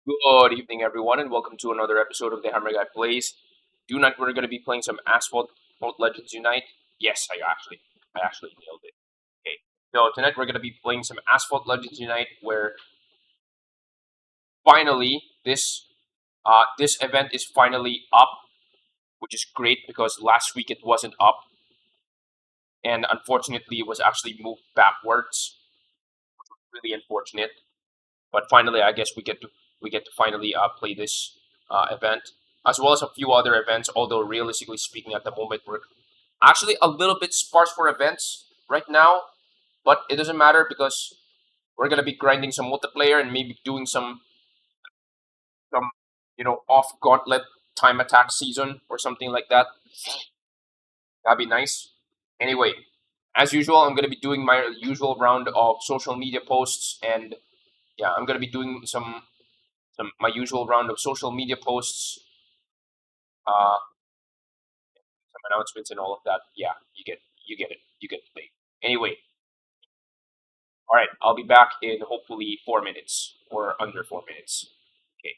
Good evening, everyone, and welcome to another episode of the Hammer Guy Plays. Tonight we're going to be playing some Asphalt Legends Unite. Yes, I actually nailed it. Okay, so tonight we're going to be playing some Asphalt Legends Unite, where finally this event is finally up, which is great because last week it wasn't up, and unfortunately it was actually moved backwards. Really unfortunate, but finally I guess we get to finally play this event as well as a few other events. Although realistically speaking, at the moment we're actually a little bit sparse for events right now, but it doesn't matter because we're gonna be grinding some multiplayer and maybe doing some off gauntlet time attack season or something like that. That'd be nice. Anyway, as usual, I'm gonna be doing my usual round of social media posts, and yeah, I'm gonna be doing some my usual round of social media posts, uh, some announcements and all of that. Yeah, you get the thing. Anyway, all right, I'll be back in hopefully 4 minutes or under 4 minutes. Okay.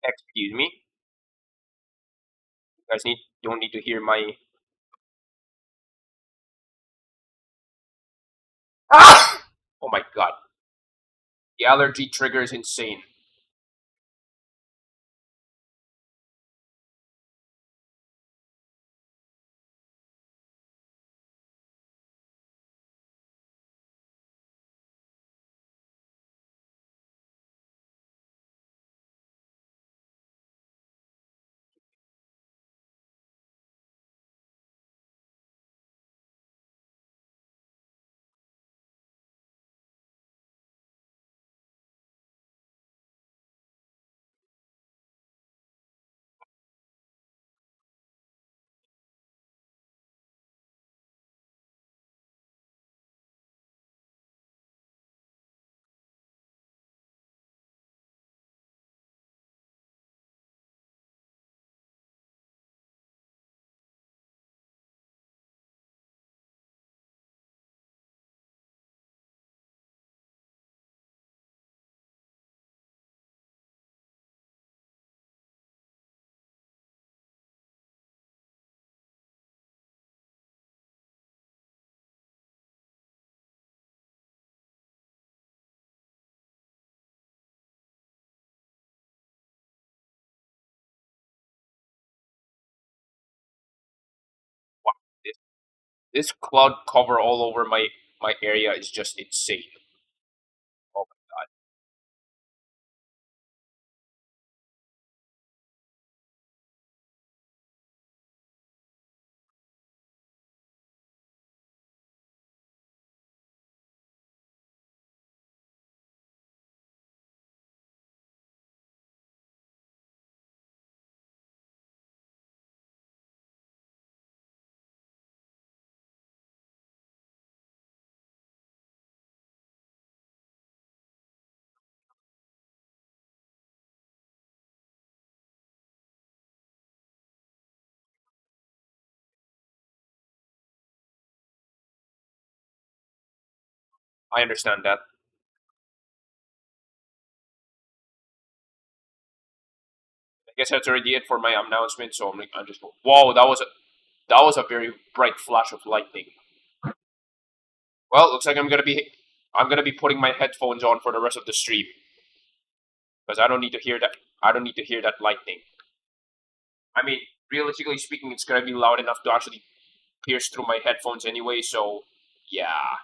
Excuse me. You guys don't need to hear my ah! Oh my god. The allergy trigger is insane. Wow. This this cloud cover all over my area is just insane. Oh my god. I understand that. I guess that's already it for my announcement. So I'm just whoa. That was a very bright flash of lightning. Well, looks like I'm gonna be putting my headphones on for the rest of the stream because I don't need to hear that. I don't need to hear that lightning. I mean, realistically speaking, it's gonna be loud enough to actually pierce through my headphones anyway. So yeah,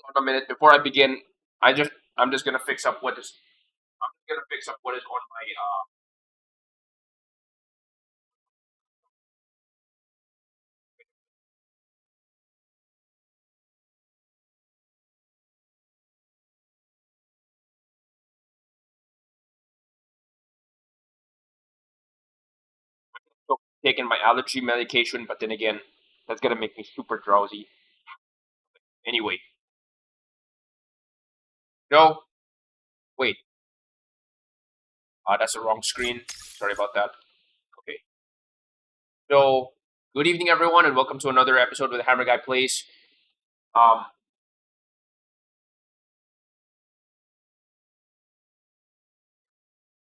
on a minute before I begin. I'm just gonna fix up what is I'm just gonna fix up what is on my so taking my allergy medication, but then again, that's gonna make me super drowsy. Anyway, no, wait, that's the wrong screen. Sorry about that. Okay, so good evening, everyone, and welcome to another episode with Hammer Guy Plays. Um,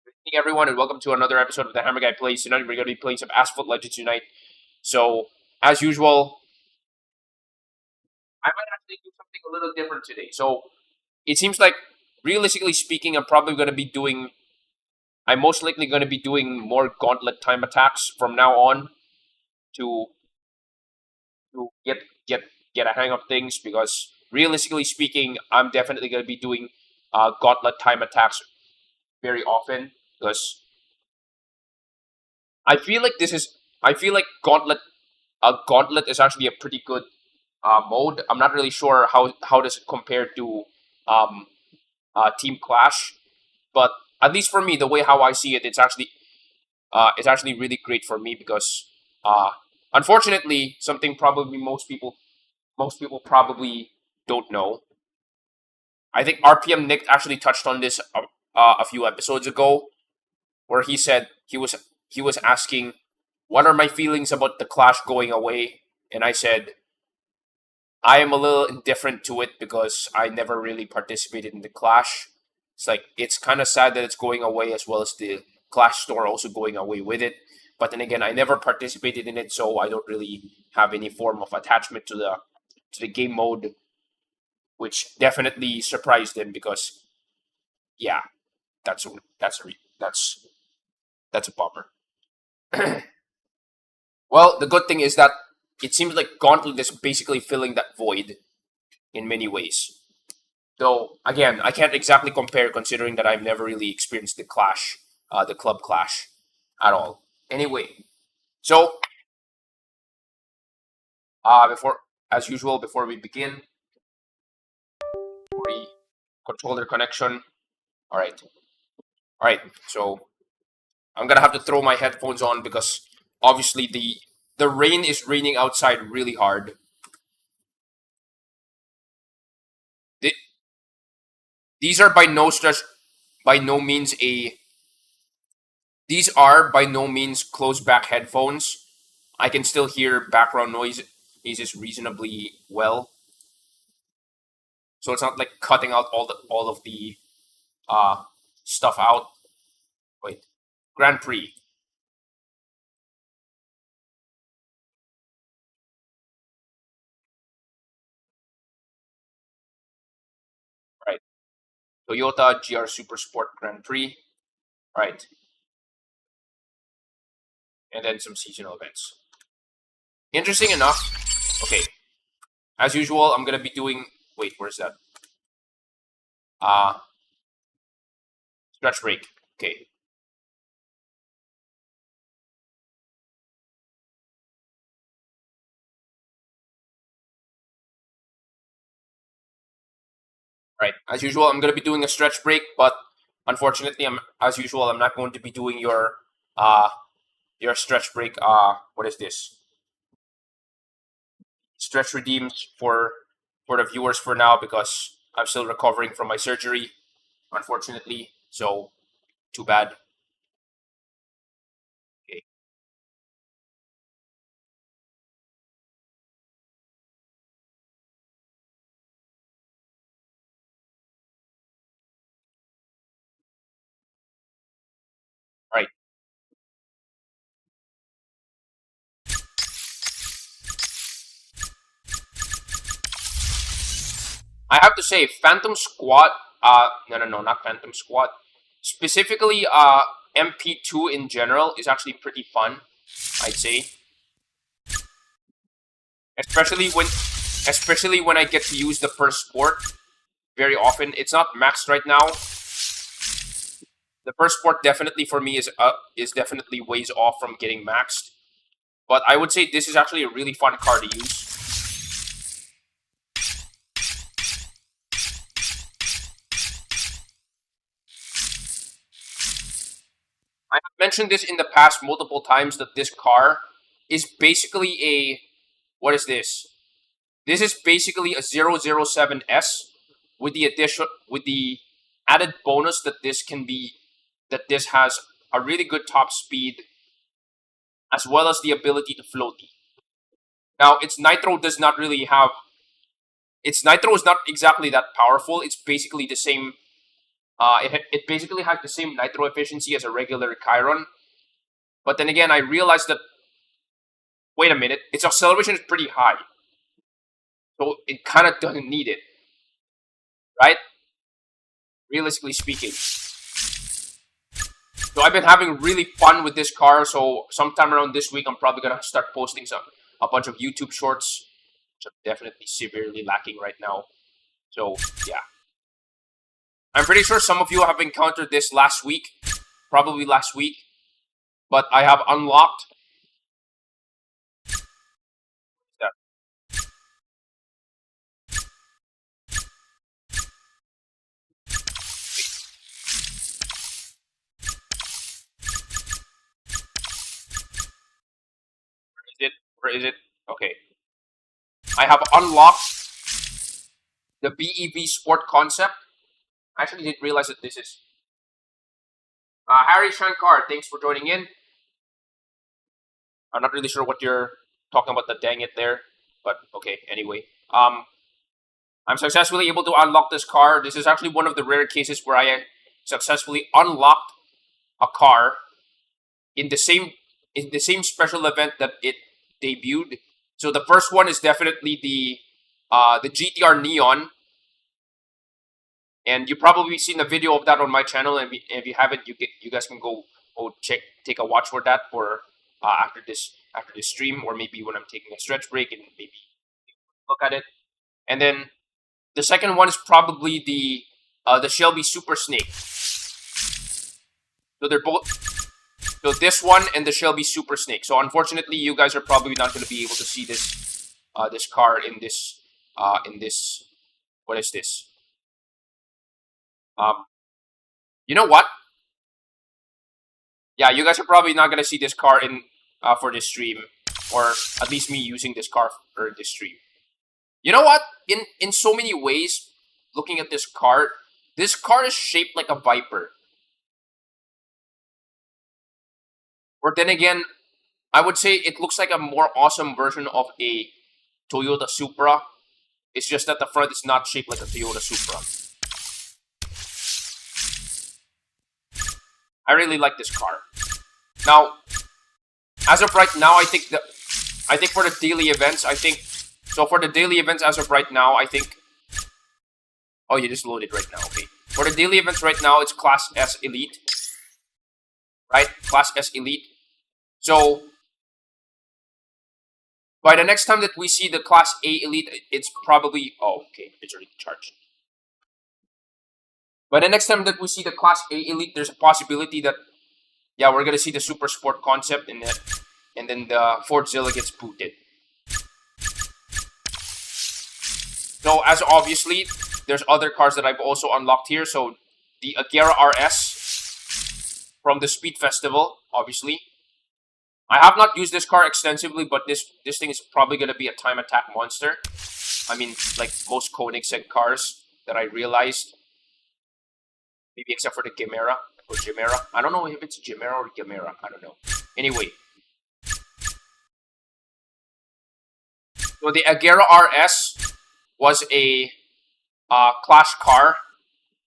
good evening, everyone, and welcome to another episode of the Hammer Guy Plays. Tonight we're gonna be playing some Asphalt Legends Unite. So, as usual, I might actually do something a little different today. So, it seems like, realistically speaking, I'm most likely going to be doing more gauntlet time attacks from now on to to get a hang of things because realistically speaking, I'm definitely going to be doing gauntlet time attacks very often because I feel like gauntlet is actually a pretty good mode. I'm not really sure how does it compare to um, Team Clash, but at least for me, the way how I see it, it's actually really great for me because unfortunately, something probably most people probably don't know. I think RPM Nick actually touched on this a few episodes ago, where he was asking, "What are my feelings about the Clash going away?" And I said, I am a little indifferent to it because I never really participated in the Clash. It's like it's kind of sad that it's going away as well as the Clash store also going away with it. But then again, I never participated in it, so I don't really have any form of attachment to the game mode, which definitely surprised him because yeah, that's that's a bummer. Well, the good thing is that it seems like Gauntlet is basically filling that void in many ways. Though again, I can't exactly compare considering that I've never really experienced the Clash, the Club Clash, at all. Anyway, so before as usual, before we begin, we controller connection. All right, all right. So I'm gonna have to throw my headphones on because obviously the rain is raining outside really hard. Th- These are by no means a these are by no means closed back headphones. I can still hear background noises reasonably well, so it's not like cutting out all of the uh stuff out. Wait, Grand Prix, right? Toyota GR Super Sport Grand Prix, right? And then some seasonal events. Interesting enough. Okay, as usual, I'm gonna be doing. Wait, where's that? Uh Stretch break. Okay, right. As usual, I'm gonna be doing a stretch break, but unfortunately, I'm not going to be doing uh your stretch break. What is this? Stretch redeems for the viewers for now because I'm still recovering from my surgery, unfortunately. So too bad. Okay, right. I have to say, Phantom Squad. No, not Phantom Squad. Specifically, MP2 in general is actually pretty fun. I'd say, especially when especially when I get to use the first sport very often. It's not maxed right now. The first sport definitely for me is definitely ways off from getting maxed. But I would say this is actually a really fun car to use. I have mentioned this in the past multiple times that this car is basically a... What is this? This is basically a 007S with the added bonus that this has a really good top speed as well as the ability to floaty. Now, its nitro is not exactly that powerful. It's basically the same. It basically has the same nitro efficiency as a regular Chiron. But then again, I realized that, wait a minute, its acceleration is pretty high. So it kind of doesn't need it. Right? Realistically speaking. So I've been having really fun with this car. So sometime around this week, I'm probably going to start posting a bunch of YouTube shorts, which I'm definitely severely lacking right now. So, yeah. I'm pretty sure some of you have encountered this last week, probably last week, but I have unlocked. Yeah. Where is it? Okay. I have unlocked the BEV Sport concept. I actually didn't realize that this is... Harry Shankar, thanks for joining in. I'm not really sure what you're talking about, the dang it there, but okay, anyway. I'm successfully able to unlock this car. This is actually one of the rare cases where I successfully unlocked a car in the same special event that it debuted. So the first one is definitely the GTR Neon. And you've probably seen a video of that on my channel, and if you haven't, you guys can go take a watch for that for after this stream, or maybe when I'm taking a stretch break and maybe look at it. And then the second one is probably the Shelby Super Snake. So they're both. So this one and the Shelby Super Snake. So unfortunately, you guys are probably not going to be able to see this this car in this what is this? You know what? Yeah, you guys are probably not gonna see this car in for this stream, or at least me using this car for this stream. You know what? In so many ways, looking at this car is shaped like a Viper. Or then again, I would say it looks like a more awesome version of a Toyota Supra. It's just that the front is not shaped like a Toyota Supra. I really like this car. Now, as of right now, I think for the daily events, for the daily events as of right now, I think... Oh, you just loaded right now, okay. For the daily events right now, it's Class S Elite. Right? Class S Elite. So, by the next time that we see the Class A Elite, it's probably... Oh, okay, it's already charged. But the next time that we see the Class A Elite, there's a possibility that, yeah, we're going to see the Super Sport concept in it, and then the Fordzilla gets booted. So, as obviously, there's other cars that I've also unlocked here. So, the Agera RS from the Speed Festival, obviously. I have not used this car extensively, but this thing is probably going to be a time attack monster. I mean, like most Koenigsegg cars that I realized. Maybe except for the Gemera or Gemera. I don't know if it's Gemera or Gemera. I don't know. Anyway. So the Agera RS was a Clash car.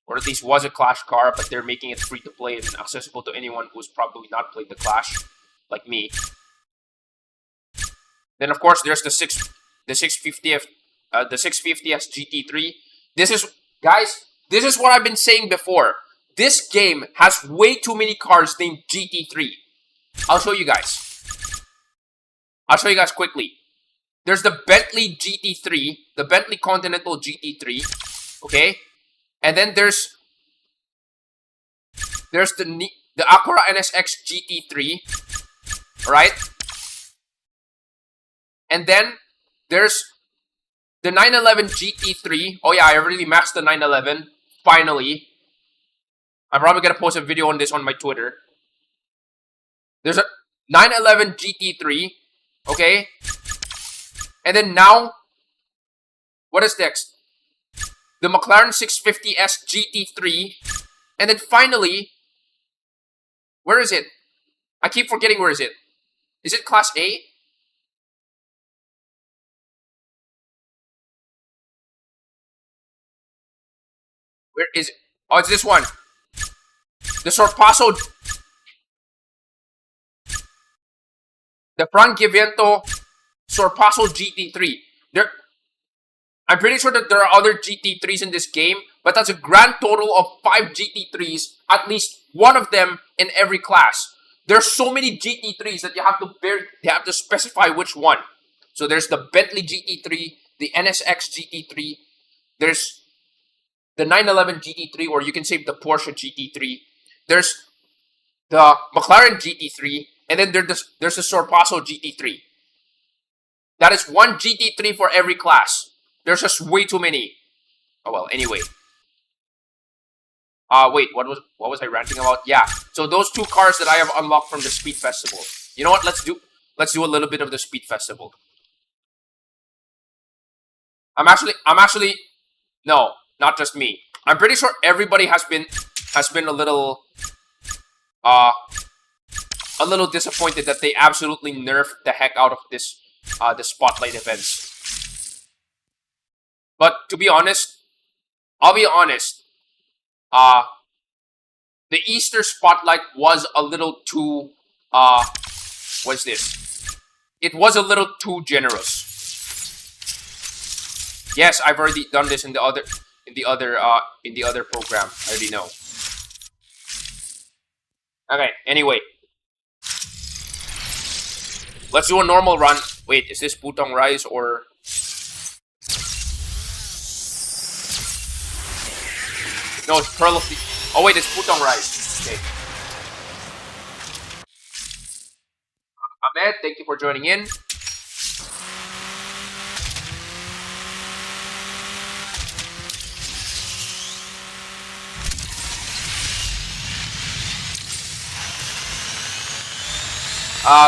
Or at least was a Clash car. But they're making it free to play and accessible to anyone who's probably not played the Clash. Like me. Then of course there's the 650S GT3. This is... Guys... This is what I've been saying before. This game has way too many cars named GT3. I'll show you guys. I'll show you guys quickly. there's the Bentley GT3, the Bentley Continental GT3, okay? And then there's the Acura NSX GT3, right? And then there's the 911 GT3. Oh yeah, I already maxed the 911, finally. I'm probably gonna post a video on this on my Twitter. There's a 911 GT3, okay? And then now, what is next? The McLaren 650S GT3. And then finally, where is it? I keep forgetting where is it. Is it Class A? Where is it? Oh, it's this one. The Sorpasso. The Franchiviento Sorpasso GT3. I'm pretty sure that there are other GT3s in this game, but that's a grand total of 5 GT3s, at least one of them in every class. There's so many GT3s that you have to specify which one. So there's the Bentley GT3, the NSX GT3, there's the 911 GT3, or you can say the Porsche GT3. There's the McLaren GT3, and then there's the Sorpasso GT3. That is one GT3 for every class. There's just way too many. Oh well, anyway. Wait, what was I ranting about? Yeah, so those two cars that I have unlocked from the Speed Festival. You know what? Let's do a little bit of the Speed Festival. I'm actually no, not just me. I'm pretty sure everybody has been a little disappointed that they absolutely nerfed the heck out of this the spotlight events. But to be honest, I'll be honest. The Easter spotlight was a little too what's this? It was a little too generous. Yes, I've already done this in the other program. I already know. Okay, anyway. Let's do a normal run. Wait, is this Putong Rice or... No, it's Pearl of the... Oh wait, it's Putong Rice. Okay. Ahmed, thank you for joining in.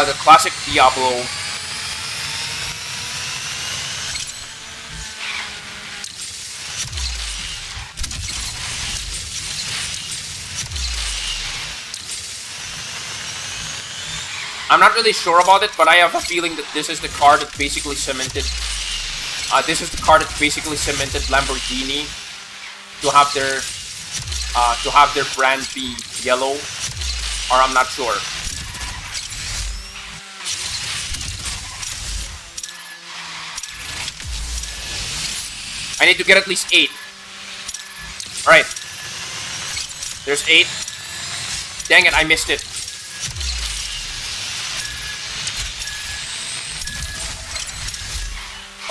The classic Diablo. I'm not really sure about it, but I have a feeling that this is the car that basically cemented. This is the car that basically cemented Lamborghini to have their brand be yellow, or I'm not sure. I need to get at least 8. Alright. There's 8. Dang it, I missed it.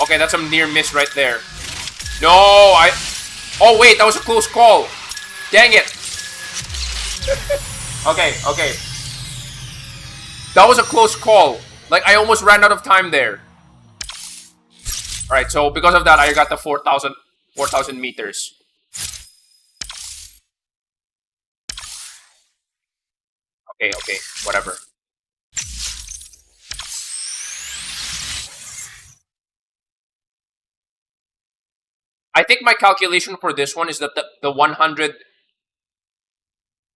Okay, that's a near miss right there. No, oh wait, that was a close call. Dang it. Okay. That was a close call. Like, I almost ran out of time there. Alright, so because of that, I got the 4,000 meters. Okay, whatever. I think my calculation for this one is that the 100...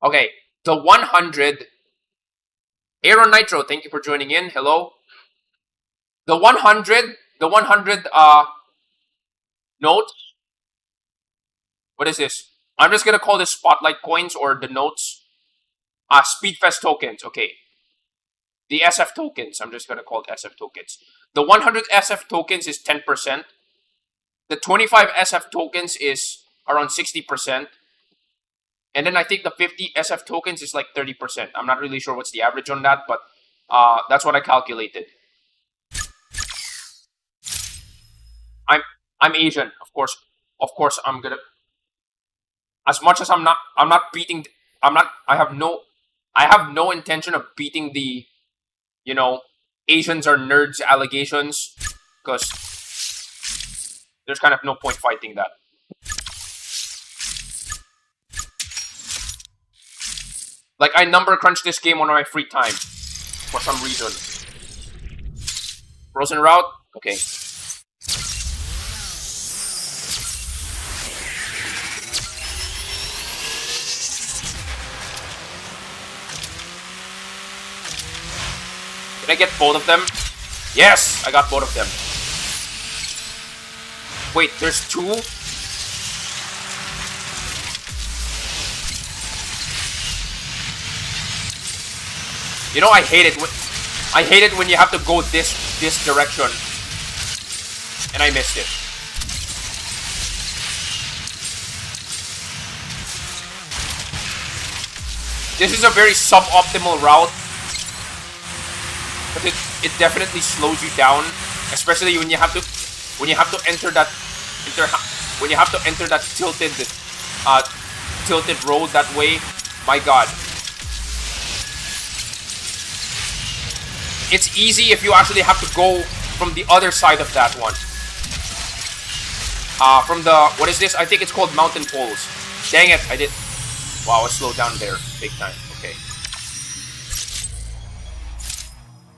Okay, the 100... Aero Nitro, thank you for joining in. Hello. The 100 notes. What is this? I'm just gonna call this Spotlight coins or the notes. Speedfest tokens, okay. The SF tokens, I'm just gonna call it SF tokens. The 100 SF tokens is 10%. The 25 SF tokens is around 60%. And then I think the 50 SF tokens is like 30%. I'm not really sure what's the average on that, but that's what I calculated. I'm Asian, of course. Of course, I'm gonna. As much as I'm not beating. I'm not. I have no intention of beating the, you know, Asians are nerds allegations, because there's kind of no point fighting that. Like, I number crunch this game on my free time for some reason. Frozen route? Okay. Did I get both of them? Yes! I got both of them. Wait, there's two? You know, I hate it when you have to go this direction. And I missed it. This is a very suboptimal route, but it definitely slows you down, especially when you have to enter that tilted road that way. My God. It's easy if you actually have to go from the other side of that one. From the, what is this? I think it's called Mountain Poles. Dang it, I did. Wow, I slowed down there big time. Okay.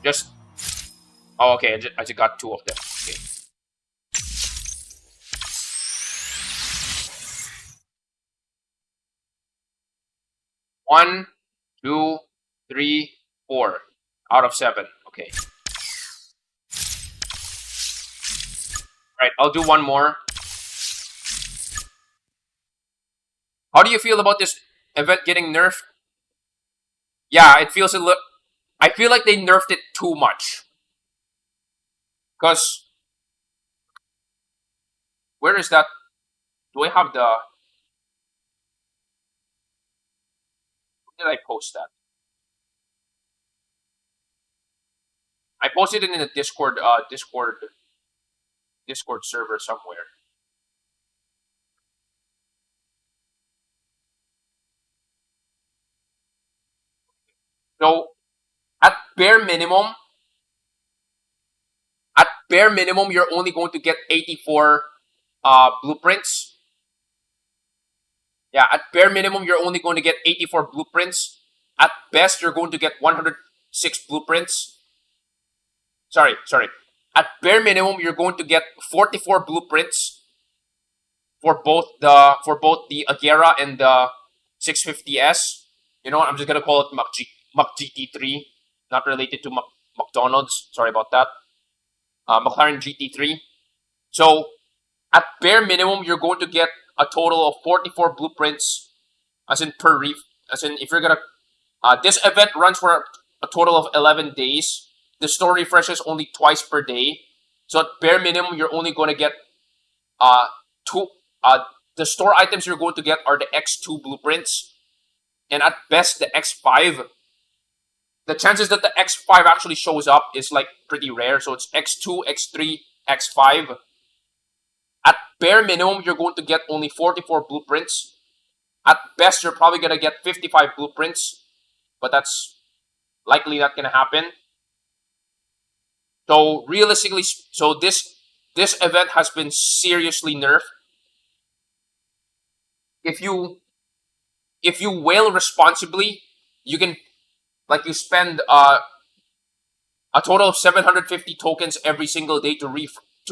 Just, oh, okay, I just got two of them. Okay. One, two, three, 4 out of 7. Okay. Alright, I'll do one more. How do you feel about this event getting nerfed? Yeah, it feels a little... I feel like they nerfed it too much. Because... Where is that? Do I have the... Where did I post that? I posted it in the Discord server somewhere. So, at bare minimum, you're only going to get 84 blueprints. Yeah, at bare minimum, you're only going to get 84 blueprints. At best, you're going to get 106 blueprints. Sorry. At bare minimum, you're going to get 44 blueprints for both the Agera and the 650S. You know what? I'm just gonna call it Mac GT3, not related to McDonald's. Sorry about that. McLaren GT3. So, at bare minimum, you're going to get a total of 44 blueprints, as in if you're gonna. This event runs for a total of 11 days. The store refreshes only twice per day. So at bare minimum, you're only going to get the store items you're going to get are the X2 blueprints, and at best the X5. The chances that the X5 actually shows up is like pretty rare. So it's X2, X3, X5. At bare minimum, you're going to get only 44 blueprints. At best, you're probably going to get 55 blueprints, but that's likely not going to happen. So realistically, this event has been seriously nerfed. If you whale responsibly, you can spend a total of 750 tokens every single day to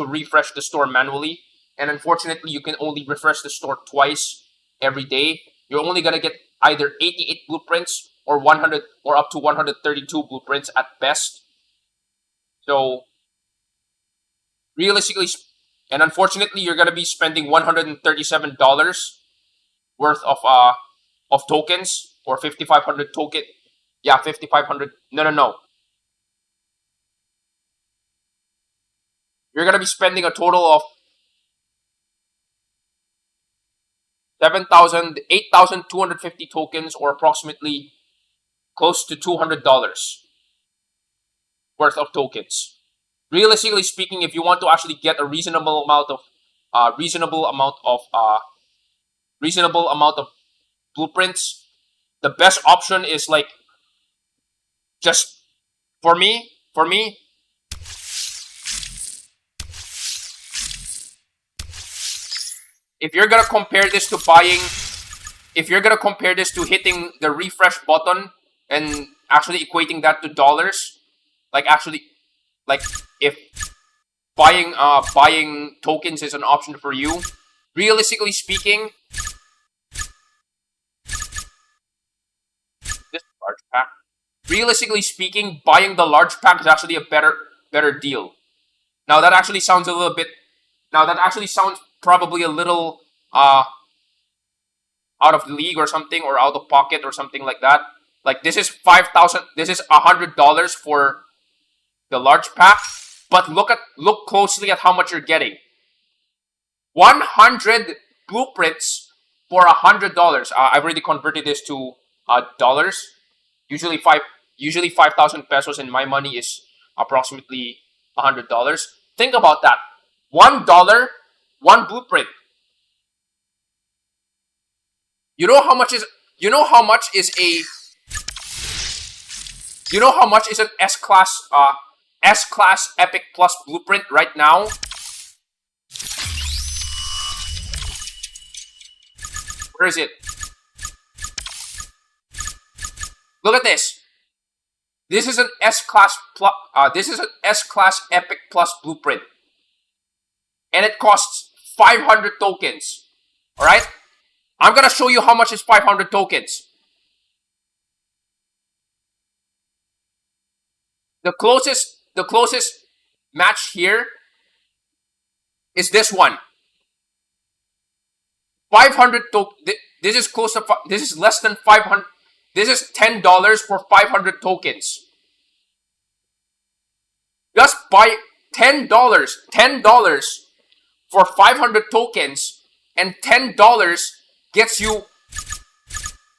refresh the store manually. And unfortunately, you can only refresh the store twice every day. You're only gonna get either 88 blueprints or 100 or up to 132 blueprints at best. So, realistically, and unfortunately, you're gonna be spending $137 worth of tokens, or 5,500 token. Yeah, 5,500. No. You're gonna be spending a total of 8,250 tokens, or approximately close to $200 worth of tokens. Realistically speaking, if you want to actually get a reasonable amount of reasonable amount of blueprints, the best option is like just for me. If you're gonna compare this to buying, if you're gonna compare this to hitting the refresh button and actually equating that to dollars, like if buying tokens is an option for you, realistically speaking, this large pack. Realistically speaking, buying the large pack is actually a better deal. Now that actually sounds a little bit. Now that actually sounds probably a little out of the league or something, or out of pocket or something like that. Like this is 5,000. This is $100 for the large pack. But look closely at how much you're getting. 100 blueprints for $100. I've already converted this to dollars. Usually 5,000 pesos in my money is approximately $100. Think about that. $1, one blueprint. You know how much is an S-Class Epic Plus blueprint right now? Where is it? Look at this. This is an S-Class Epic Plus blueprint. And it costs 500 tokens. Alright? I'm gonna show you how much is 500 tokens. The closest match here is this one. 500 tokens. This is close to. This is less than 500. This is $10 for 500 tokens. Just buy $10. $10 for 500 tokens, and $10 gets you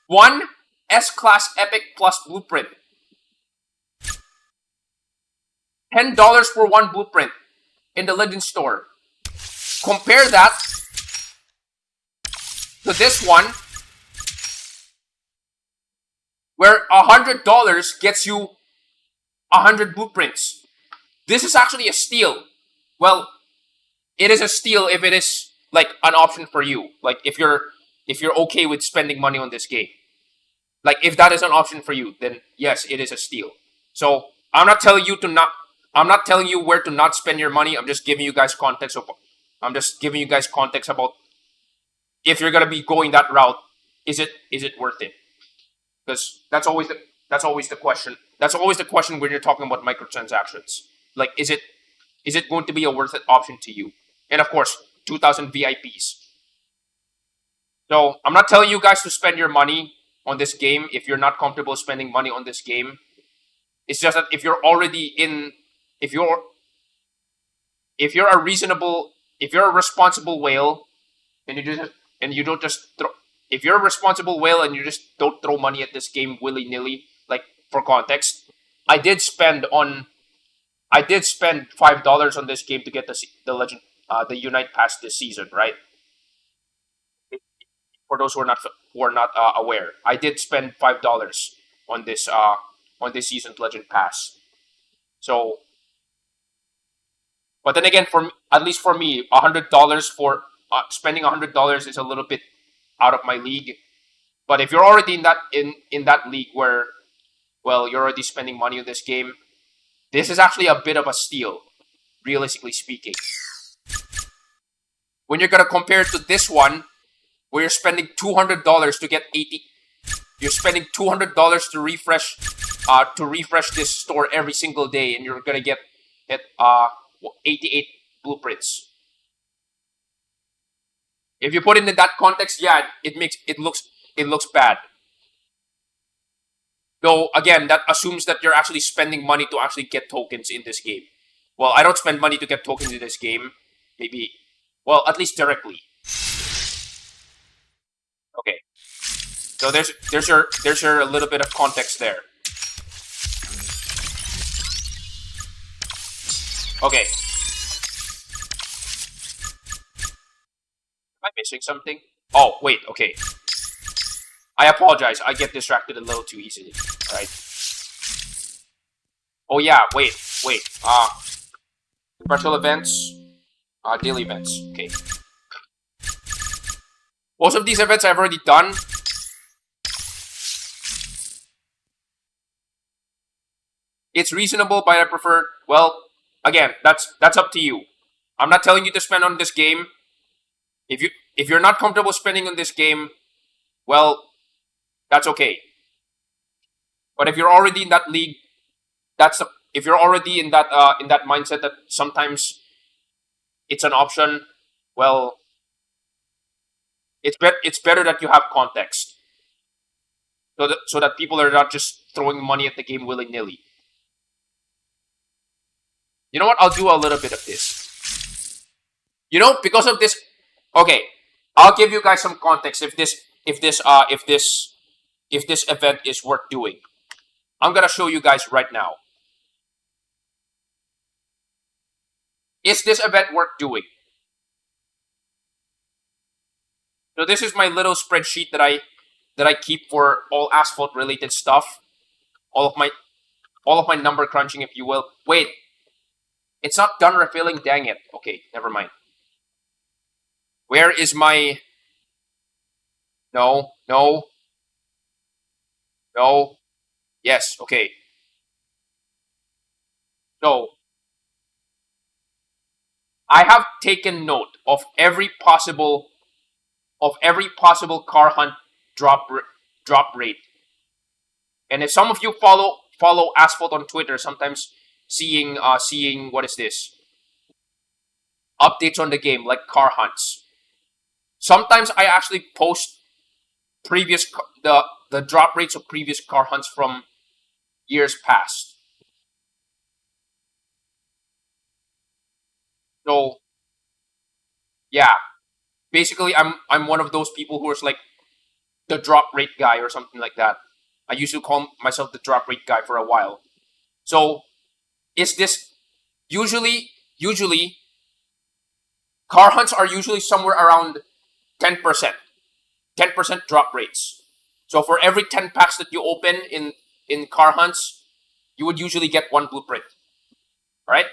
one S-Class Epic Plus blueprint. $10 for one blueprint in the Legends store. Compare that to this one, where $100 gets you 100 blueprints. This is actually a steal. Well, it is a steal if it is like an option for you. Like if you're okay with spending money on this game. Like if that is an option for you, then yes, it is a steal. So I'm not telling you where to not spend your money. I'm just giving you guys context about if you're gonna be going that route, is it worth it? Because that's always the question. That's always the question when you're talking about microtransactions. Like, is it going to be a worth it option to you? And of course, 2,000 VIPs. So I'm not telling you guys to spend your money on this game if you're not comfortable spending money on this game. It's just that if you're a responsible whale, and if you're a responsible whale and you just don't throw money at this game willy-nilly, like for context, I did spend $5 on this game to get the Unite Pass this season, right? For those who are not aware, I did spend $5 on this season's Legend Pass. So, but then again, at least for me, $100 for spending $100 is a little bit out of my league. But if you're already in that league where, well, you're already spending money on this game, this is actually a bit of a steal, realistically speaking. When you're gonna compare it to this one, where you're spending $200 to get 80, you're spending $200 to refresh this store every single day, and you're gonna get 88 blueprints. If you put it in that context, yeah, it looks bad. Though again, that assumes that you're actually spending money to actually get tokens in this game. Well, I don't spend money to get tokens in this game. Maybe, well, at least directly. Okay. So there's your little bit of context there. Okay. I missing something? Oh, wait, okay. I apologize. I get distracted a little too easily. Alright. Oh yeah, wait. Special events. Daily events. Okay. Most of these events I've already done. It's reasonable, but I prefer, well, again, that's up to you. I'm not telling you to spend on this game. If you're not comfortable spending on this game, well, that's okay. But if you're already in that league, if you're already in that mindset that sometimes it's an option, well, it's better that you have context, so that people are not just throwing money at the game willy nilly. You know what? I'll do a little bit of this. You know, because of this. Okay, I'll give you guys some context. If this event is worth doing, I'm gonna show you guys right now. Is this event worth doing? So this is my little spreadsheet that I keep for all Asphalt related stuff. All of my number crunching, if you will. Wait, it's not done refilling. Dang it. Okay, never mind. Where is my? No. Yes. Okay. So I have taken note of every possible car hunt drop rate. And if some of you follow Asphalt on Twitter, sometimes seeing what is this? Updates on the game like car hunts. Sometimes I actually post the drop rates of previous car hunts from years past. So yeah, basically I'm one of those people who is like the drop rate guy or something like that. I used to call myself the drop rate guy for a while. So is this usually car hunts are usually somewhere around 10%. 10% drop rates. So for every 10 packs that you open in car hunts, you would usually get one blueprint. Right?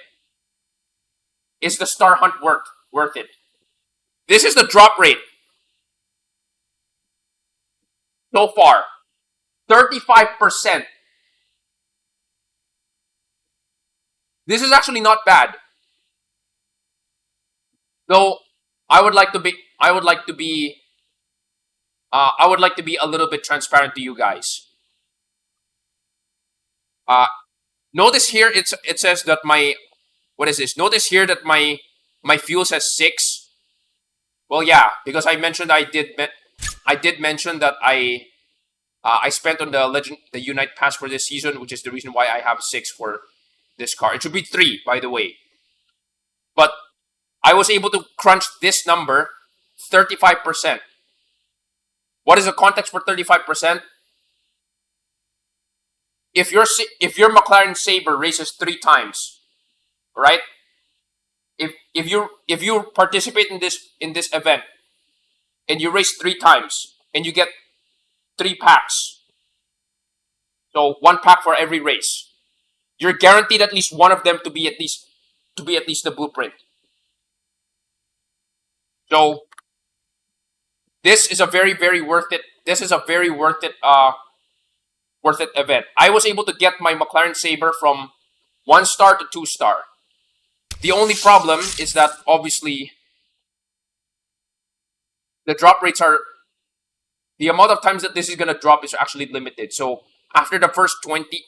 Is the star hunt worth it? This is the drop rate so far. 35%. This is actually not bad. Though I would like to be a little bit transparent to you guys. Notice here it says that my, what is this? Notice here that my fuel says 6. Well, yeah, because I mentioned I did mention that I spent on the Unite pass for this season, which is the reason why I have 6 for this car. It should be 3, by the way. But I was able to crunch this number, 35%. What is the context for 35%? If your McLaren Sabre races 3 times, right? If you participate in this event and you race 3 times and you get 3 packs, so 1 pack for every race, you're guaranteed at least one of them to be at least the blueprint. So this is a very worth it. This is a very worth it event. I was able to get my McLaren Sabre from 1 star to 2 star. The only problem is that obviously the drop rates are, the amount of times that this is gonna drop is actually limited. So after the first 20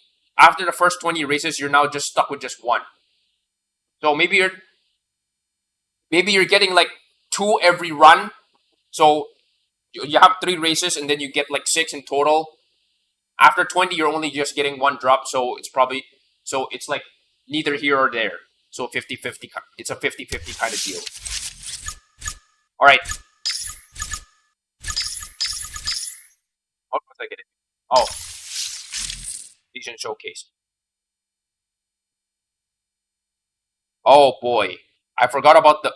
races, you're now just stuck with just 1. So maybe you're getting like 2 every run. So you have 3 races and then you get like 6 in total. After 20, you're only just getting 1 drop. So it's like neither here or there. So 50-50. It's a 50-50 kind of deal. All right. How was I getting? Oh, Vision Showcase. Oh boy, I forgot about the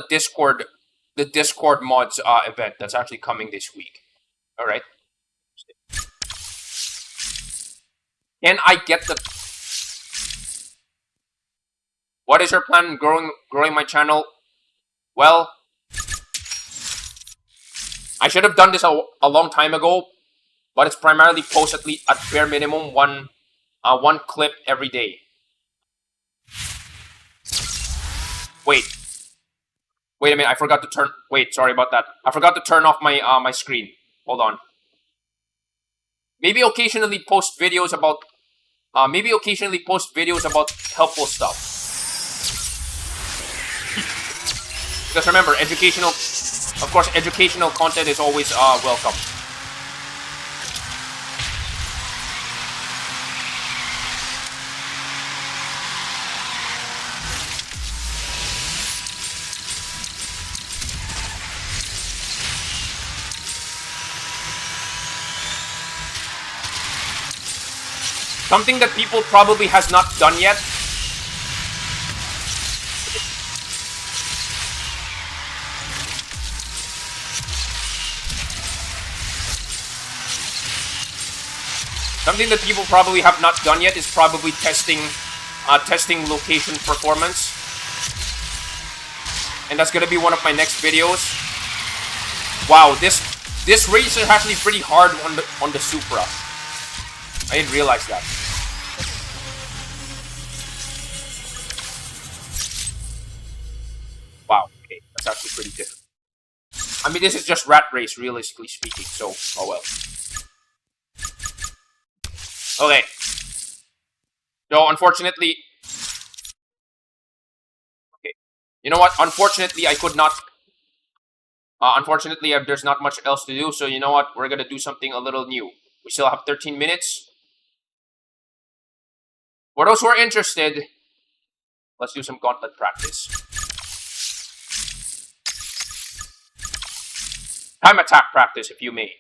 Discord the Discord mods event that's actually coming this week. All right. Can I get the? What is your plan growing my channel? Well, I should have done this a long time ago, but it's primarily post at bare minimum one clip every day. Wait a minute, I forgot to turn. Wait, sorry about that. I forgot to turn off my my screen. Hold on. Maybe occasionally post videos about. Helpful stuff. Because remember, of course, educational content is always welcome. Something that people probably has not done yet. Something that people probably have not done yet is probably testing location performance. And that's gonna be one of my next videos. Wow, this race is actually pretty hard on the Supra. I didn't realize that. Wow, okay, that's actually pretty different. I mean, this is just rat race, realistically speaking, so, oh well. Okay. So, unfortunately... Okay. You know what? Unfortunately, I could not... unfortunately, there's not much else to do, so you know what? We're gonna do something a little new. We still have 13 minutes. For those who are interested, let's do some gauntlet practice. Time attack practice, if you may.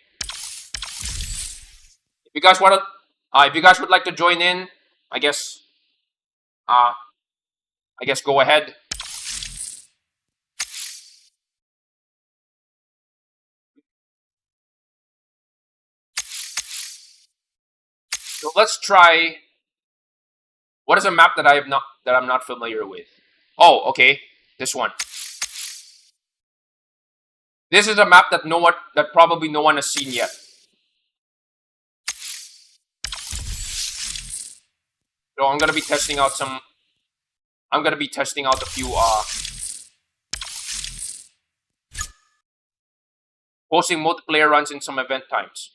If you guys would like to join in, I guess go ahead. So let's try. What is a map that I'm not familiar with? Oh, okay, this one. This is a map that probably no one has seen yet. So I'm gonna be testing out a few posting multiplayer runs in some event times.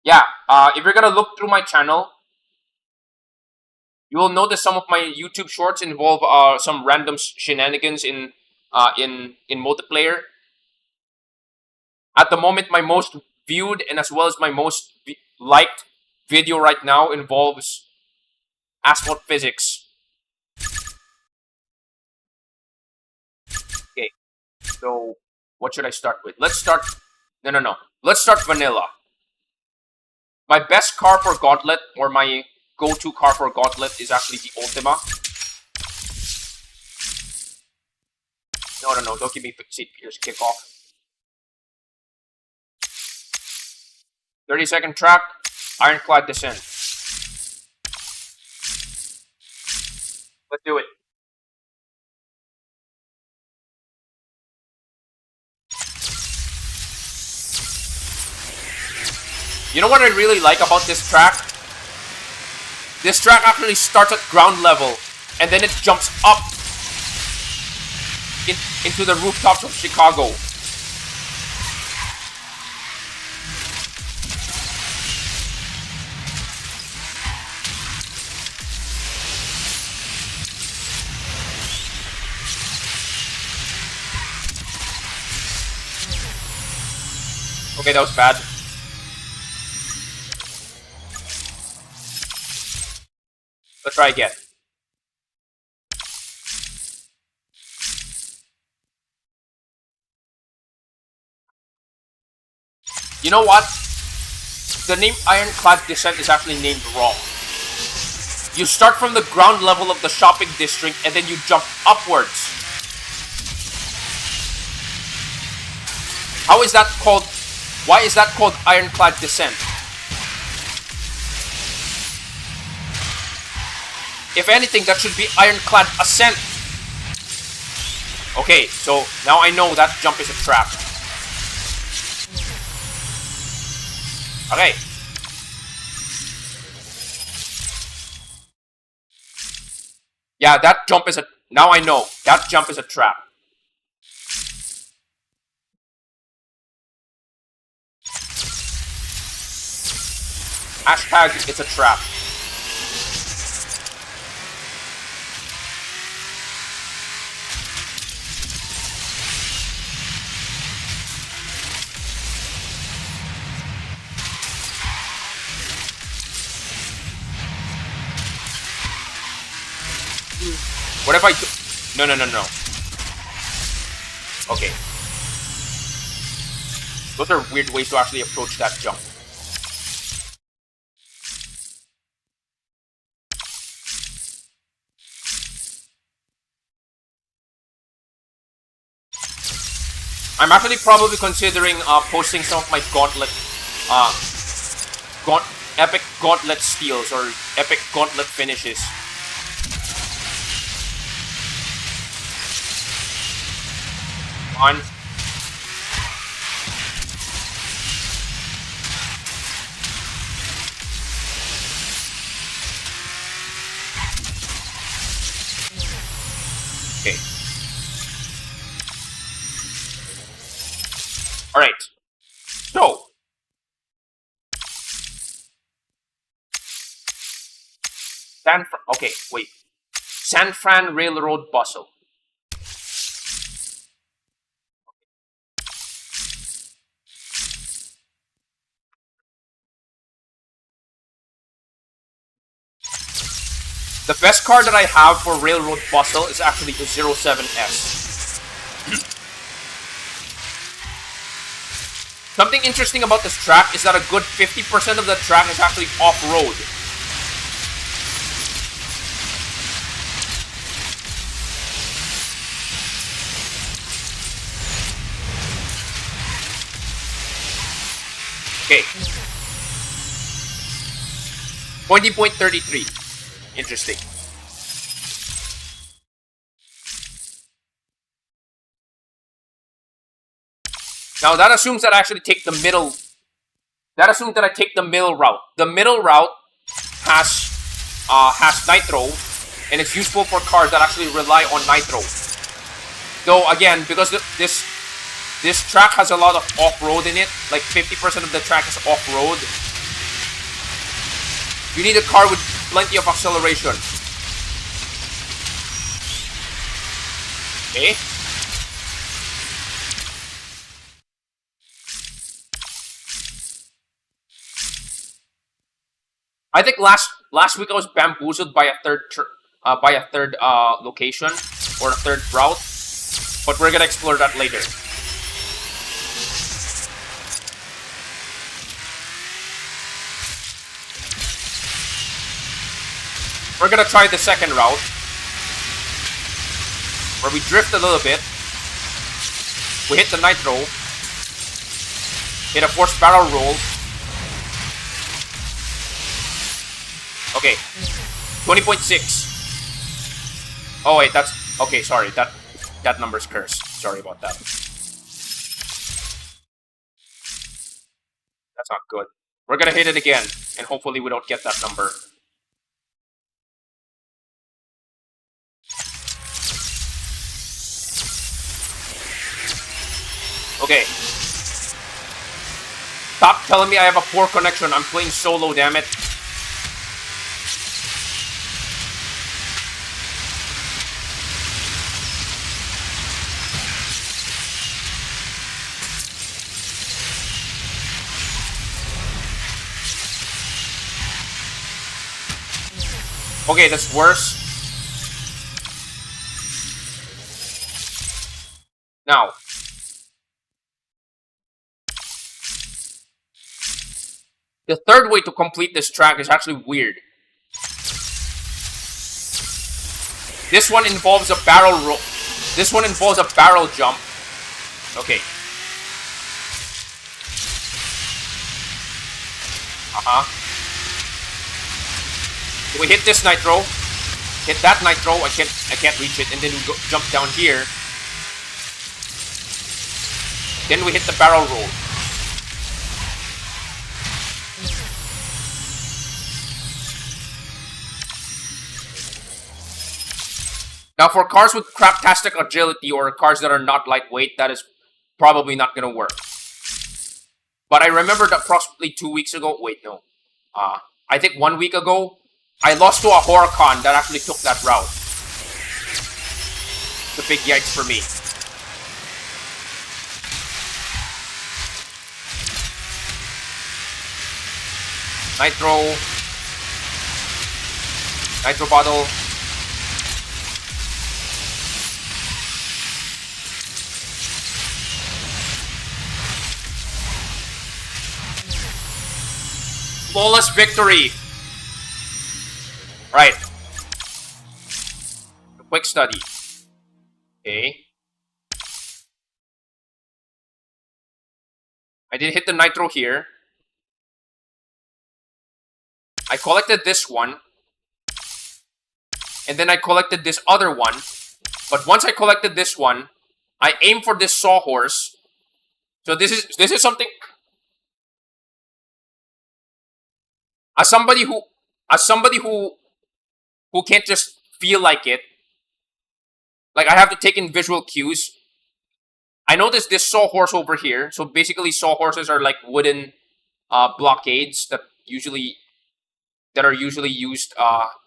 Yeah, if you're gonna look through my channel, you will notice some of my YouTube shorts involve some random shenanigans in multiplayer. At the moment, my most viewed and as well as my most liked video right now involves Asphalt Physics. Okay, so what should I start with? Let's start... No. Let's start vanilla. My best car for Gauntlet, or my go-to car for Gauntlet, is actually the Ultima. No, don't give me St. Peter's kickoff. 30-second track, Ironclad Descent. Let's do it. You know what I really like about this track? This track actually starts at ground level, and then it jumps up into the rooftops of Chicago. Okay, that was bad. Let's try again. You know what? The name Ironclad Descent is actually named wrong. You start from the ground level of the shopping district and then you jump upwards. How is that called? Why is that called ironclad descent? If anything, that should be ironclad ascent. Okay, so now I know that jump is a trap. Okay. Yeah, that jump is a... Now I know. That jump is a trap. Hashtag, it's a trap. What if I do... No. Okay. Those are weird ways to actually approach that jump. I'm actually probably considering posting some of my epic gauntlet steals or epic gauntlet finishes. On. Okay. All right. So. Okay, wait. San Fran Railroad Bustle. The best card that I have for Railroad Bustle is actually the 07S. Something interesting about this track is that a good 50% of the track is actually off-road. Okay. 20.33. Interesting. Now that assumes that I actually take the middle. That assumes that I take the middle route. The middle route has nitro, and it's useful for cars that actually rely on nitro. Though again, because this track has a lot of off-road in it, like 50% of the track is off-road. You need a car with plenty of acceleration. Okay. I think last week I was bamboozled by a third location or a third route, but we're gonna explore that later. We're gonna try the second route, where we drift a little bit. We hit the nitro, hit a forced barrel roll. Okay, 20.6. Oh wait, that's okay. Sorry, that number's cursed. Sorry about that. That's not good. We're gonna hit it again, and hopefully we don't get that number. Okay. Stop telling me I have a poor connection. I'm playing solo, damn it. Okay, that's worse. Now. The third way to complete this track is actually weird. This one involves a barrel roll. This one involves a barrel jump. Okay. We hit this nitro. Hit that nitro. I can't reach it. And then we jump down here. Then we hit the barrel roll. Now, for cars with craptastic agility or cars that are not lightweight, that is probably not going to work. But I remember that approximately 2 weeks ago. Wait, no. I think 1 week ago, I lost to a Huracan that actually took that route. It's a big yikes for me. Nitro. Nitro bottle. Flawless victory. Right. A quick study. Okay. I did hit the nitro here. I collected this one. And then I collected this other one. But once I collected this one, I aimed for this sawhorse. So this is something. As somebody who can't just feel like it, like I have to take in visual cues. I noticed this sawhorse over here. So basically, sawhorses are like wooden blockades that are usually used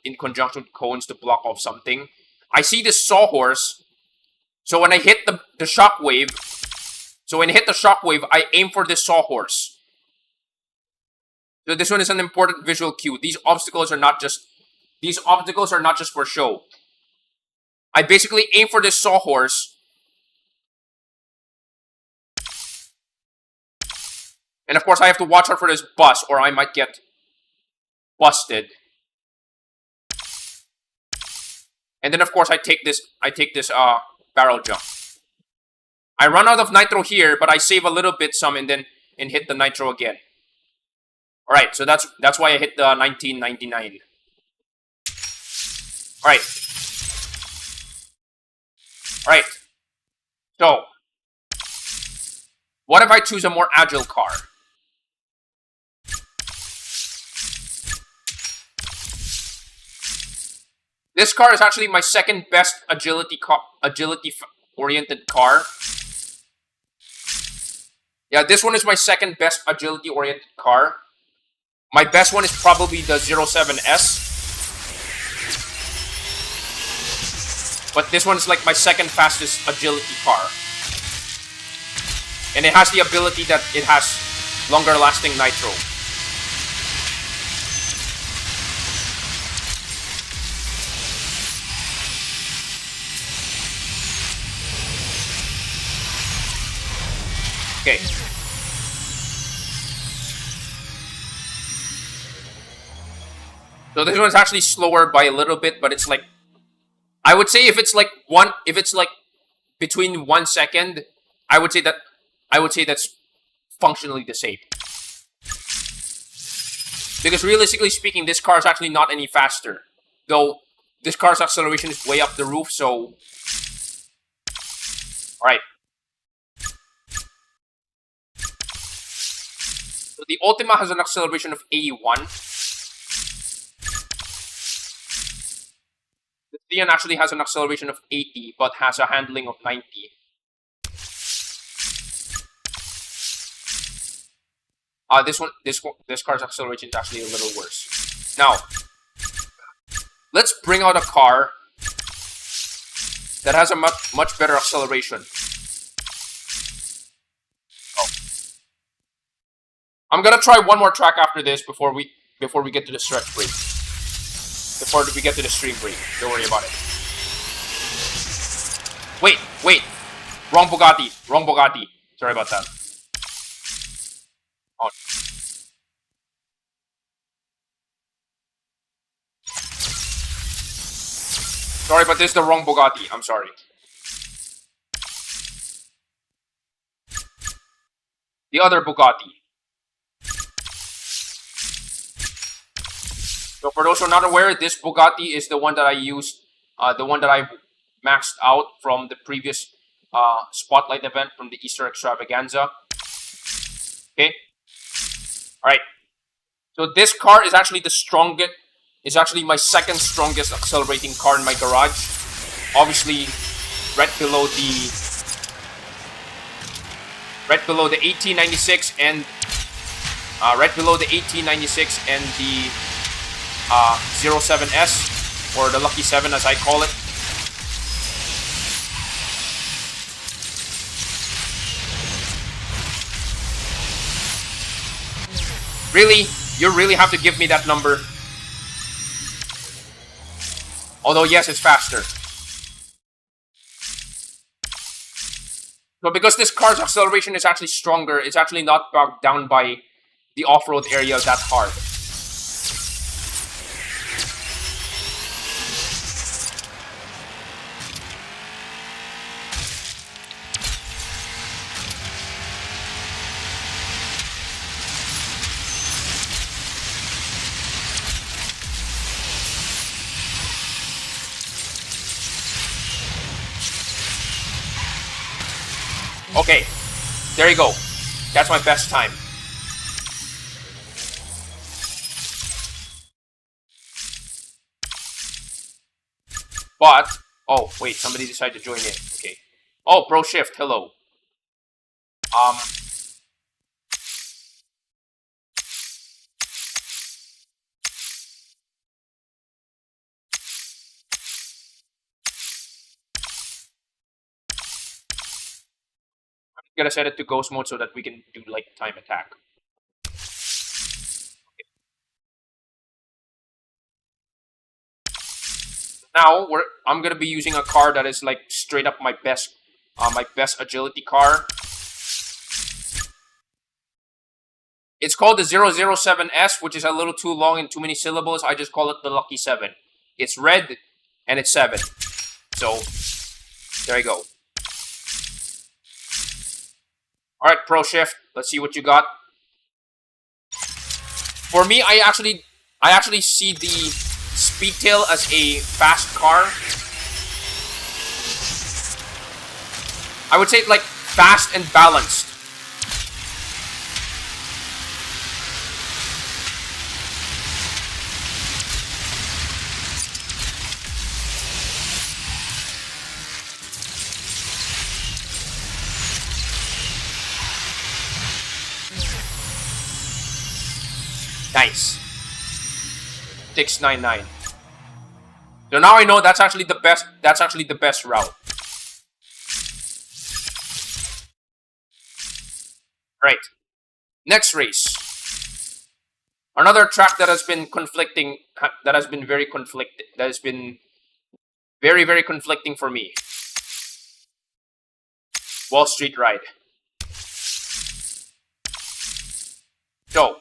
in conjunction with cones to block off something. I see this sawhorse. So when I hit the shockwave, I aim for this sawhorse. So this one is an important visual cue. These obstacles are not just for show. I basically aim for this sawhorse. And of course I have to watch out for this bus or I might get busted. And then of course I take this barrel jump. I run out of nitro here, but I save a little bit and hit the nitro again. Alright, so that's why I hit the 1999. Alright. Alright. So, what if I choose a more agile car? This car is actually my second best agility-oriented car. Yeah, this one is my second best agility-oriented car. My best one is probably the 07S. But this one is like my second fastest agility car. And it has the ability that it has longer lasting nitro. Okay. So this one's actually slower by a little bit, but it's like, I would say if it's like between 1 second, I would say that's functionally the same. Because realistically speaking, this car is actually not any faster. Though this car's acceleration is way up the roof, so alright. So the Ultima has an acceleration of 81. The Theon actually has an acceleration of 80, but has a handling of 90. This car's acceleration is actually a little worse. Now, let's bring out a car that has a much better acceleration. Oh. I'm gonna try one more track after this before we get to the stretch break. Before we get to the stream break. Don't worry about it. Wait. Wrong Bugatti. Sorry about that. Oh. Sorry, but this is the wrong Bugatti. I'm sorry. The other Bugatti. So for those who are not aware, this Bugatti is the one that I used, the one that I maxed out from the previous Spotlight event from the Easter Extravaganza. Okay. All right. So this car is actually the strongest. It's actually my second strongest accelerating car in my garage. Obviously, right below the 1896 and right below the 1896 and the 07S, or the Lucky 7 as I call it. Really? You really have to give me that number? Although, yes, it's faster. So because this car's acceleration is actually stronger, it's actually not bogged down by the off-road area that hard. Okay, there you go. That's my best time. But, oh, wait, somebody decided to join in. Okay. Oh, Pro Shift, hello. I'm gonna set it to ghost mode so that we can do, like, time attack. Okay. Now, I'm gonna be using a car that is, like, straight up my best agility car. It's called the 007S, which is a little too long and too many syllables. I just call it the Lucky 7. It's red, and it's 7. So, there you go. Alright, Pro Shift, let's see what you got. For me, I actually see the Speedtail as a fast car. I would say, like, fast and balanced. Nice. 699. So now I know that's actually the best. That's actually the best route. Right. Next race. Another track that has been conflicting. That has been very conflicted. That has been very, very conflicting for me. Wall Street Ride. So.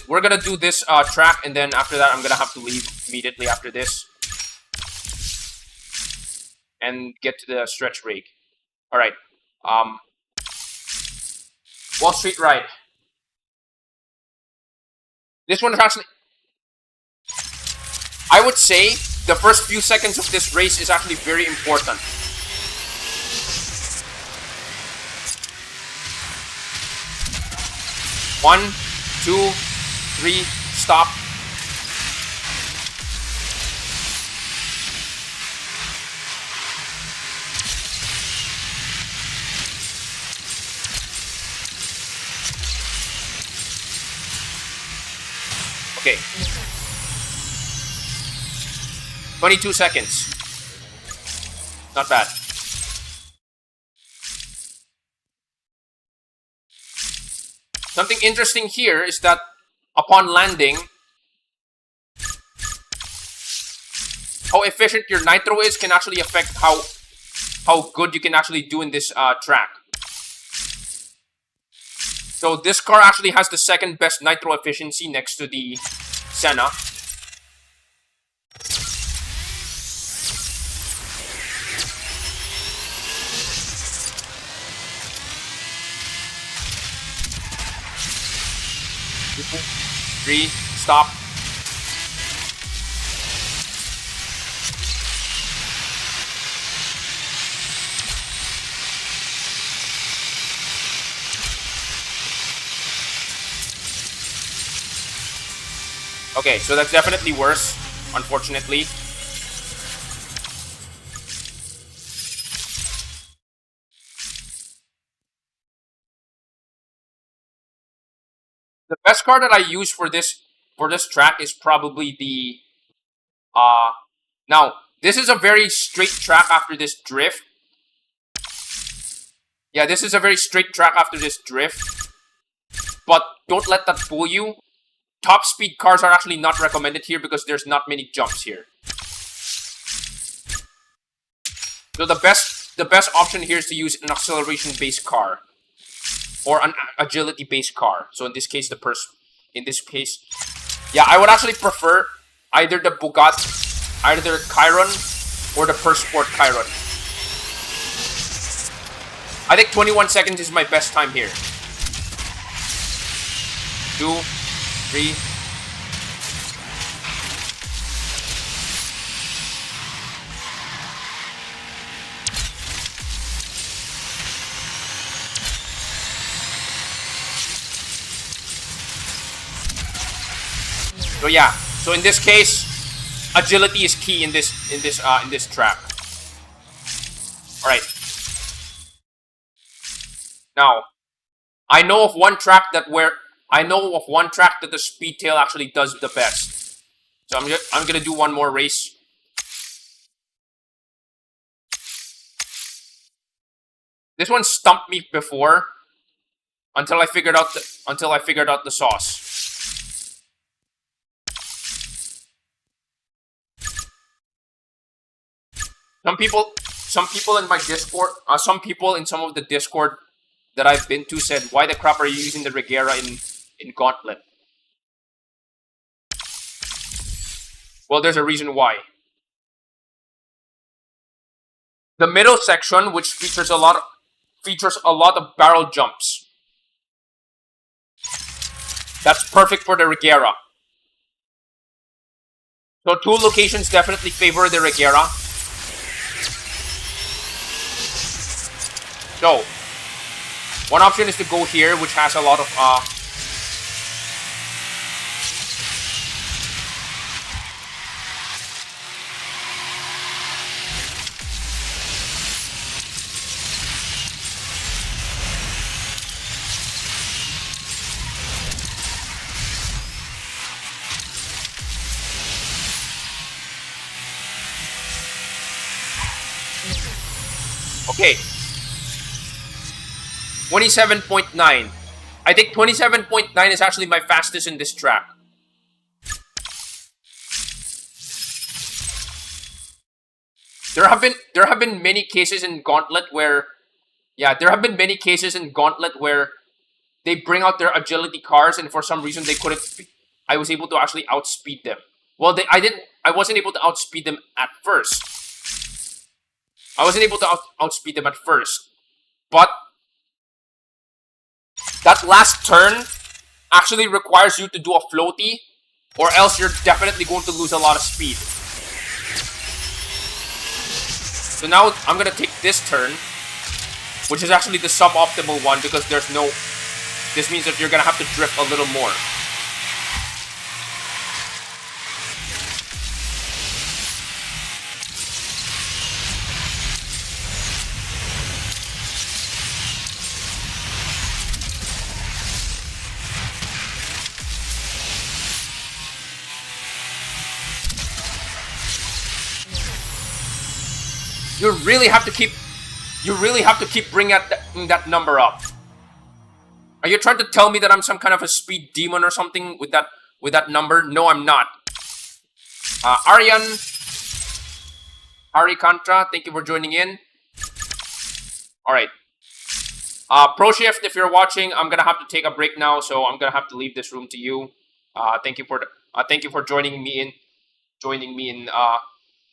We're gonna do this track, and then after that, I'm gonna have to leave immediately after this and get to the stretch break. All right, Wall Street Ride. This one is actually, I would say, the first few seconds of this race is actually very important. One, 2, 3, stop. Okay. 22 seconds. Not bad. Something interesting here is that upon landing, how efficient your nitro is can actually affect how good you can actually do in this track. So this car actually has the second best nitro efficiency next to the Senna. 2, 3, stop. Okay, so that's definitely worse, unfortunately. The best car that I use for this track is probably the now this is a very straight track after this drift. Yeah, this is a very straight track after this drift. But don't let that fool you. Top speed cars are actually not recommended here because there's not many jumps here. So the best option here is to use an acceleration based car or an agility based car. So in this case, yeah, I would actually prefer either the Bugatti, either the Chiron or the Per Sport Chiron. I think 21 seconds is my best time here. 2, 3. So yeah, so in this case, agility is key in this track. All right. Now, I know of one track that the speed tail actually does the best. So I'm gonna do one more race. This one stumped me before until I figured out the sauce. Some people in my Discord, some people in some of the Discord that I've been to said, "Why the crap are you using the Regera in Gauntlet?" Well, there's a reason why. The middle section, which features a lot of barrel jumps. That's perfect for the Regera. So two locations definitely favor the Regera. So, one option is to go here, which has a lot of okay. 27.9. I think 27.9 is actually my fastest in this track. There have been many cases in Gauntlet where they bring out their agility cars and for some reason they couldn't. I was able to actually outspeed them. Well, I wasn't able to outspeed them at first. But that last turn actually requires you to do a floaty, or else you're definitely going to lose a lot of speed. So now I'm gonna take this turn, which is actually the suboptimal one because this means that you're gonna have to drift a little more. You really have to keep bringing that number up. Are you trying to tell me that I'm some kind of a speed demon or something with that number? No, I'm not. Aryan, Hari Kantra, thank you for joining in. All right. ProShift, if you're watching, I'm gonna have to take a break now, so I'm gonna have to leave this room to you. Thank you for joining me in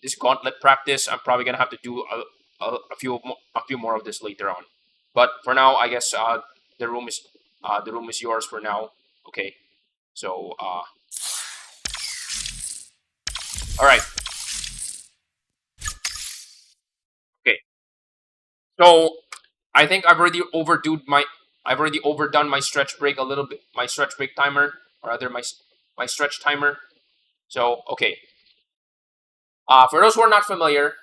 this gauntlet practice. I'm probably gonna have to do a few more of this later on. But for now, I guess the room is yours for now. Okay. So, all right. Okay. So I think I've already overdone my stretch break a little bit. My stretch break timer, or rather my stretch timer. So okay. For those who are not familiar,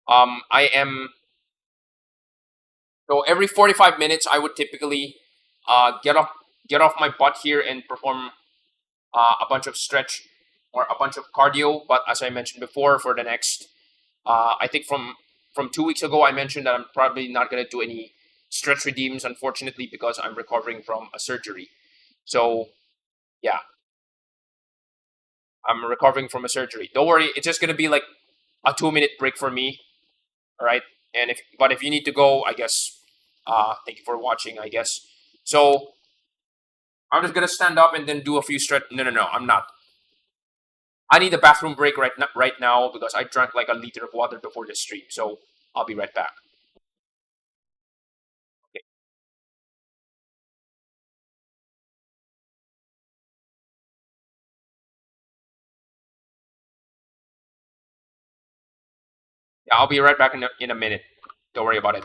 I am so every 45 minutes I would typically get off my butt here and perform a bunch of stretch or a bunch of cardio. But as I mentioned before, for the next I think from 2 weeks ago, I mentioned that I'm probably not going to do any stretch redeems, unfortunately, because I'm recovering from a surgery. So yeah, I'm recovering from a surgery. Don't worry, it's just going to be like a 2 minute break for me. All right, and if you need to go, I guess. Thank you for watching. I guess. So I'm just gonna stand up and then do a few stretch. No, I'm not. I need a bathroom break right now because I drank like a liter of water before the stream. So I'll be right back. Okay. Yeah, I'll be right back in a minute. Don't worry about it.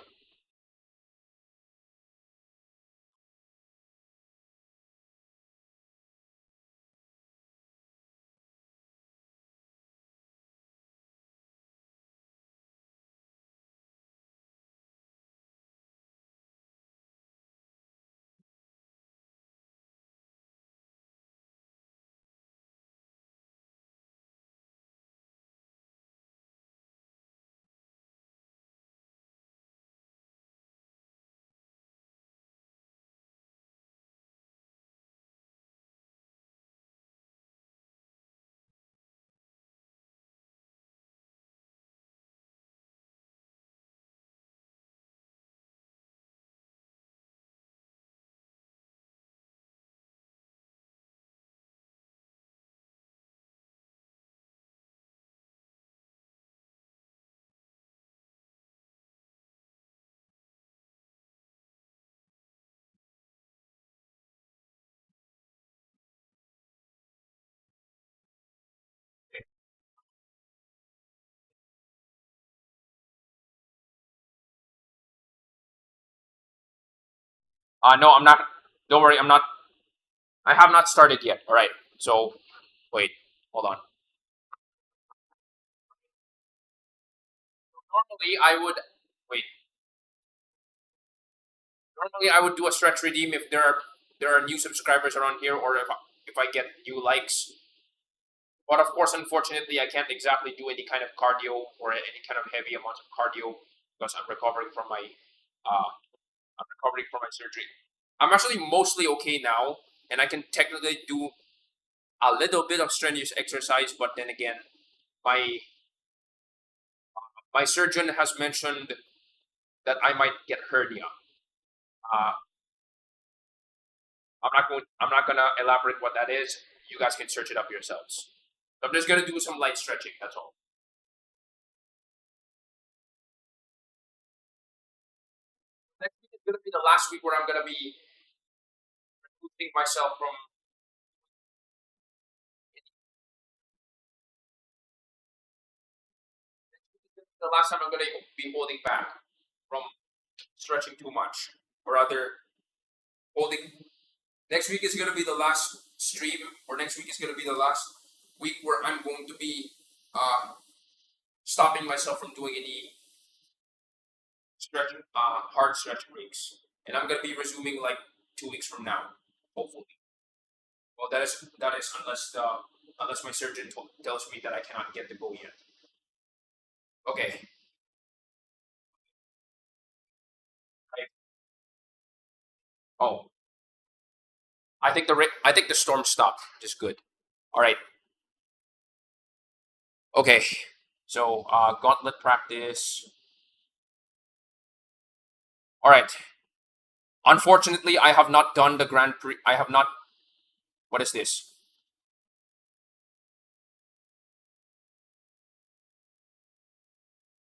No, I'm not. Don't worry, I'm not. I have not started yet. All right. So wait, hold on. Normally I would wait. Normally I would do a stretch redeem if there are new subscribers around here, or if I get new likes. But of course, unfortunately, I can't exactly do any kind of cardio or any kind of heavy amount of cardio because uh, I'm recovering from my surgery. I'm actually mostly okay now, and I can technically do a little bit of strenuous exercise. But then again, my my surgeon has mentioned that I might get hernia. Uh, I'm not gonna elaborate what that is. You guys can search it up yourselves. So I'm just gonna do some light stretching. That's all. Next week is gonna be the last week where I'm gonna be removing myself from the last time I'm going to be holding back from stretching too much, or rather, holding. Next week is going to be the last stream, or next week is going to be the last week where I'm going to be stopping myself from doing any stretching, hard stretch breaks, and I'm going to be resuming like 2 weeks from now, hopefully. Well, that is unless my surgeon tells me that I cannot get to go yet. Okay. Oh, I think the storm stopped. Just good. All right. Okay. So gauntlet practice. All right. Unfortunately, I have not done the Grand Prix. I have not. What is this?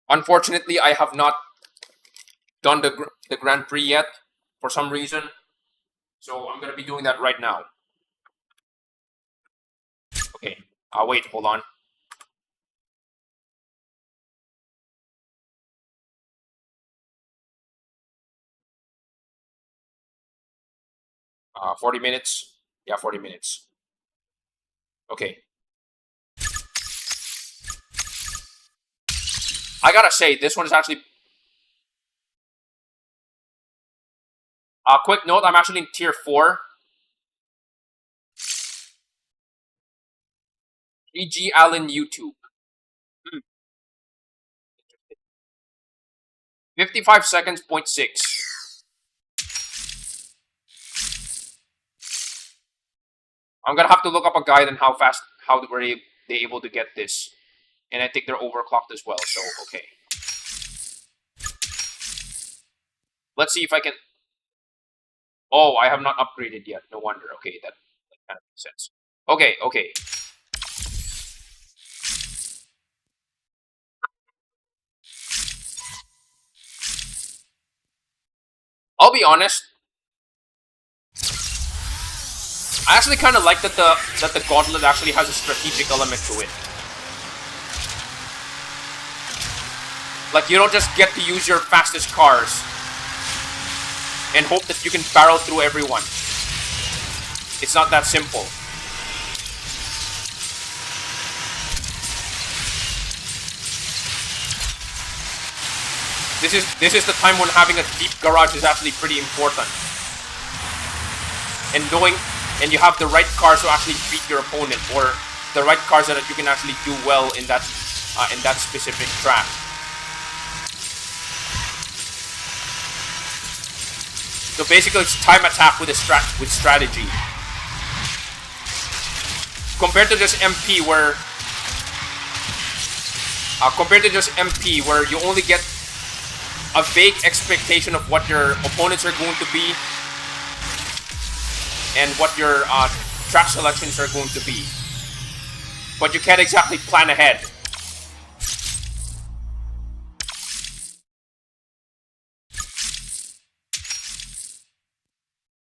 Unfortunately, I have not done the Grand Prix yet for some reason. So I'm gonna be doing that right now. Okay. Wait, hold on. 40 minutes. Yeah, 40 minutes. Okay. I gotta say, this one is actually... quick note, I'm actually in tier 4. E.G. Allen YouTube. 55 seconds, 0.6. I'm gonna have to look up a guide on how fast, how were they able to get this. And I think they're overclocked as well, so okay. Let's see if I can... Oh, I have not upgraded yet. No wonder. Okay, that kind of makes sense. Okay, okay. I'll be honest. I actually kind of like that the gauntlet actually has a strategic element to it. Like, you don't just get to use your fastest cars and hope that you can barrel through everyone. It's not that simple. This is the time when having a deep garage is actually pretty important. And you have the right cars to actually beat your opponent, or the right cars that you can actually do well in that specific track. So basically, it's time attack with strategy. Compared to just MP, where you only get a vague expectation of what your opponents are going to be and what your track selections are going to be, but you can't exactly plan ahead.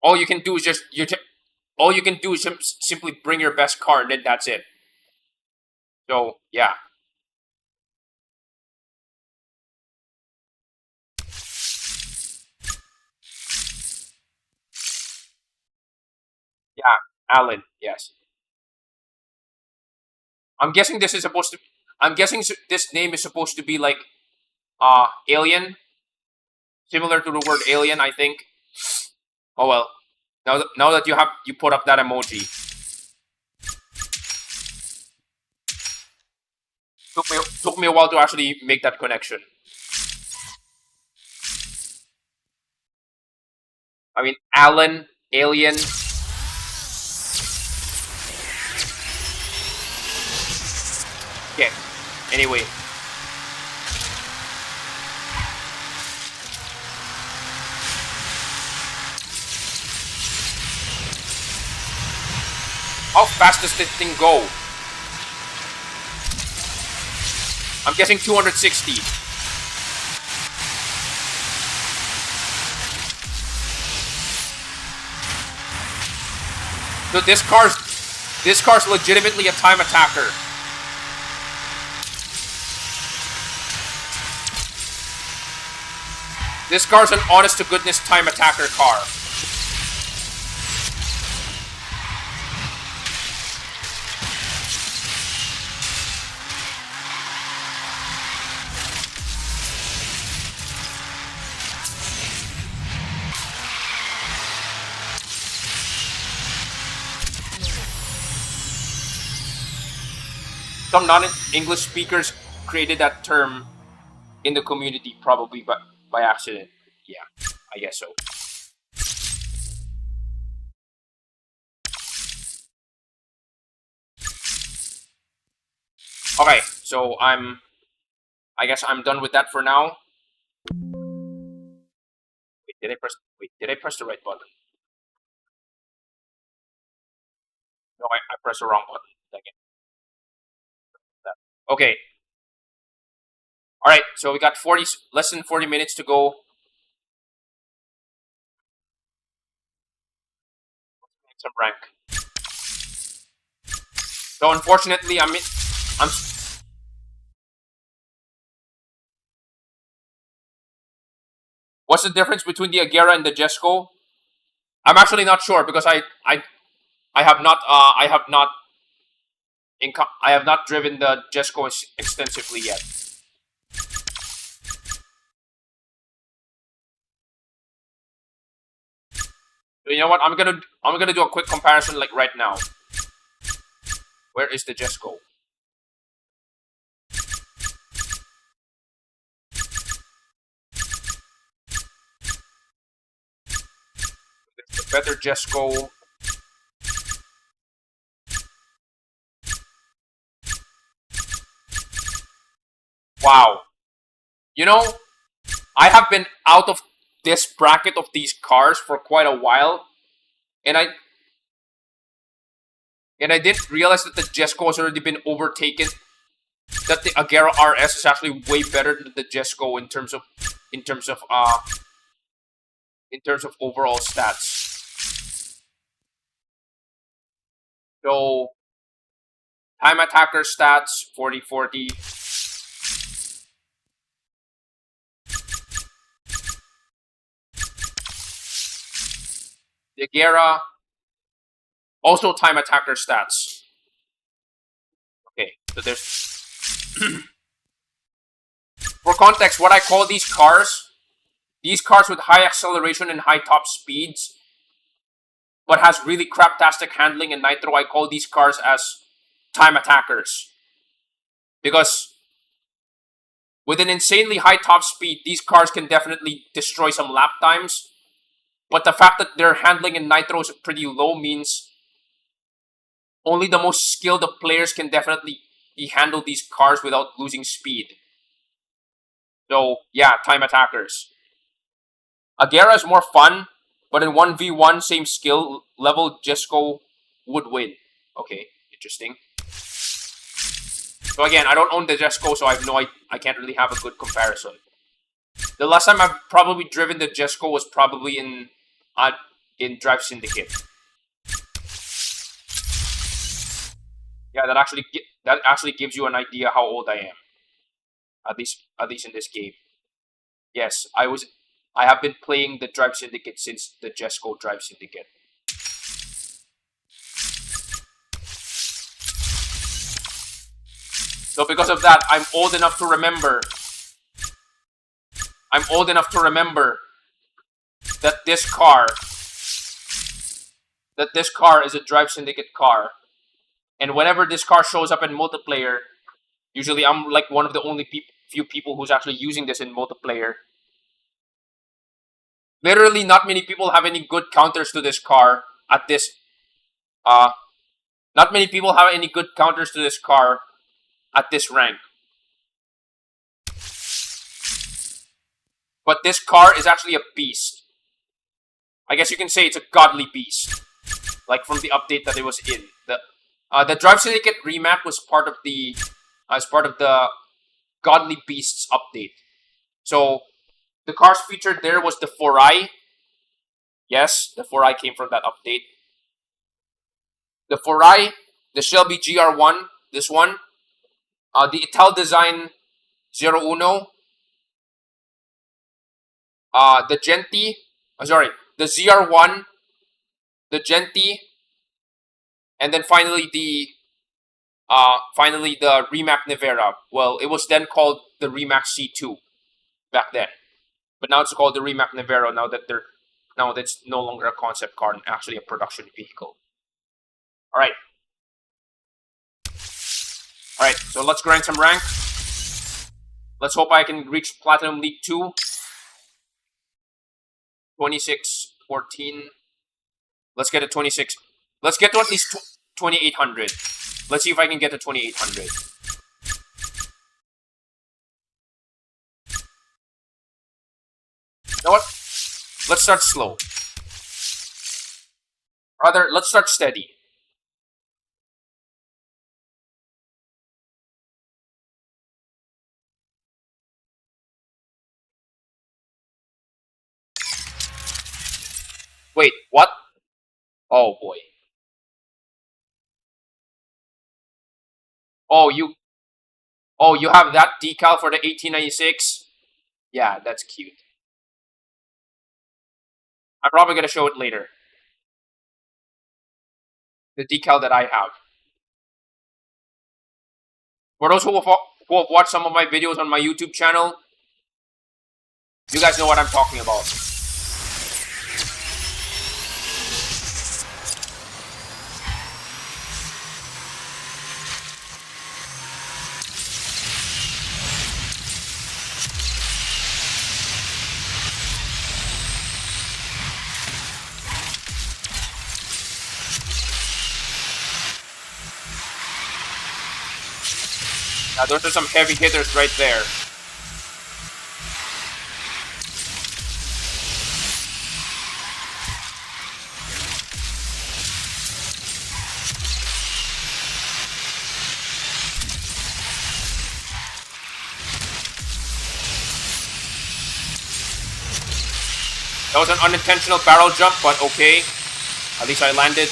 All you can do is simply bring your best car, and then that's it. So yeah. Yeah, Alan, yes. I'm guessing this is supposed to... I'm guessing this name is supposed to be like, alien. Similar to the word alien, I think. Oh well. Now that you put up that emoji. Took me a while to actually make that connection. I mean, Alan, alien. Yeah. Anyway. How fast does this thing go? I'm guessing 260. So this car's legitimately a time attacker. This car's an honest to goodness time attacker car. Some non-English speakers created that term in the community, probably by accident. Yeah, I guess so. Okay, so I guess I'm done with that for now. Wait, did I press the right button? No, I pressed the wrong button. Again. Okay. Alright, so we got less than 40 minutes to go. Some rank. So unfortunately, I'm. What's the difference between the Agera and the Jesco? I'm actually not sure because I have not I have not driven the Jesco extensively yet. So you know what? I'm gonna do a quick comparison like right now. Where is the Jesco? The better Jesco. Wow. You know, I have been out of this bracket of these cars for quite a while, and I didn't realize that the Jesco has already been overtaken. That the Agera RS is actually way better than the Jesco in terms of overall stats. So time attacker stats 40-40. The Agera also time attacker stats. Okay, so there's for context, what I call these cars with high acceleration and high top speeds, but has really craptastic handling and nitro, I call these cars as time attackers. Because with an insanely high top speed, these cars can definitely destroy some lap times. But the fact that their handling and nitro is pretty low means only the most skilled of players can definitely handle these cars without losing speed. So, yeah, time attackers. Agera is more fun, but in 1v1, same skill level, Jesco would win. Okay, interesting. So again, I don't own the Jesco, so I can't really have a good comparison. The last time I've probably driven the Jesco was probably in Drive Syndicate. Yeah, that actually gives you an idea how old I am. At least in this game. Yes, I have been playing the Drive Syndicate since the Jesco Drive Syndicate. So because of that, I'm old enough to remember that this car is a Drive Syndicate car. And whenever this car shows up in multiplayer, usually I'm like one of the only few people who's actually using this in multiplayer. Literally, not many people have any good counters to this car at this. Not many people have any good counters to this car at this rank. But this car is actually a beast. I guess you can say it's a godly beast, like from the update that it was in. The Drive Syndicate remap was part of the Godly Beasts update. So the cars featured there was the 4i. Yes, the 4i came from that update. The 4i, the Shelby GR1, this one, the Ital Design 01, the Genti, the ZR1, the Genti, and then finally the Remac Nevera. Well, it was then called the Remac C2 back then, but now it's called the Remac Nevera. Now that's no longer a concept car and actually a production vehicle. All right. So let's grind some rank. Let's hope I can reach Platinum League 2. 2614. Let's get to 26. Let's get to at least 2800. Let's see if I can get to 2800. You know what? Let's start slow. Rather, let's start steady. Wait, what? Oh boy. Oh, you have that decal for the 1896? Yeah, that's cute. I'm probably gonna show it later. The decal that I have. For those who have watched some of my videos on my YouTube channel, you guys know what I'm talking about. Now, those are some heavy hitters right there. That was an unintentional barrel jump, but okay. At least I landed.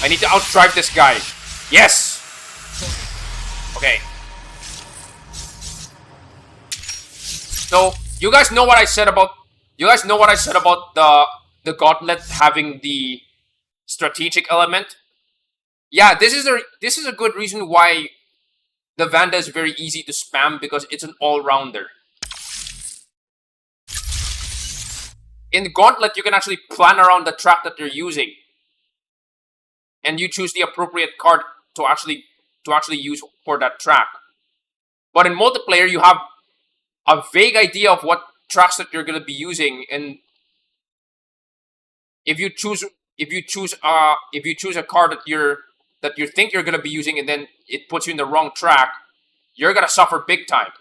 I need to outdrive this guy. Yes! Okay. So, you guys know what I said about... You guys know what I said about the gauntlet having the strategic element? Yeah, this is a good reason why the Vanda is very easy to spam, because it's an all-rounder. In the gauntlet, you can actually plan around the track that you're using. And you choose the appropriate card to actually use for that track. But in multiplayer, you have a vague idea of what tracks that you're gonna be using, and if you choose a card that you think you're gonna be using, and then it puts you in the wrong track, you're gonna suffer big time.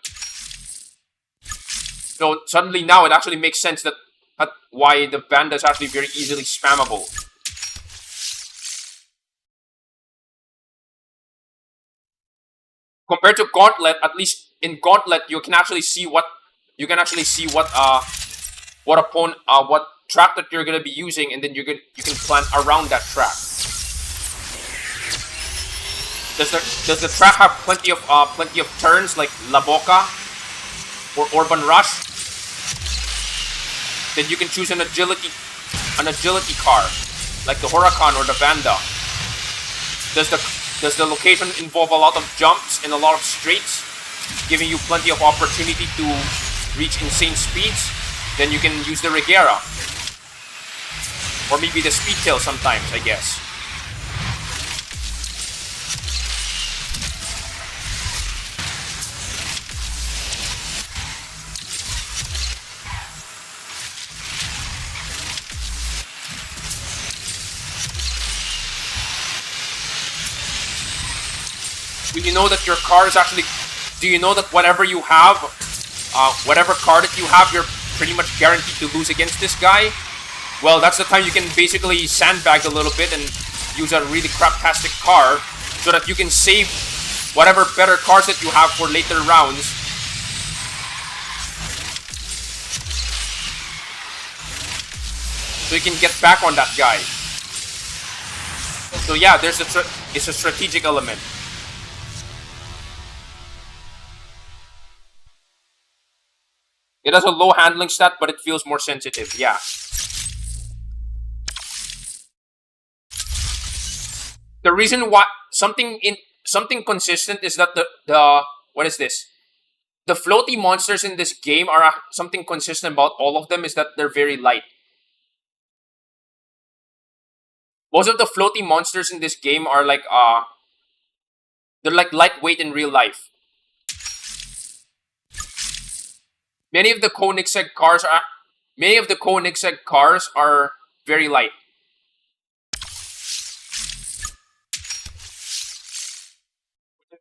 So suddenly now it actually makes sense that why the Vanda is actually very easily spammable. Compared to Gauntlet, at least in Gauntlet you can actually see what what track that you're gonna be using, and then you can plan around that track. Does the track have plenty of turns like La Boca or Urban Rush? Then you can choose an agility car like the Huracan or the Vanda. Does the location involve a lot of jumps and a lot of straights, giving you plenty of opportunity to reach insane speeds? Then you can use the Regera. Or maybe the Speedtail sometimes, I guess. Do you know that your car is actually... Do you know that whatever you have, whatever car that you have, you're pretty much guaranteed to lose against this guy? Well, that's the time you can basically sandbag a little bit and use a really craptastic car so that you can save whatever better cars that you have for later rounds. So you can get back on that guy. So yeah, it's a strategic element. It has a low handling stat, but it feels more sensitive, yeah. The reason why something consistent is that the what is this? The floaty monsters in this game are something consistent about all of them is that they're very light. Most of the floaty monsters in this game are like they're like lightweight in real life. Many of the Koenigsegg cars are very light.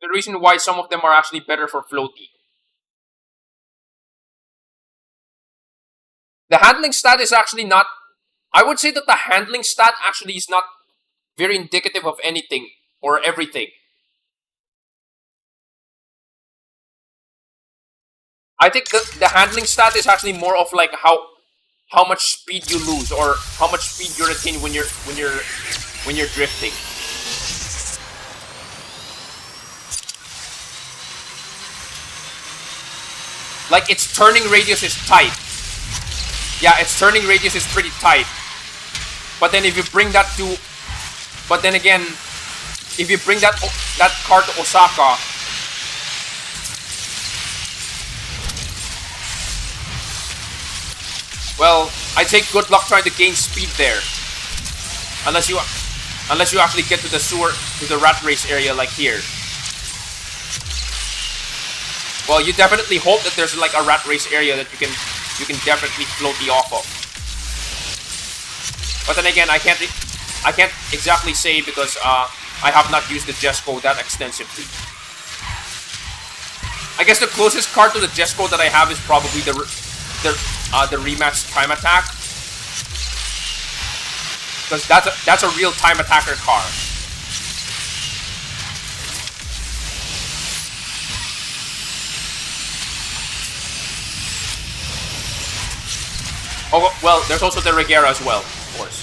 The reason why some of them are actually better for floaty. The handling stat is actually not. I would say that the handling stat actually is not very indicative of anything or everything. I think the handling stat is actually more of like how much speed you lose or how much speed you retain when you're drifting. Like its turning radius is tight. Yeah, its turning radius is pretty tight. But then if you bring that to, but then again, if you bring that car to Osaka, well, I take good luck trying to gain speed there. Unless you actually get to the sewer, to the rat race area like here. Well, you definitely hope that there's like a rat race area that you can definitely floaty off of. But then again, I can't exactly say because I have not used the Jesco that extensively. I guess the closest card to the Jesco that I have is probably the rematch time attack, because that's a real time attacker car. Oh well, there's also the Regera as well, of course.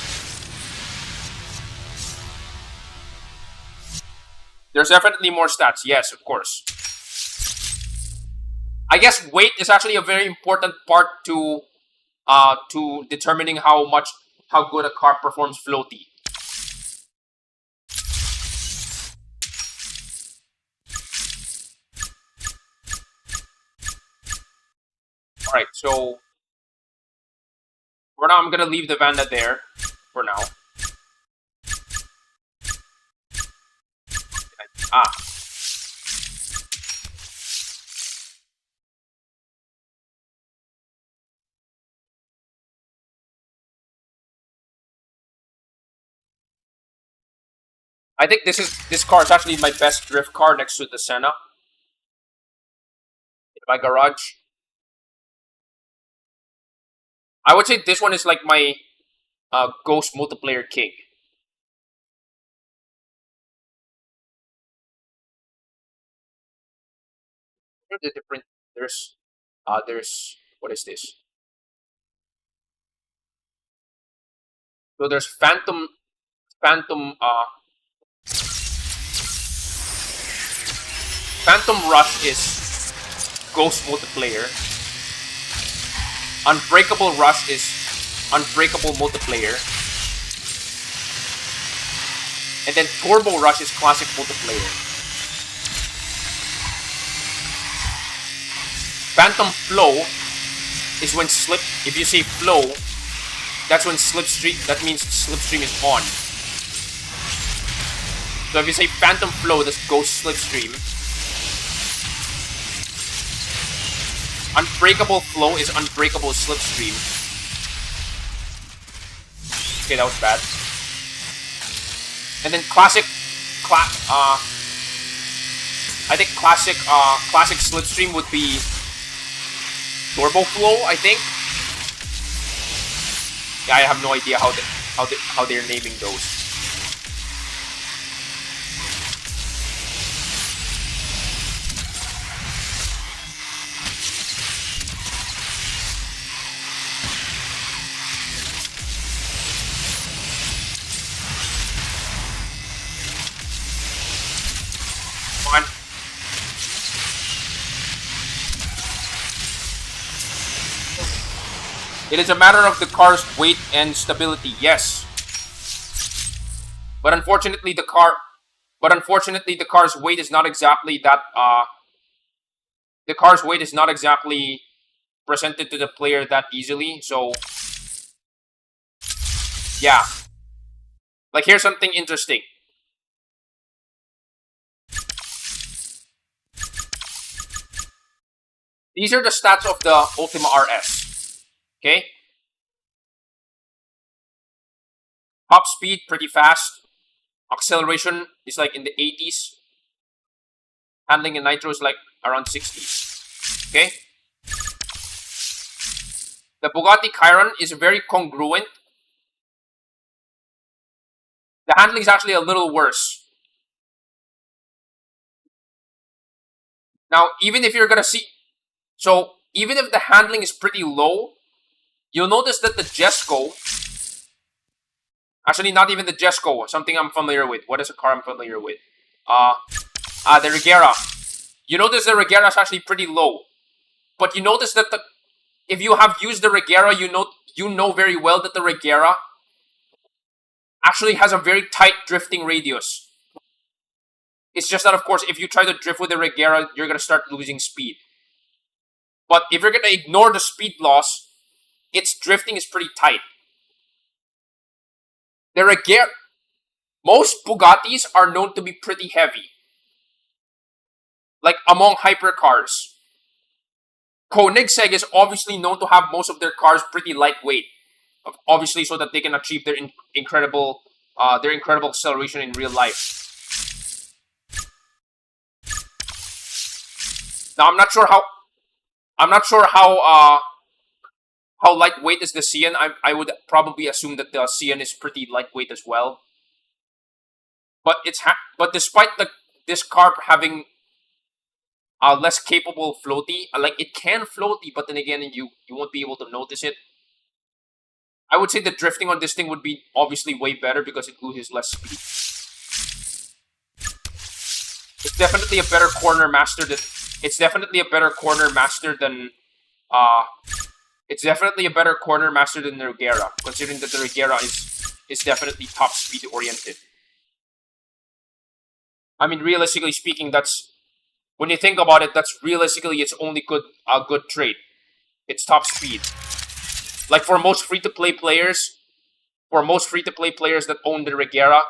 There's definitely more stats, yes, of course. I guess weight is actually a very important part to determining how good a car performs floaty. Alright, so for now I'm gonna leave the Vanda there for now. Ah. I think this car is actually my best drift car next to the Senna in my garage. I would say this one is like my Ghost multiplayer king. The different there's what is this? So there's Phantom Rush is Ghost multiplayer. Unbreakable Rush is Unbreakable multiplayer. And then Turbo Rush is classic multiplayer. Phantom Flow is when if you say flow, that's when that means slipstream is on. So if you say Phantom Flow, that's Ghost Slipstream. Unbreakable Flow is Unbreakable Slipstream. Okay, that was bad. And then I think classic Slipstream would be Turbo Flow, I think. Yeah, I have no idea how they're naming those. Come on. It is a matter of the car's weight and stability, yes. But unfortunately the car's weight is not exactly that the car's weight is not exactly presented to the player that easily, so yeah. Like here's something interesting. These are the stats of the Ultima RS. Okay? Top speed, pretty fast. Acceleration is like in the 80s. Handling in nitro is like around 60s. Okay? The Bugatti Chiron is very congruent. The handling is actually a little worse. Now, even if you're gonna see, so even if the handling is pretty low, you'll notice that the Jesco, actually not even the Jesco, something I'm familiar with. What is a car I'm familiar with? The Regera. You notice the Regera is actually pretty low. But you notice that if you have used the Regera, you know very well that the Regera actually has a very tight drifting radius. It's just that, of course, if you try to drift with the Regera, you're going to start losing speed. But if you're going to ignore the speed loss, its drifting is pretty tight. The Regera, most Bugattis are known to be pretty heavy. Like among hypercars. Koenigsegg is obviously known to have most of their cars pretty lightweight. Obviously, so that they can achieve their incredible acceleration in real life. Now, I'm not sure how lightweight is the Cian. I would probably assume that the Cian is pretty lightweight as well. But but despite this car having less capable floaty, like it can floaty, but then again you won't be able to notice it. I would say the drifting on this thing would be obviously way better because it loses less speed. It's definitely a better corner master than It's definitely a better corner master than the Regera, considering that the Regera is definitely top speed oriented. I mean, realistically speaking, when you think about it, that's realistically its only good trait. It's top speed. Like for most free-to-play players that own the Regera,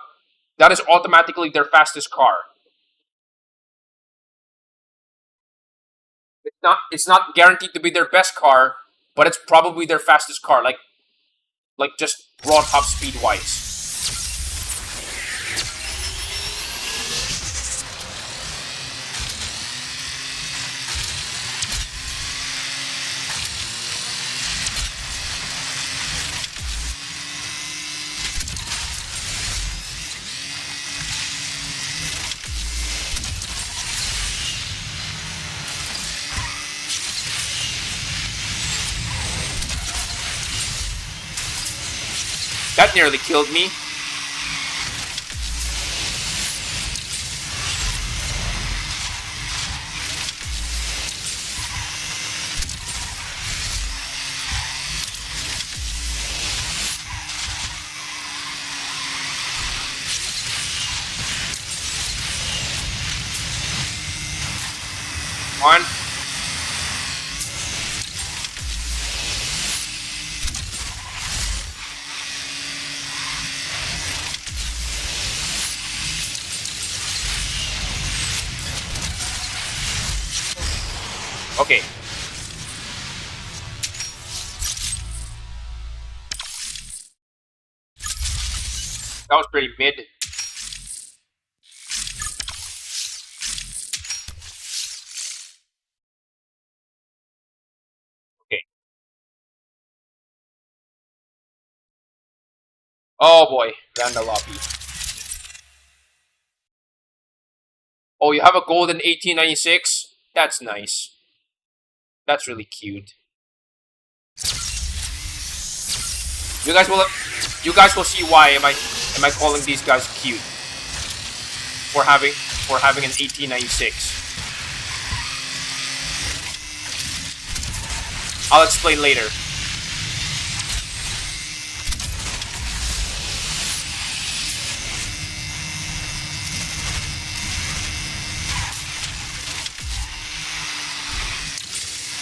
that is automatically their fastest car. It's not guaranteed to be their best car, but it's probably their fastest car, like just raw top speed wise. That nearly killed me. Come on. Okay. That was pretty mid. Okay. Oh boy, ran the lobby. Oh, you have a golden 1896? That's nice. That's really cute. You guys will see why am I calling these guys cute for having an 1896. I'll explain later.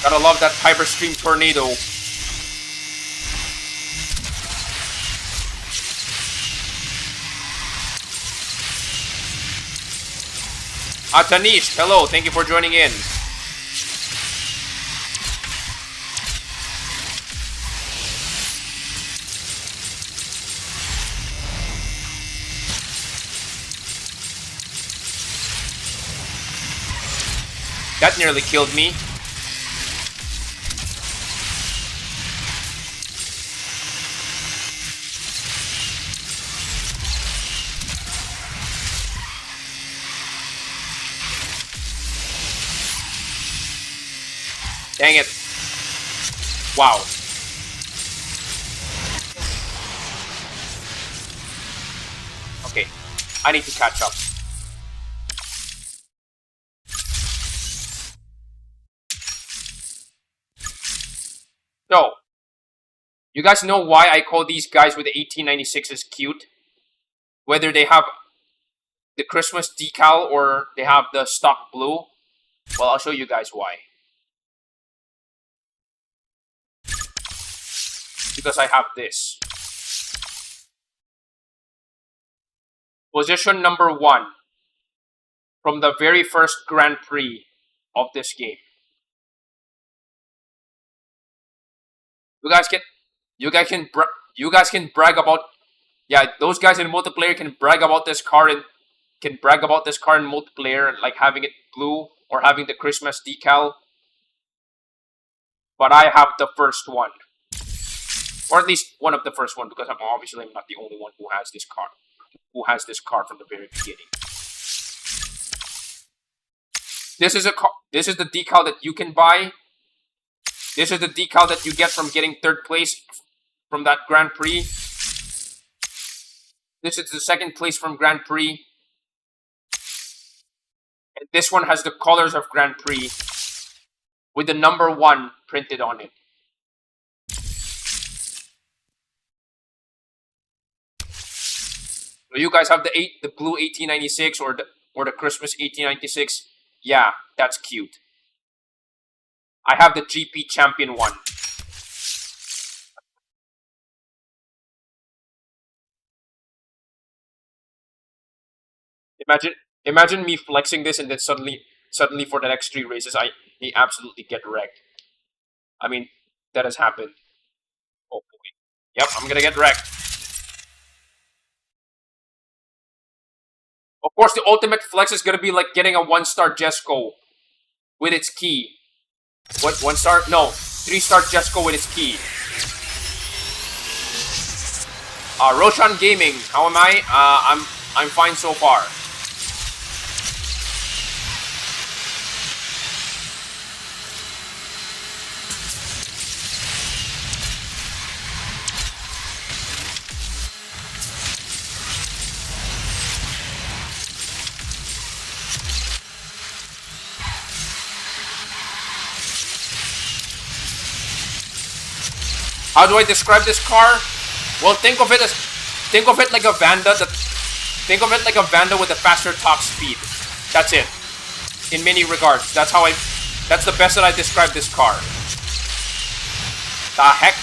Gotta love that Hyperstream Tornado. Tanish, hello, thank you for joining in. That nearly killed me. Dang it. Wow. Okay. I need to catch up. So, you guys know why I call these guys with the 1896s cute? Whether they have the Christmas decal or they have the stock blue? Well, I'll show you guys why. Because I have this. Position number 1 from the very first Grand Prix of this game. You guys can brag about, yeah, those guys in multiplayer can brag about this car in multiplayer, like having it blue or having the Christmas decal. But I have the first one, or at least one of the first one, because I'm not the only one who has this car from the very beginning. This is the decal that you can buy. This is the decal that you get from getting 3rd place from that Grand Prix. This is the 2nd place from Grand Prix. And this one has the colors of Grand Prix with the number 1 printed on it. So you guys have the blue 1896 or the Christmas 1896. Yeah, that's cute. I have the GP champion one. Imagine me flexing this and then suddenly for the next 3 races I absolutely get wrecked. I mean, that has happened. Oh boy. Yep, I'm gonna get wrecked. Of course, the ultimate flex is gonna be like getting a 1-star Jesco with its key. What, 1-star? No, 3-star Jesco with its key. Roshan Gaming, how am I? I'm fine so far. How do I describe this car? Well, think of it like a Vanda with a faster top speed. That's it. In many regards, that's the best that I describe this car. The heck?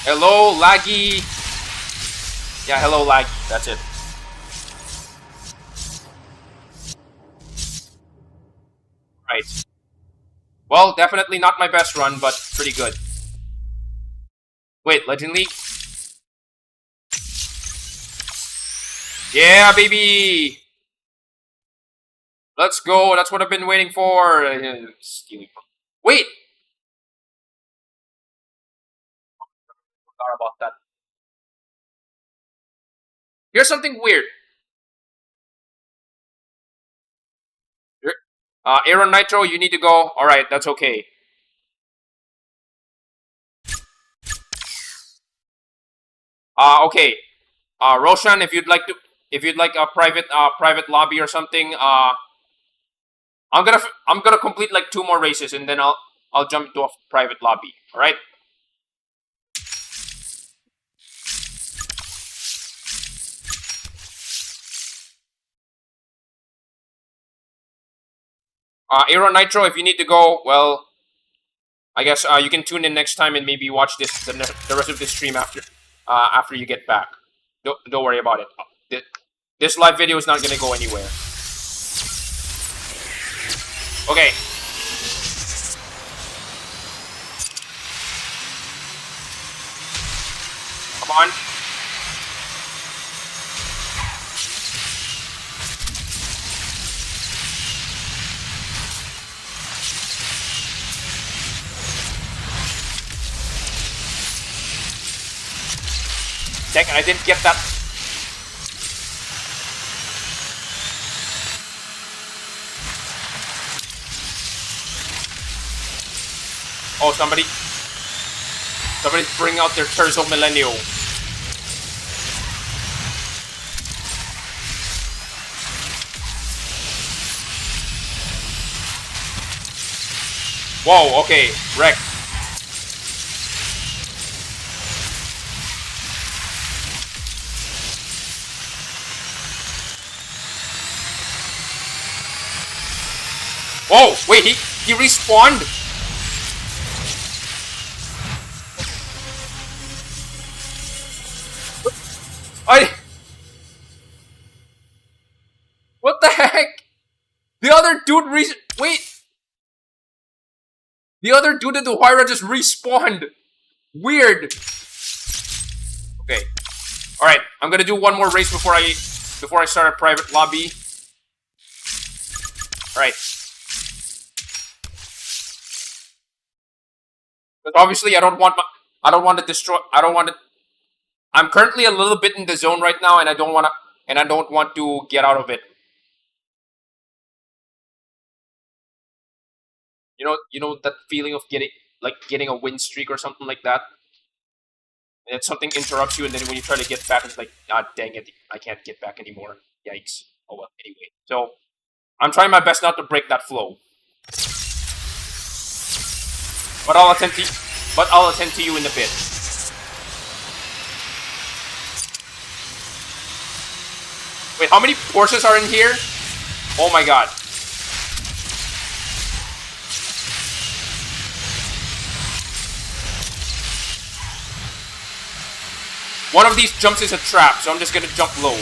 Hello, laggy. Yeah, hello, laggy. That's it. Right. Well, definitely not my best run, but pretty good. Wait, Legend League? Yeah, baby! Let's go. That's what I've been waiting for. Wait! Sorry about that. Here's something weird. Aaron Nitro, you need to go. Alright, that's okay. Okay. Roshan, if you'd like a private lobby or something, I'm gonna complete like 2 more races and then I'll jump to a private lobby. Alright? Aero Nitro, if you need to go, well, I guess you can tune in next time and maybe watch the rest of this stream after you get back. Don't worry about it. This live video is not gonna go anywhere. Okay. Come on. Dang, I didn't get that. Oh, somebody's bringing out their Terzo Millennial. Whoa, okay, wreck. Whoa, wait, he respawned? What the heck? The other dude wait. The other dude in the Huayra just respawned. Weird. Okay. Alright, I'm gonna do one more race before I start a private lobby. Alright. But obviously I don't want to I'm currently a little bit in the zone right now and I don't want to get out of it. You know that feeling of getting a win streak or something like that? And something interrupts you, and then when you try to get back, it's like, ah, dang it, I can't get back anymore. Yikes. Oh well, anyway. So, I'm trying my best not to break that flow. But I'll attend to you in a bit. Wait, how many Porsches are in here? Oh my god. One of these jumps is a trap, so I'm just gonna jump low.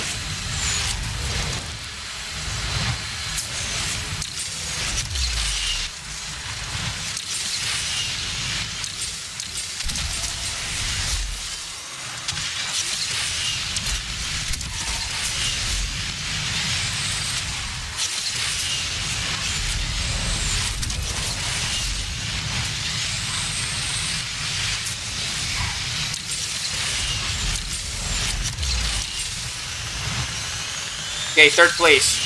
Okay, third place.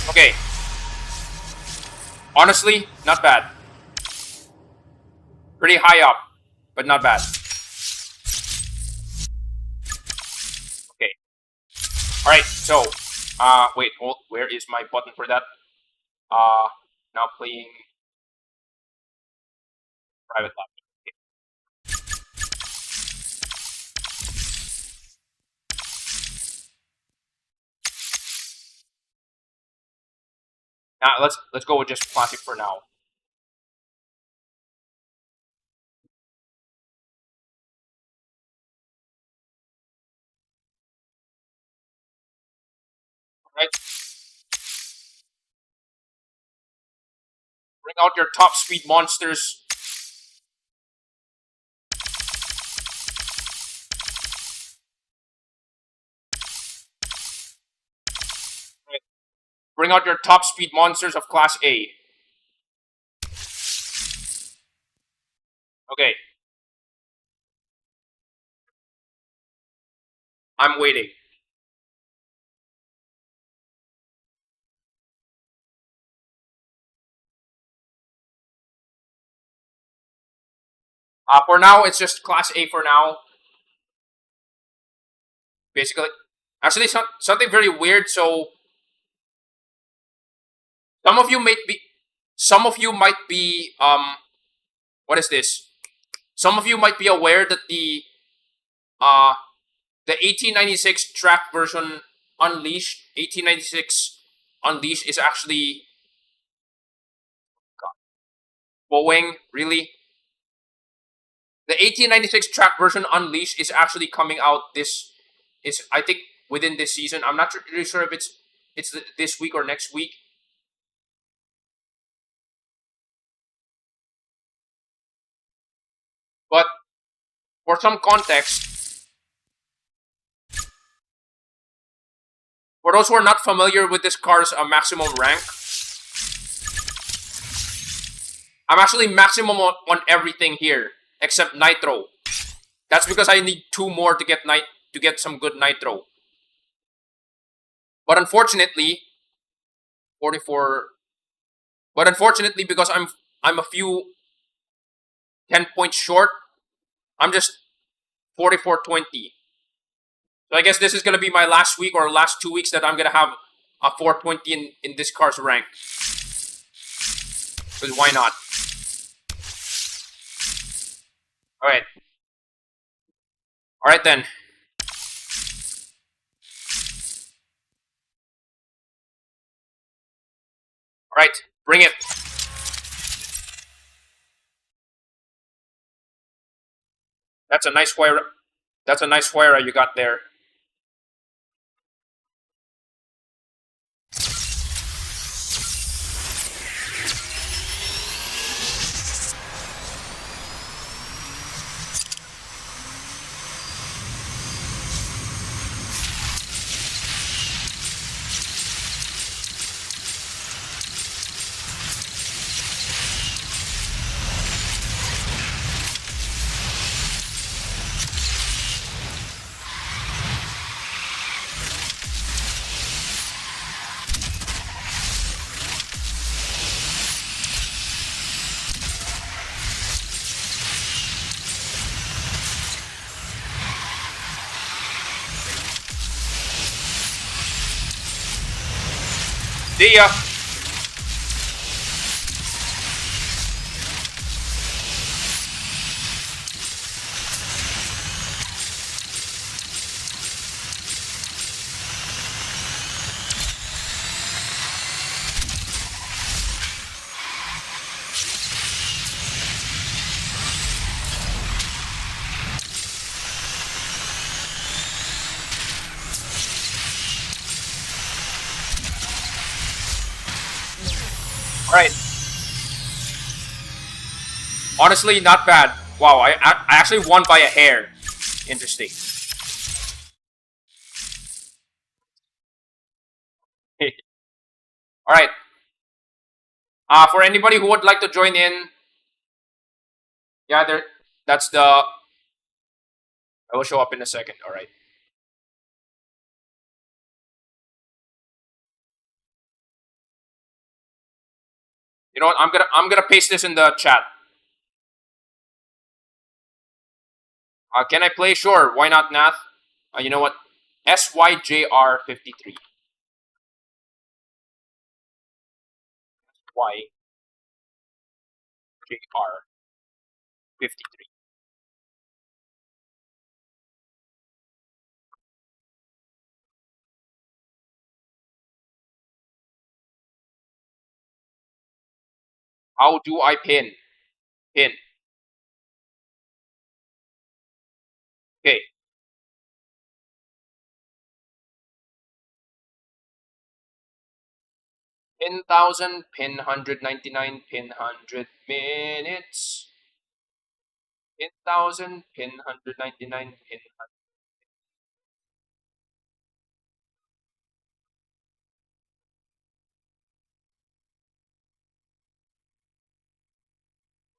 Okay. Honestly, not bad. Pretty high up, but not bad. Okay. Alright, so, wait, hold, where is my button for that? Now playing private lobby. Okay. Now let's go with just classic for now. Alright. Bring out your top speed monsters. Right. Bring out your top speed monsters of Class A. Okay. I'm waiting. For now, it's just Class A for now. Basically, actually, something very weird. So some of you might be what is this? Some of you might be aware that uh the 1896 track version Unleashed, 1896 Unleashed is actually going really. The 1896 track version Unleashed is actually coming out is I think within this season. I'm not really sure if it's this week or next week. But for some context, for those who are not familiar with this car's maximum rank, I'm actually maximum on everything here except nitro. That's because I need two more to get some good nitro. But unfortunately, 44. But unfortunately, because I'm a few 10 points short, I'm just 4420. So I guess this is gonna be my last week or last 2 weeks that I'm gonna have a 420 in this car's rank. Because why not? Alright. Alright then. Alright, bring it. That's a nice wire. That's a nice wire you got there. See ya. Alright. Honestly, not bad. Wow, I actually won by a hair. Interesting. Alright. For anybody who would like to join in, yeah, that's the. I will show up in a second. Alright. You know what? I'm gonna paste this in the chat. Can I play? Sure. Why not, Nath? You know what? SYJR53. YJR53. How do I pin? Pin. Okay. Pin 1000, pin 199, pin 100 minutes. Pin 1000, pin 199, pin 100.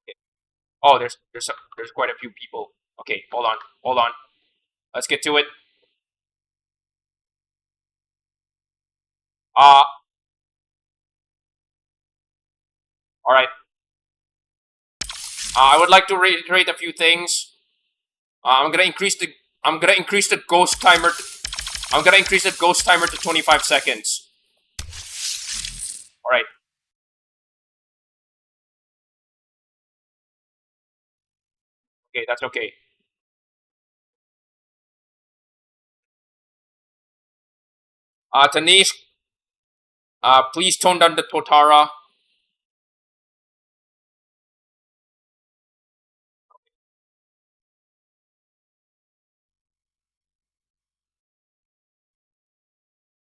Okay. Oh, there's quite a few people. Okay, hold on. Let's get to it. Uh, all right. I would like to reiterate a few things. I'm gonna increase the ghost timer. I'm gonna increase the ghost timer to 25 seconds. All right. Okay, that's okay. Tanish, please tone down the Totara.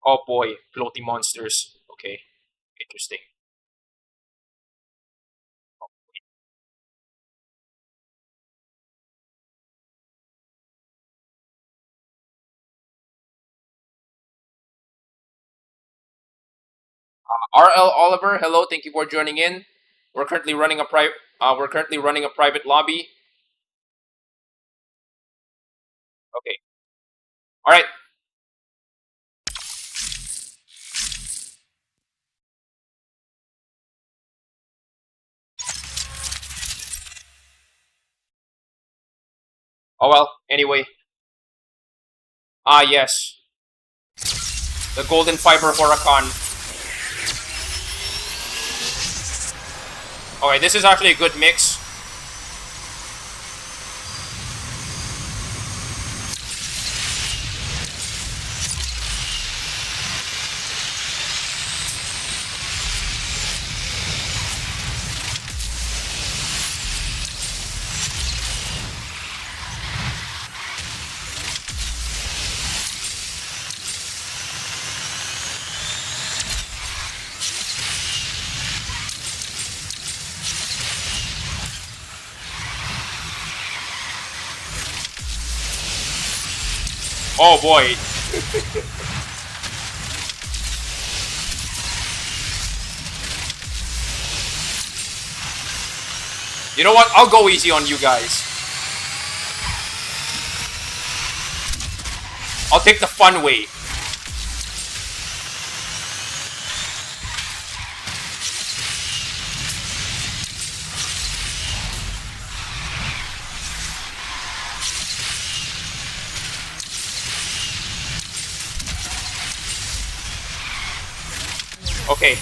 Oh boy, floaty monsters. Okay, interesting. RL Oliver, hello, thank you for joining in. We're currently running a private lobby. Okay. All right. Oh well. Anyway. Yes. The golden fiber Huracan. Okay, this is actually a good mix. Oh boy. You know what? I'll go easy on you guys. I'll take the fun way. Okay.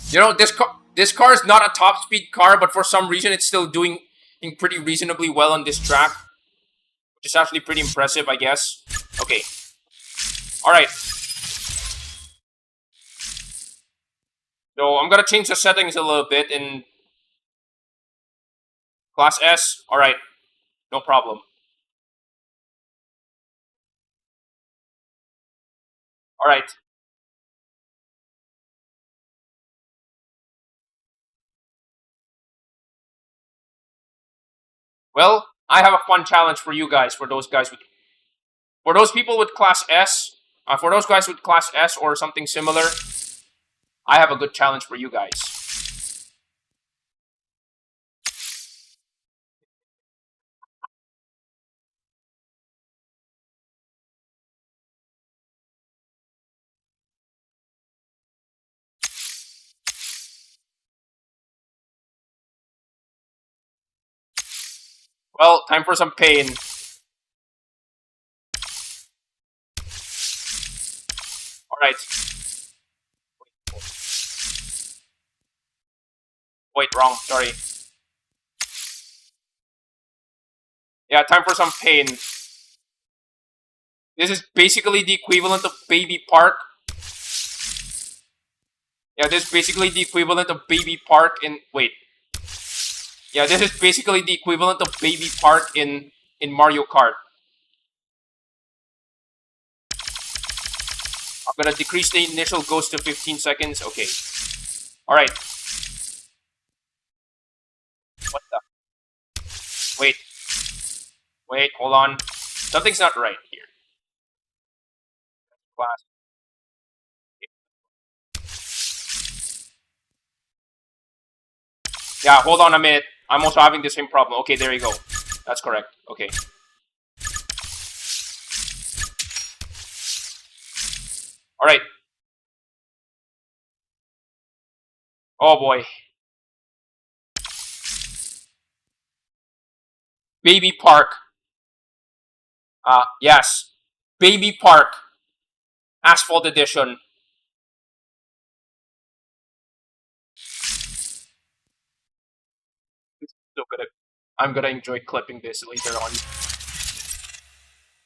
You know, this car is not a top speed car, but for some reason it's still doing pretty reasonably well on this track, which is actually pretty impressive, I guess. Okay. All right. So I'm gonna change the settings a little bit in Class S. All right. No problem. All right. Well, I have a fun challenge for you guys. For those people with Class S, for those guys with Class S or something similar, I have a good challenge for you guys. Well, time for some pain. All right. Wait, wrong. Sorry. Yeah, time for some pain. This is basically the equivalent of Baby Park. Yeah, this is basically the equivalent of Baby Park in... Wait. Yeah, this is basically the equivalent of Baby Park in Mario Kart. I'm gonna decrease the initial ghost to 15 seconds. Okay. Alright. What the? Wait. Wait, hold on. Something's not right here. Class. Yeah, hold on a minute. I'm also having the same problem. Okay, there you go. That's correct. Okay. Alright. Oh boy. Baby Park. Yes. Baby Park. Asphalt Edition. So I'm gonna enjoy clipping this later on.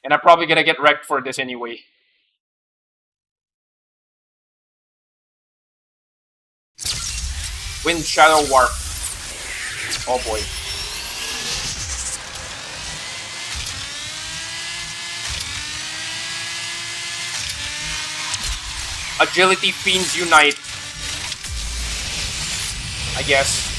And I'm probably gonna get wrecked for this anyway. Wind Shadow Warp. Oh boy. Agility Fiends Unite. I guess.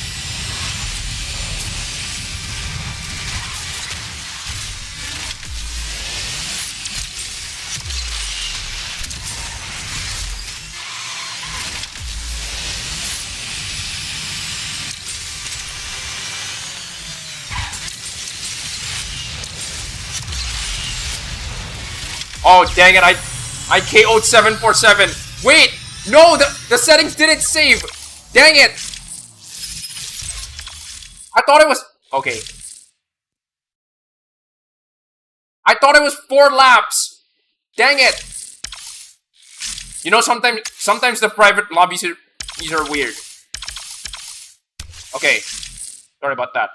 Oh dang it, I KO'd 747. Wait! No, the settings didn't save! Dang it! I thought it was okay. I thought it was 4 laps! Dang it! You know, sometimes the private lobbies these are weird. Okay. Sorry about that.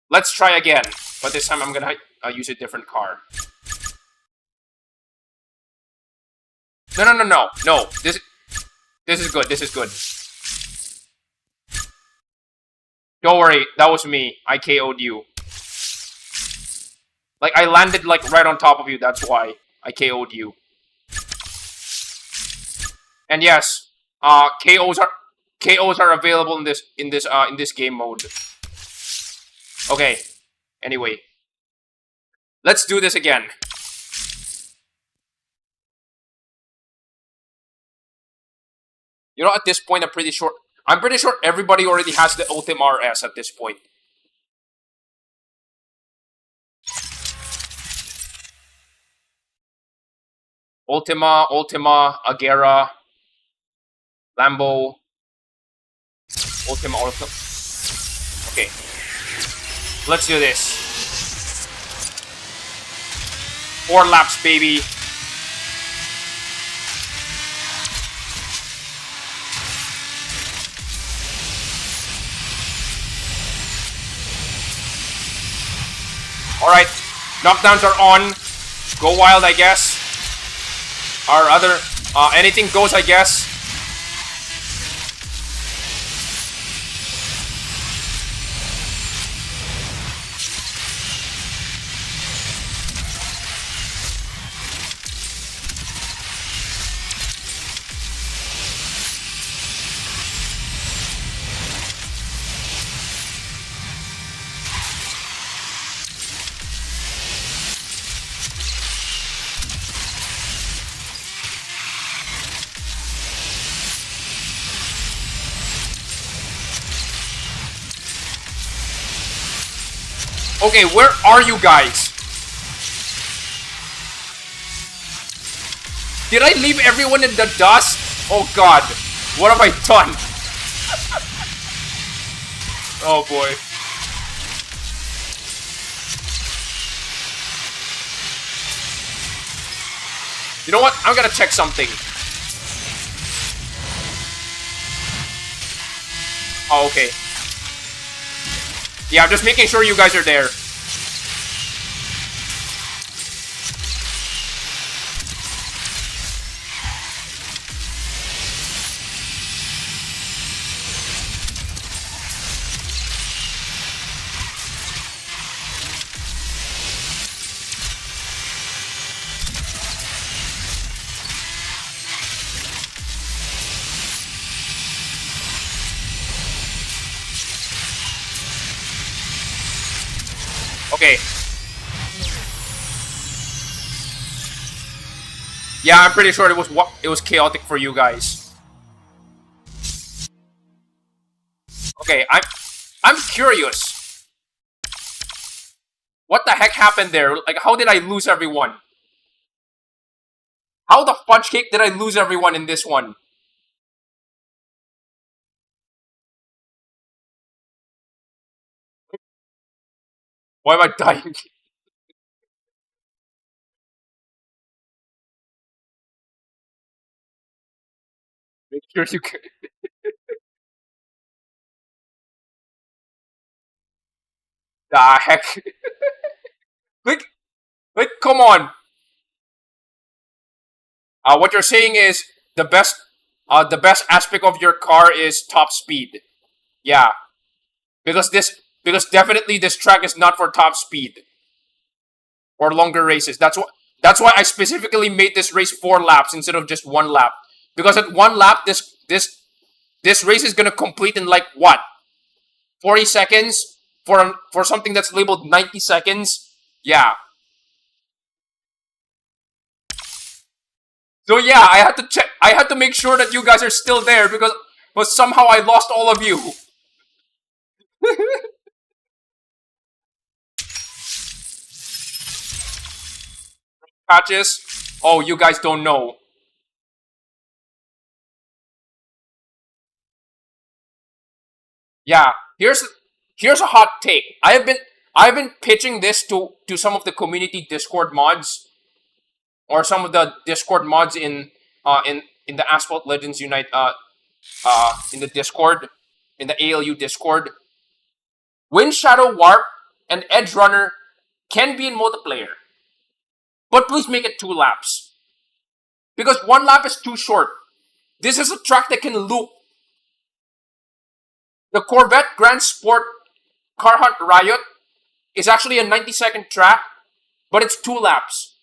Let's try again. But this time I'm gonna use a different car. No. This is good. This is good. Don't worry, that was me. I KO'd you. Like, I landed, like, right on top of you, that's why I KO'd you. And yes, KOs are available in this game mode. Okay. Anyway. Let's do this again. You know, at this point, I'm pretty sure everybody already has the Ultim RS at this point. Ultima, Agera, Lambo, Ultima. Okay. Let's do this. 4 laps, baby. Alright, knockdowns are on. Go wild, I guess. Our other, anything goes, I guess. Okay, where are you guys? Did I leave everyone in the dust? Oh god, what have I done? Oh boy. You know what? I'm gonna check something. Oh, okay. Yeah, I'm just making sure you guys are there. Okay. Yeah, I'm pretty sure it was chaotic for you guys. Okay, I'm curious. What the heck happened there? Like, how did I lose everyone? How the fudge cake did I lose everyone in this one? Why am I dying? Make sure you can. The heck? Like, come on. What you're saying is the best aspect of your car is top speed. Yeah, because definitely this track is not for top speed or longer races. That's why I specifically made this race 4 laps instead of just 1 lap. Because at 1 lap, this race is gonna complete in like what, 40 seconds for something that's labeled 90 seconds. Yeah. So yeah, I had to check. I had to make sure that you guys are still there but somehow I lost all of you. Patches. Oh, you guys don't know. Yeah. Here's a hot take. I've been pitching this to some of the community Discord mods or some of the Discord mods in the Asphalt Legends Unite in the Discord, in the ALU Discord. Wind Shadow Warp and Edge Runner can be in multiplayer, but please make it 2 laps because 1 lap is too short. This is a track that can loop. The Corvette Grand Sport Car Hunt Riot is actually a 90-second track, but it's 2 laps.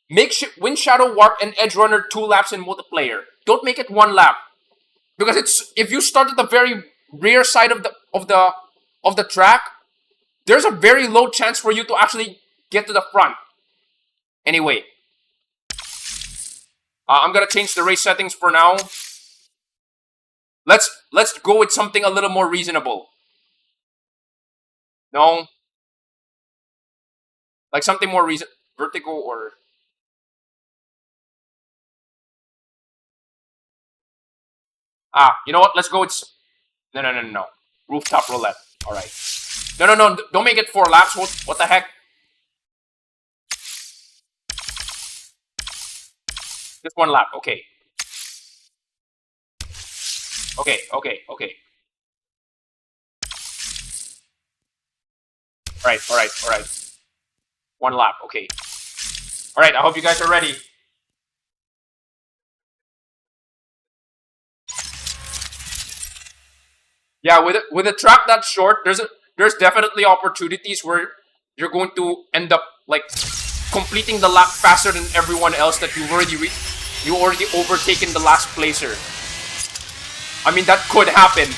Make Wind Shadow Warp and Edge Runner 2 laps in multiplayer. Don't make it 1 lap because it's if you start at the very rear side of the track, there's a very low chance for you to actually get to the front. Anyway, I'm gonna change the race settings for now. Let's go with something a little more reasonable. No, like something more vertical or you know what? Let's go with no. Rooftop roulette. All right. No. Don't make it 4 laps. What the heck? Just 1 lap. Okay. Okay. All right. 1 lap. Okay. All right. I hope you guys are ready. Yeah, with a track that short, there's definitely opportunities where you're going to end up like completing the lap faster than everyone else that you already overtaken the last placer. I mean, that could happen.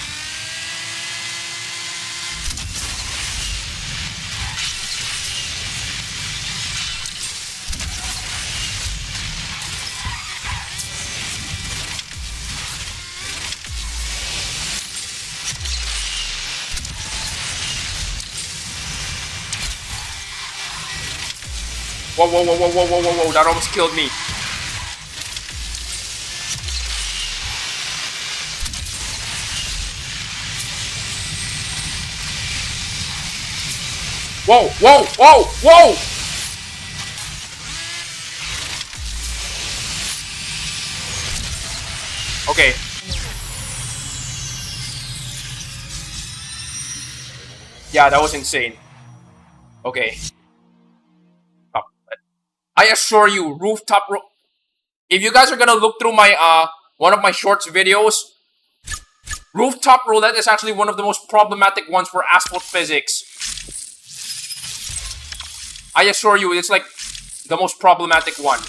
Whoa, that almost killed me. Whoa! Okay. Yeah, that was insane. Okay. I assure you, if you guys are gonna look through my one of my shorts videos, rooftop roulette is actually one of the most problematic ones for asphalt physics. I assure you, it's like the most problematic one.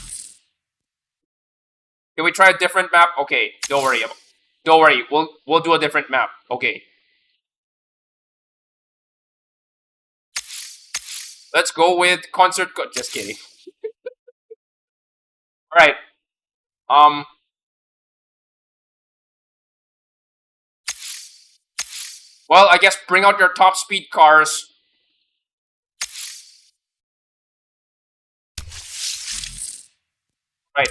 Can we try a different map? Okay, don't worry. We'll do a different map. Okay. Let's go with just kidding. All right. Well, I guess bring out your top speed cars. Right.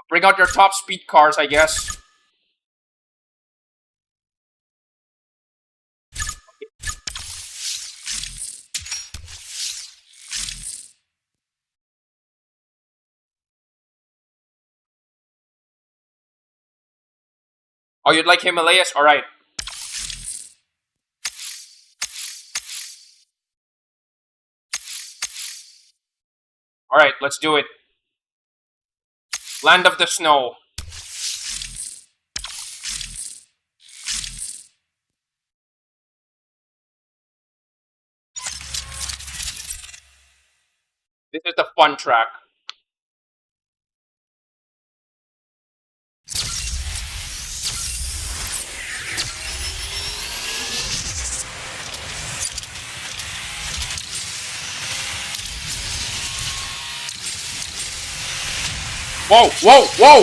Bring out your top speed cars, I guess. Oh, you'd like Himalayas? Alright. Alright, let's do it. Land of the Snow. This is the fun track. Whoa, whoa, whoa!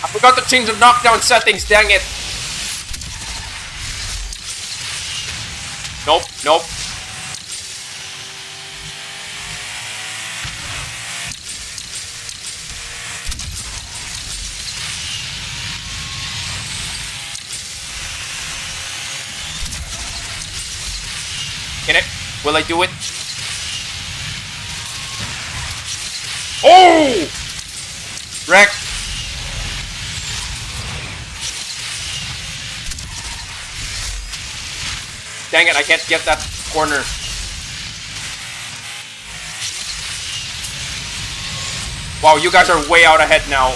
I forgot to change the knockdown settings, dang it! Nope, nope. Can it? Will I do it? Oh! Wreck. Dang it, I can't get that corner. Wow, you guys are way out ahead now.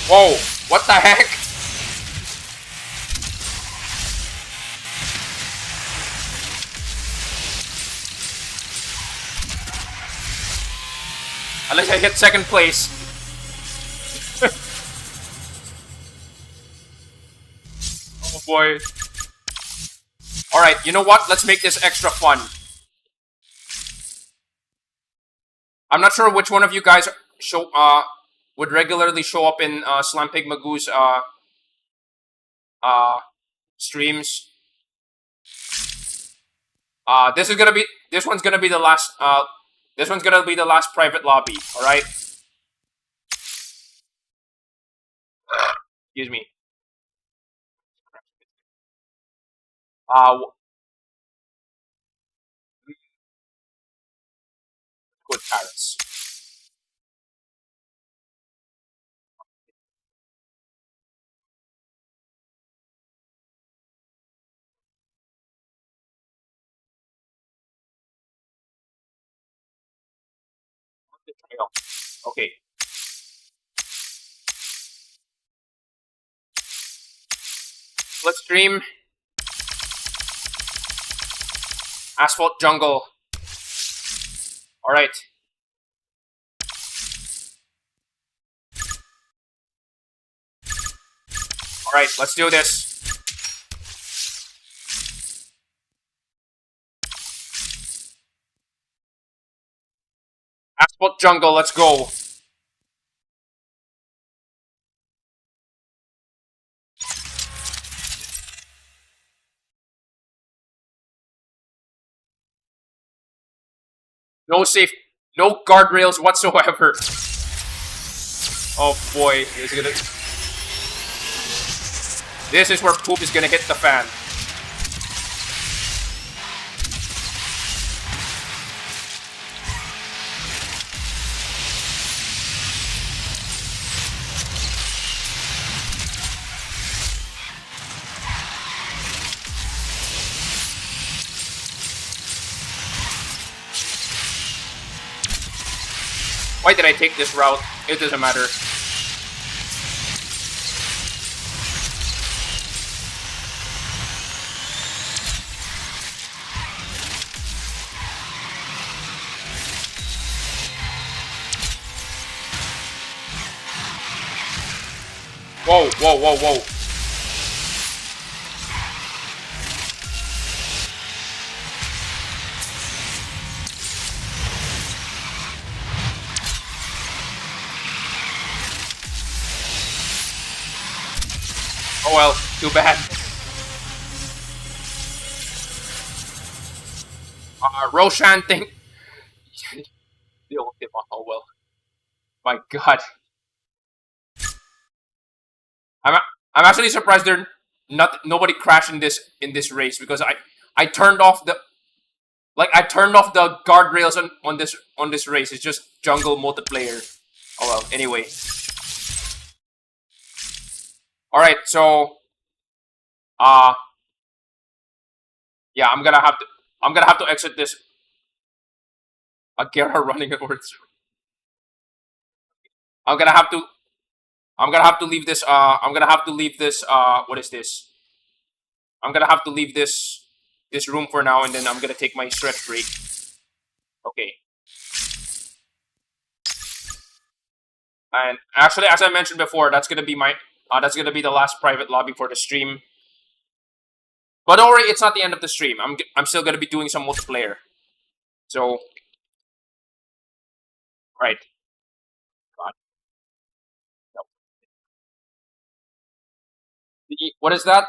Whoa, what the heck? At least I hit second place. Oh boy. Alright, you know what? Let's make this extra fun. I'm not sure which one of you guys would regularly show up in Slampig Magoo's streams. This one's gonna be the last private lobby, alright? Excuse me. Good Paris. Okay. Slipstream. Asphalt Jungle. Alright. Alright, let's do this. Asphalt Jungle, let's go. No safe, no guardrails whatsoever. Oh boy, this is where poop is gonna hit the fan. Why did I take this route? It doesn't matter. Whoa, whoa, whoa, whoa. Oh well, too bad. Roshan thing. The ultima. Oh well. My God. I'm I'm actually surprised there nobody crashed in this race because I turned off the guardrails on this race. It's just jungle multiplayer. Oh well. Anyway. All right. So yeah, I'm gonna have to exit this. Agera running towards. I'm gonna have to I'm gonna have to leave this. I'm gonna have to leave this. What is this? I'm gonna have to leave this room for now, and then I'm gonna take my stretch break. Okay. And actually, as I mentioned before, that's gonna be the last private lobby for the stream. But don't worry, it's not the end of the stream. I'm still gonna be doing some multiplayer. So, right. God. No. What is that?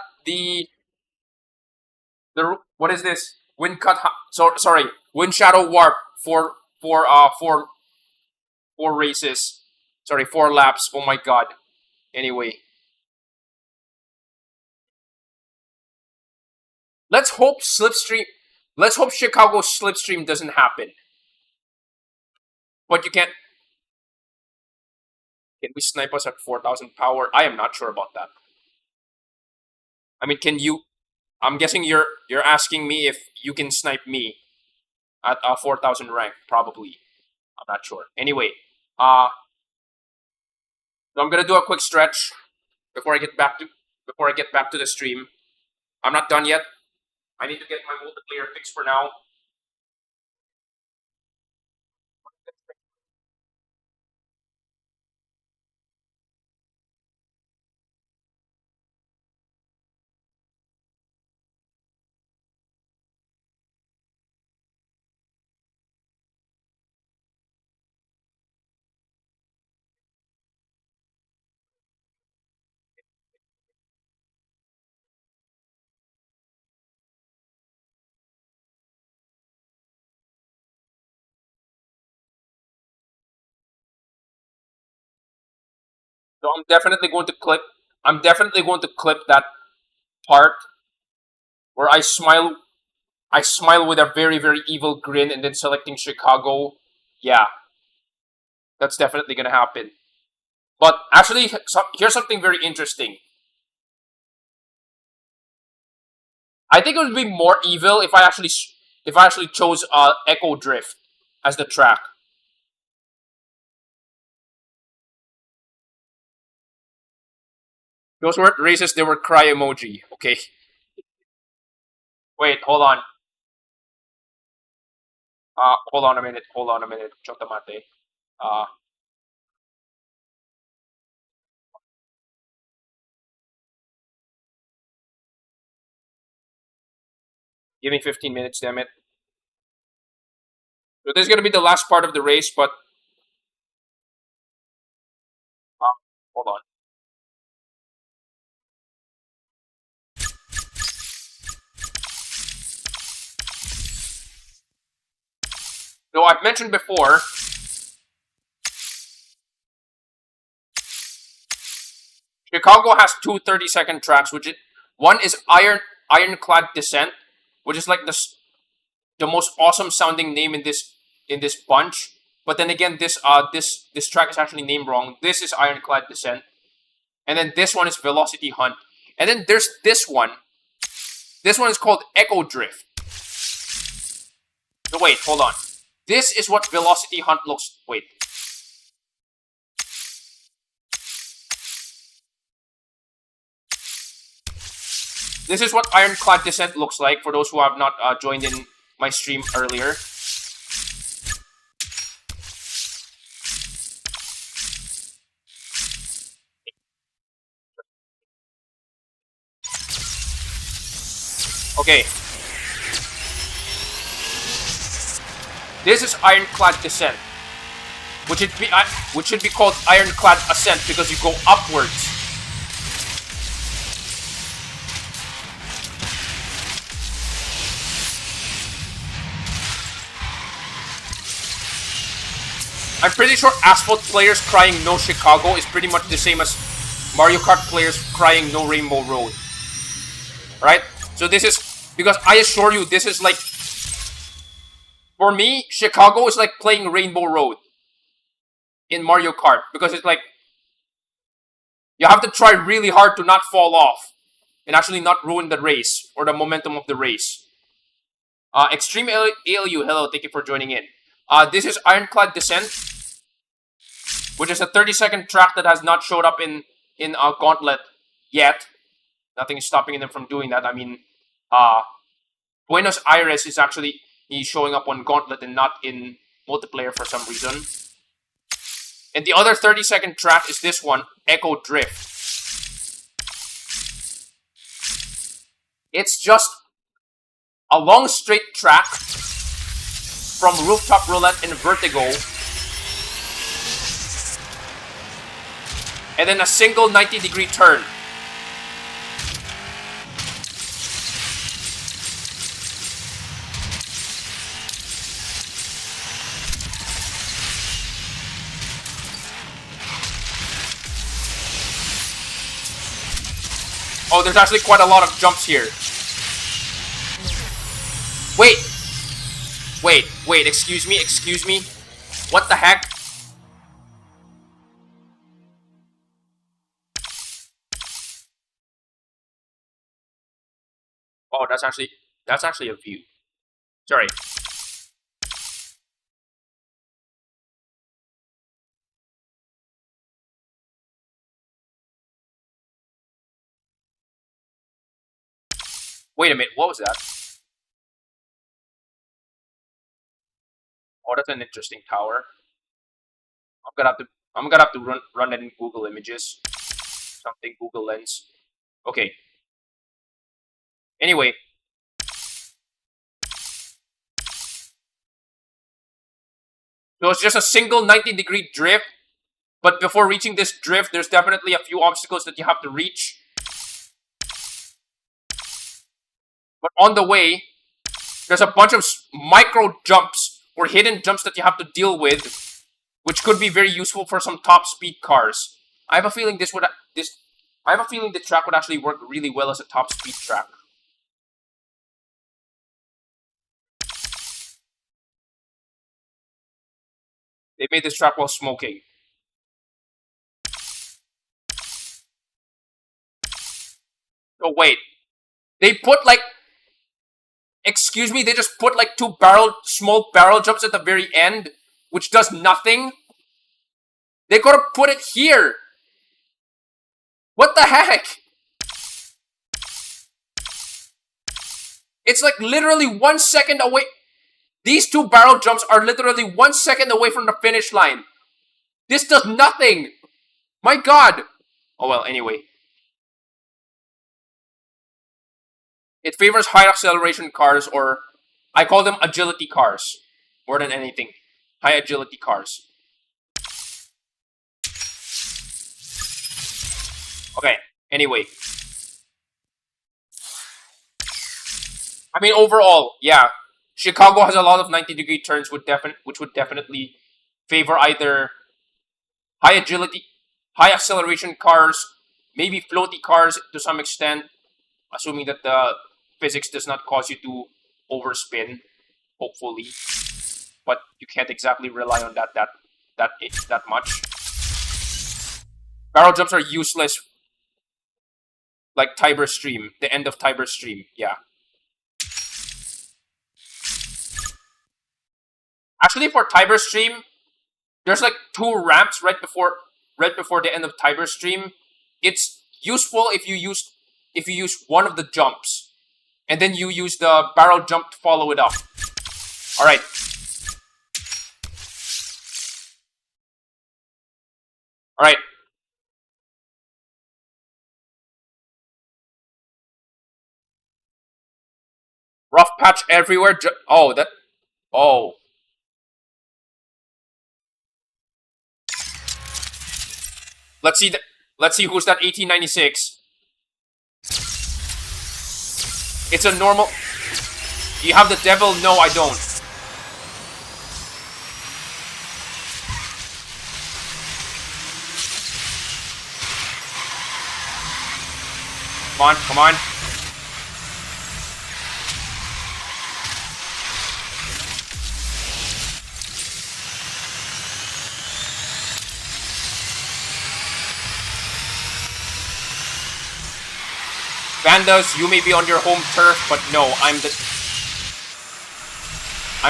What is this? Wind cut. Sorry. Wind shadow warp for 4 races. Sorry, 4 laps. Oh my God. Anyway, let's hope slipstream. Let's hope Chicago slipstream doesn't happen. But you can't. Can we snipe us at 4,000 power? I am not sure about that. I mean, can you? I'm guessing you're asking me if you can snipe me at 4,000 rank. Probably. I'm not sure. Anyway, so I'm gonna do a quick stretch before I get back to the stream. I'm not done yet. I need to get my multiplayer fixed for now. So I'm definitely going to clip. I'm definitely going to clip that part where I smile. I smile with a very very evil grin and then selecting Chicago. Yeah, that's definitely gonna happen. But actually, here's something very interesting. I think it would be more evil if I actually chose Echo Drift as the track. Those weren't races; they were cry emoji. Okay. Wait, hold on. Hold on a minute. Hold on a minute. Chotamate. Uh, Give me 15 minutes, damn it. So this is gonna be the last part of the race, but uh, hold on. So I've mentioned before. Chicago has two 30-second tracks, one is Ironclad Descent, which is like the most awesome sounding name in this bunch. But then again, this track is actually named wrong. This is Ironclad Descent, and then this one is Velocity Hunt, and then there's this one. This one is called Echo Drift. No, wait, hold on. This is what Velocity Hunt looks. Wait. This is what Ironclad Descent looks like for those who have not joined in my stream earlier. Okay. This is Ironclad Descent, which should be called Ironclad Ascent because you go upwards. I'm pretty sure Asphalt players crying no Chicago is pretty much the same as Mario Kart players crying no Rainbow Road. Right? So this is, because I assure you, this is like, for me, Chicago is like playing Rainbow Road in Mario Kart. Because it's like, you have to try really hard to not fall off and actually not ruin the race or the momentum of the race. Extreme ALU, hello, thank you for joining in. This is Ironclad Descent, which is a 30-second track that has not showed up in Gauntlet yet. Nothing is stopping them from doing that. I mean, Buenos Aires is actually showing up on Gauntlet and not in multiplayer for some reason. And the other 30-second track is this one, Echo Drift. It's just a long straight track from Rooftop Roulette and Vertigo, and then a single 90-degree turn. Oh, there's actually quite a lot of jumps here. Wait, excuse me. What the heck? Oh, that's actually a view. Sorry. Wait a minute, what was that? Oh, that's an interesting tower. I'm gonna have to run that in Google Images. Something Google Lens. Okay. Anyway. So it's just a single 90-degree drift. But before reaching this drift, there's definitely a few obstacles that you have to reach. But on the way, there's a bunch of micro jumps or hidden jumps that you have to deal with, which could be very useful for some top speed cars. I have a feeling the track would actually work really well as a top speed track. They made this track while smoking. Oh wait, they put like, excuse me, they just put like two small barrel jumps at the very end, which does nothing. They could have put it here. What the heck? It's like literally 1 second away. These two barrel jumps are literally 1 second away from the finish line. This does nothing. My god. Oh well, anyway. It favors high acceleration cars, or I call them agility cars more than anything. High agility cars. Okay, anyway. I mean, overall, yeah. Chicago has a lot of 90-degree turns, which would definitely favor either high agility, high acceleration cars, maybe floaty cars to some extent, assuming that the physics does not cause you to overspin, hopefully. But you can't exactly rely on that much. Barrel jumps are useless, like Tiber Stream, the end of Tiber Stream, yeah. Actually, for Tiber Stream, there's like 2 ramps right before the end of Tiber Stream. It's useful if you use one of the jumps, and then you use the barrel jump to follow it up. All right. All right. Rough patch everywhere. Oh. Let's see who's that 1896. It's a normal. You have the devil? No, I don't. Come on, come on. Vandas, you may be on your home turf, but no, I'm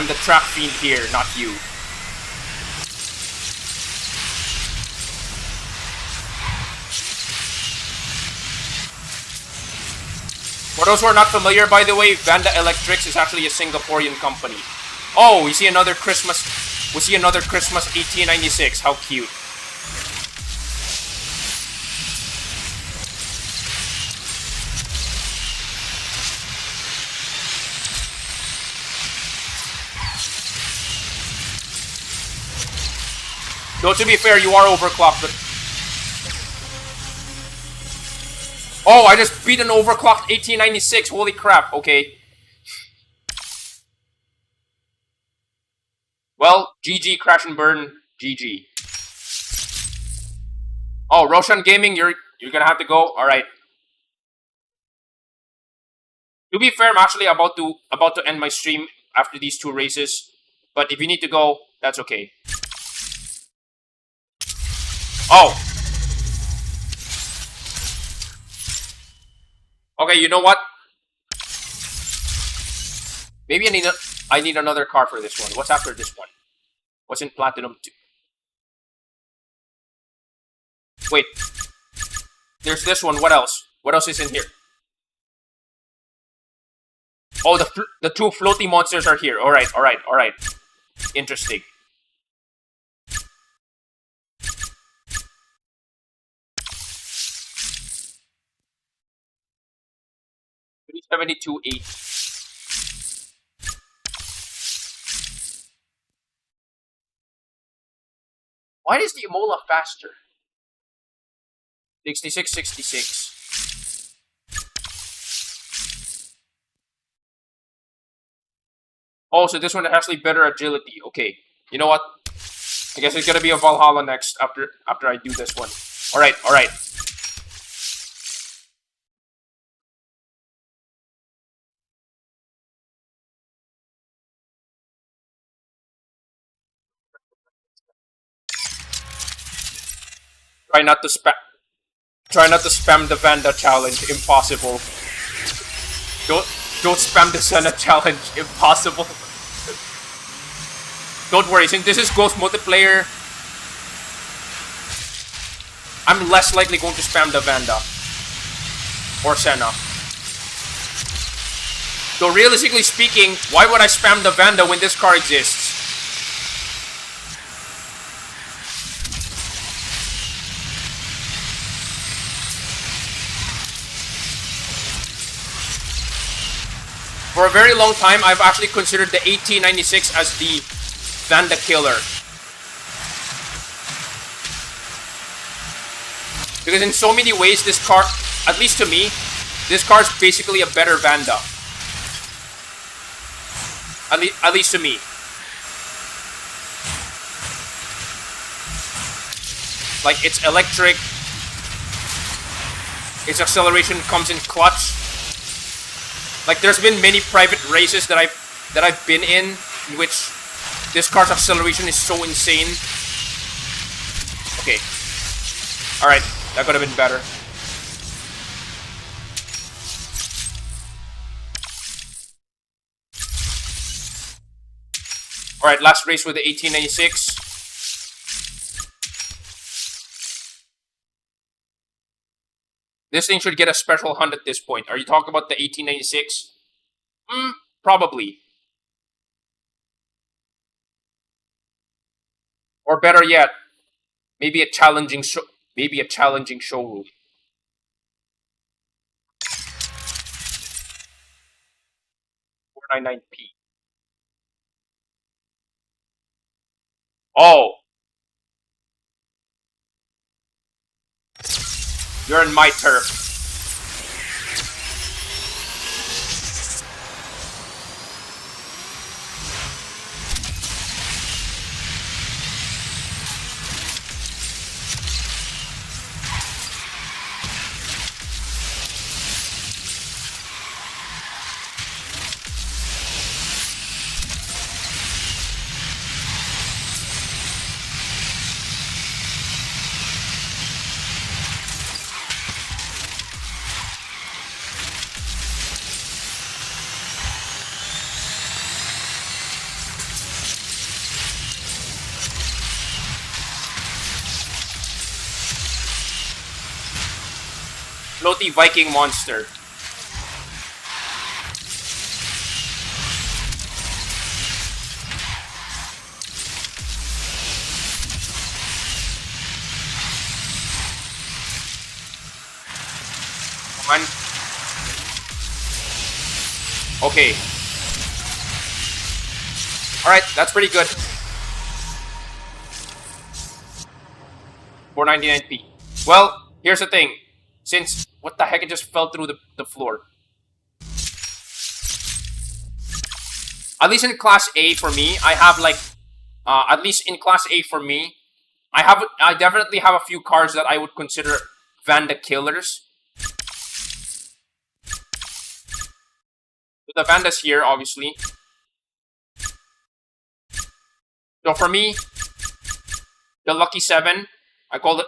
the trap fiend here, not you. For those who are not familiar, by the way, Vanda Electrics is actually a Singaporean company. Oh, we see another Christmas 1896. How cute. Though to be fair, you are overclocked, but... Oh, I just beat an overclocked 1896. Holy crap, okay. Well, GG, Crash and Burn, GG. Oh, Roshan Gaming, you're gonna have to go? Alright. To be fair, I'm actually about to end my stream after these 2 races. But if you need to go, that's okay. Oh. Okay, you know what? Maybe I need another car for this one. What's after this one? What's in Platinum 2? Wait. There's this one. What else? What else is in here? Oh, the 2 floaty monsters are here. Alright, alright, alright. Interesting. $372.8. Why is the Emola faster? 66. Oh, so this one has actually better agility. Okay. You know what? I guess it's gonna be a Valhalla next after I do this one. Alright, alright. Try not to spam the Vanda challenge. Impossible. Don't spam the Senna challenge. Impossible. Don't worry, since this is Ghost multiplayer, I'm less likely going to spam the Vanda or Senna. Though realistically speaking, why would I spam the Vanda when this car exists? For a very long time, I've actually considered the 1896 as the Vanda killer. Because in so many ways, this car, at least to me, this car is basically a better Vanda. At least to me. Like, it's electric. Its acceleration comes in clutch. Like, there's been many private races that I've been in which this car's acceleration is so insane. Okay. Alright, that could have been better. Alright, last race with the 1896. This thing should get a special hunt at this point. Are you talking about the 1896? Probably. Or better yet, maybe a challenging showroom. $499p. Oh. You're in my turf. Floaty Viking monster. Come on. Okay. Alright, that's pretty good. 499p. Well, here's the thing. Since, what the heck, it just fell through the floor. At least in Class A for me, I have like, at least in Class A for me, I definitely have a few cars that I would consider Vanda killers. So the Vandas here, obviously. So for me, the Lucky 7, I call it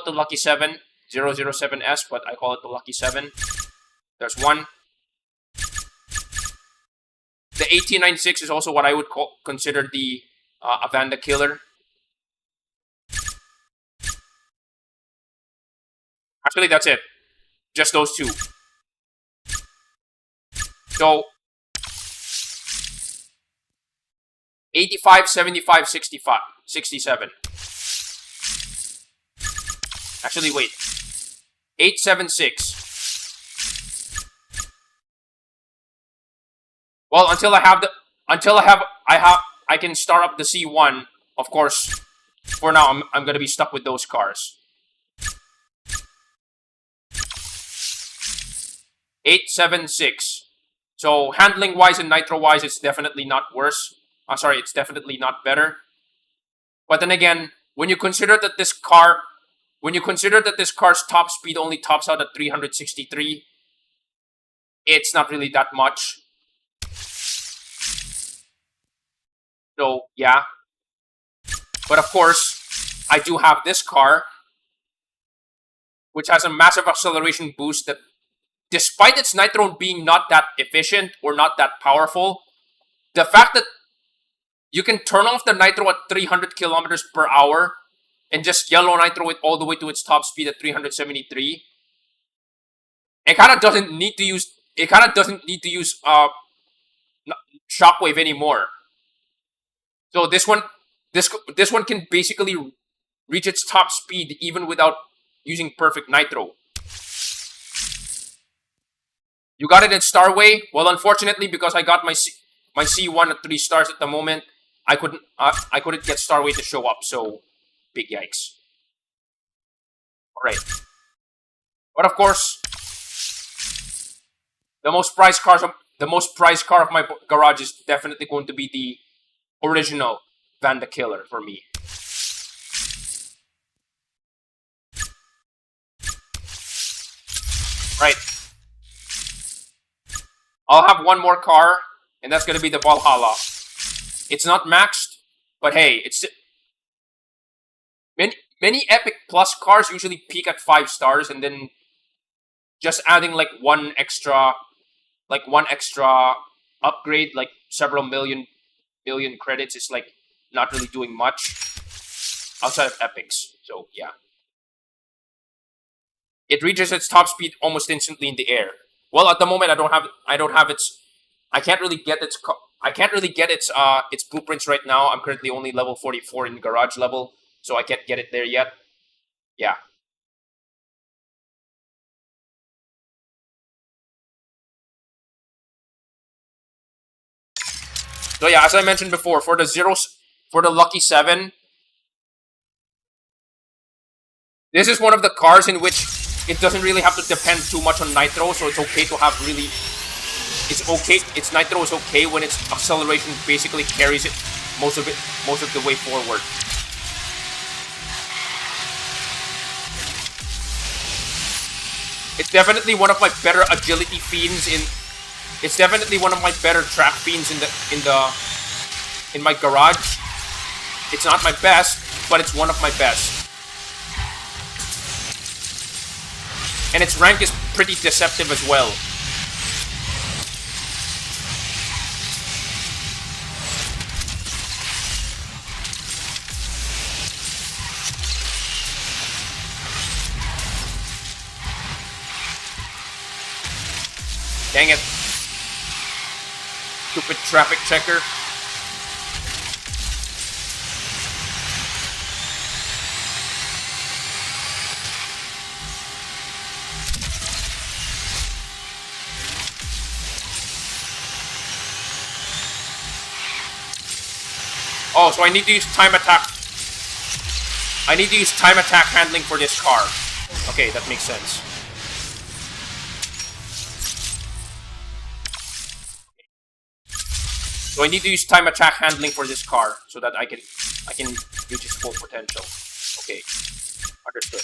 the Lucky 7, 007S, but I call it the Lucky 7. There's one. The 1896 is also what I would consider the Vanda killer. Actually, that's it. Just those two. So, 85, 75, 65, 67. Actually, wait. 876. Well, I can start up the C1. Of course, for now, I'm gonna be stuck with those cars. 876. So handling wise and nitro wise, it's definitely not worse. Sorry, it's definitely not better. But then again, when you consider that this car's top speed only tops out at 363, it's not really that much. So yeah. But of course, I do have this car, which has a massive acceleration boost that, despite its nitro being not that efficient or not that powerful, the fact that you can turn off the nitro at 300 kilometers per hour and just yellow nitro it all the way to its top speed at 373, it kind of doesn't need to use shockwave anymore. So this one can basically reach its top speed even without using perfect nitro. You got it at Starway? Well, unfortunately, because I got my C1 at 3 stars at the moment, I couldn't get Starway to show up. So, big yikes. All right, but of course, the most prized car of my garage is definitely going to be the original Vanda Killer for me. Right. I'll have one more car, and that's going to be the Valhalla. It's not maxed, but hey, it's many Epic Plus cars usually peak at 5 stars, and then just adding like one extra upgrade, like several million credits, is like not really doing much outside of Epics. So yeah, it reaches its top speed almost instantly in the air. Well, at the moment, I can't really get its blueprints right now. I'm currently only level 44 in garage level, so I can't get it there yet. Yeah. So yeah, as I mentioned before, for the Lucky 7, this is one of the cars in which it doesn't really have to depend too much on nitro, so it's okay to have really... Its nitro is okay when its acceleration basically carries it most of the way forward. It's definitely one of my better agility fiends in... It's definitely one of my better track fiends in my garage. It's not my best, but it's one of my best. And its rank is pretty deceptive as well. Dang it. Stupid traffic checker. Oh, so I need to use time attack. I need to use time attack handling for this car. Okay, that makes sense. So I need to use time attack handling for this car so that I can reach its full potential. Okay, understood.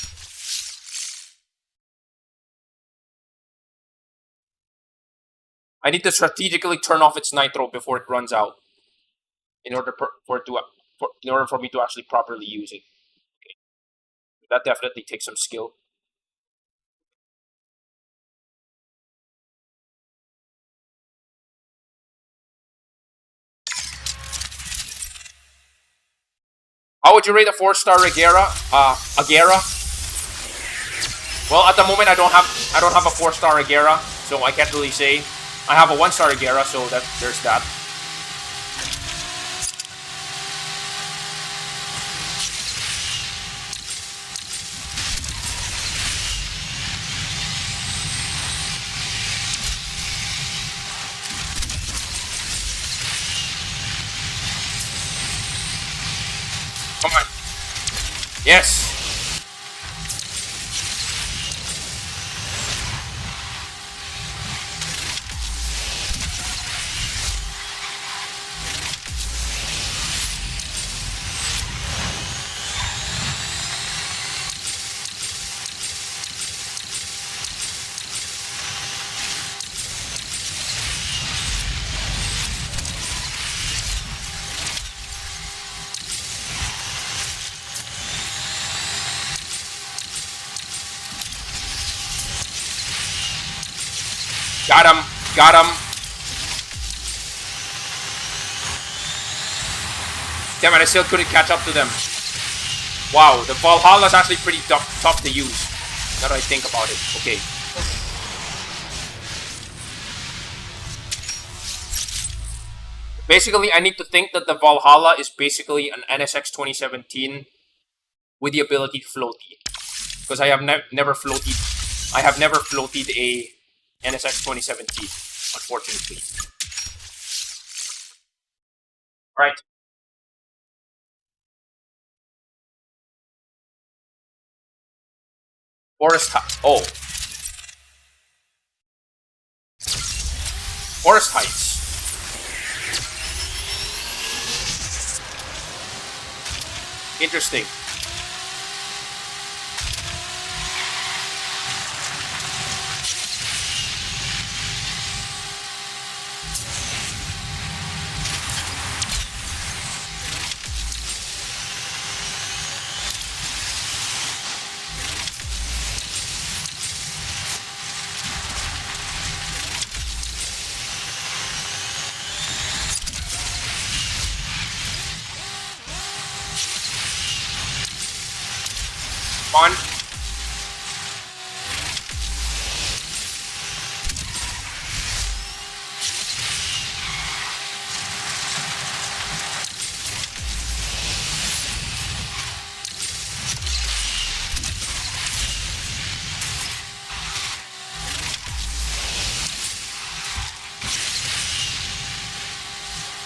I need to strategically turn off its nitro before it runs out, in order for me to actually properly use it. Okay, that definitely takes some skill. How would you rate a 4-star Agera? Agera? Well, at the moment I don't have a 4-star Agera, so I can't really say. I have a 1-star Agera, so there's that. Come on. Yes. Got him. Got him. Damn it, I still couldn't catch up to them. Wow, the Valhalla is actually pretty tough to use. Now that I think about it. Okay. Basically, I need to think that the Valhalla is basically an NSX 2017 with the ability to floaty. Because I have never floated. I have never floated a NSX 2017, unfortunately. Right. Forest Forest Heights. Interesting. On.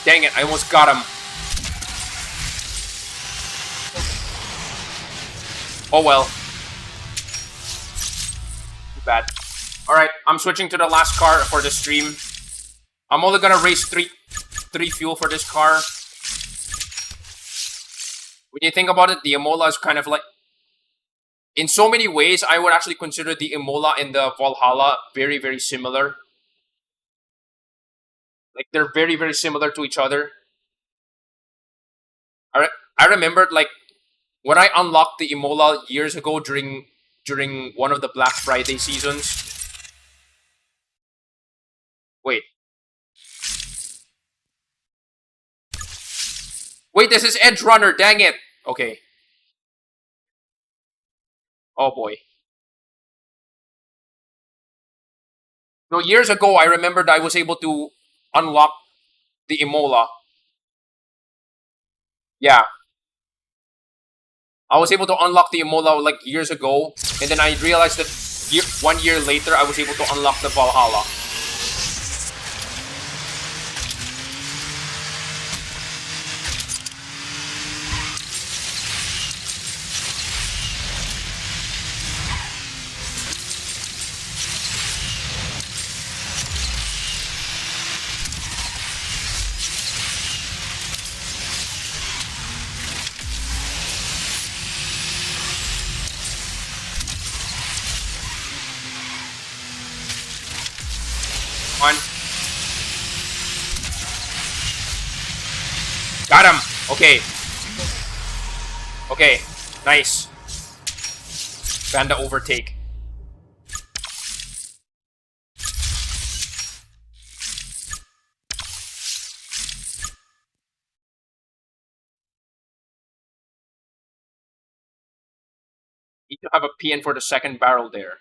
Dang it, I almost got him. Oh well. Too bad. Alright, I'm switching to the last car for the stream. I'm only gonna race three fuel for this car. When you think about it, the Imola is kind of like... In so many ways, I would actually consider the Imola and the Valhalla very, very similar. Like, they're very, very similar to each other. I remembered, like, when I unlocked the Imola years ago during one of the Black Friday seasons. Wait. Wait, this is Edge Runner, dang it! Okay. Oh boy. So years ago, I remembered I was able to unlock the Imola. Yeah, I was able to unlock the Imola like years ago, and then I realized that 1 year later, I was able to unlock the Valhalla. One. Got him! Okay. Okay. Nice. Vanda overtake. Need to have a PN for the second barrel there.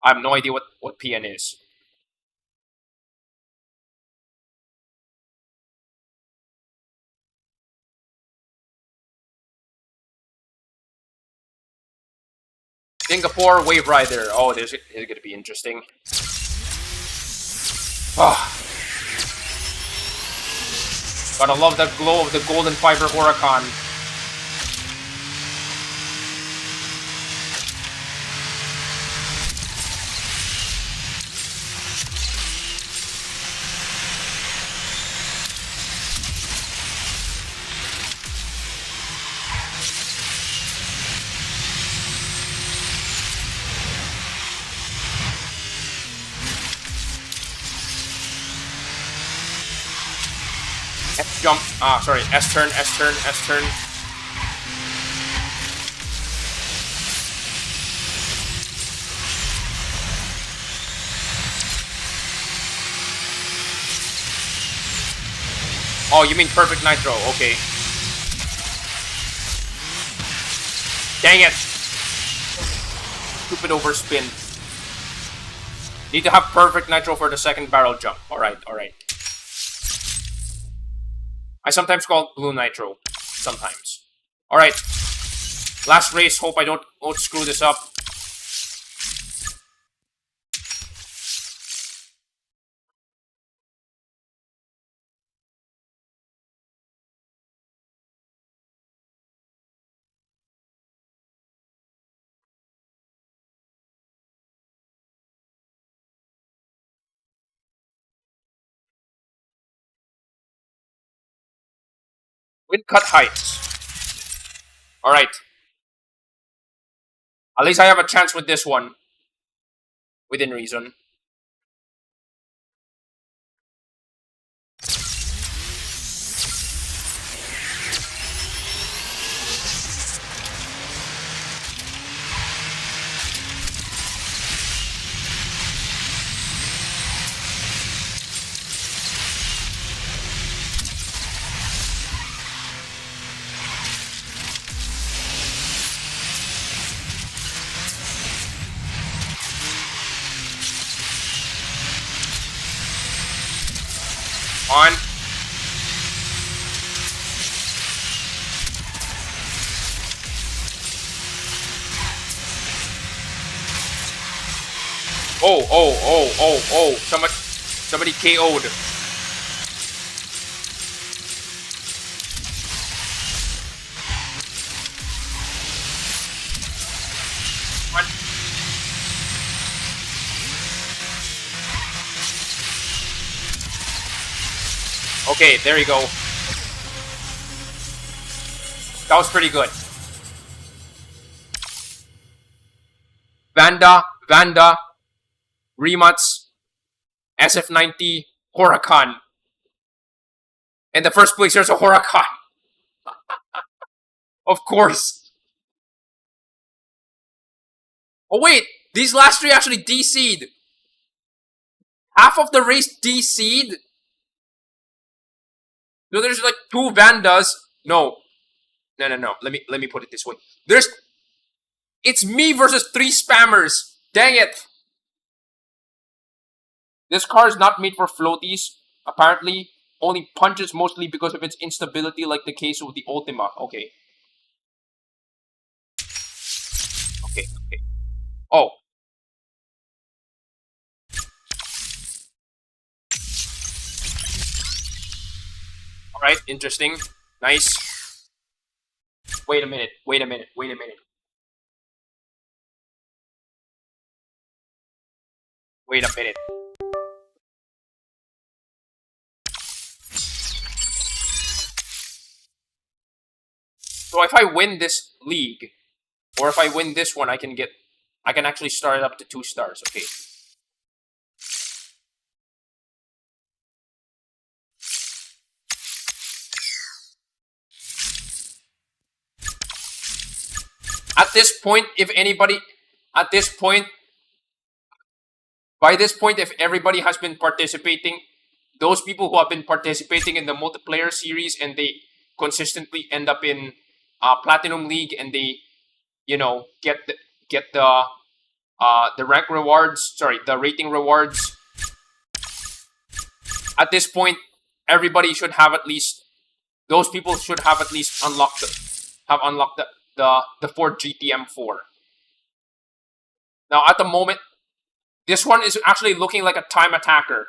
I have no idea what PN is. Singapore Wave Rider. Oh, this is going to be interesting. Oh. Gotta love the glow of the golden fiber Huracan. S jump. Sorry. S turn, S turn, S turn. Oh, you mean perfect nitro. Okay. Dang it. Stupid overspin. Need to have perfect nitro for the second barrel jump. Alright, alright. I sometimes call it blue nitro. Sometimes. Alright. Last race. Hope I don't screw this up. Wind cut heights. Alright. At least I have a chance with this one. Within reason. On. Oh. Somebody KO'd. On. Okay, there you go. That was pretty good. Vanda, Remats, SF90, Huracan. And the first place there's a Huracan. Of course. Oh wait, these last three actually DC'd. Half of the race DC'd? No, there's like 2 Vandas. No. Let me put it this way. It's me versus 3 spammers. Dang it. This car is not made for floaties. Apparently, only punches mostly because of its instability, like the case with the Ultima. Okay. Okay. Okay. Oh. All right. Interesting. Nice. Wait a minute. Wait a minute. Wait a minute. Wait a minute. So if I win this league, or if I win this one, I can actually start it up to 2 stars. Okay. At this point, if anybody, at this point, by this point, if everybody has been participating, those people who have been participating in the multiplayer series and they consistently end up in Platinum League and they, get the rank rewards, sorry, the rating rewards. At this point, everybody should have at least, those people should have at least unlocked the Ford GTM4. Now, at the moment, this one is actually looking like a time attacker.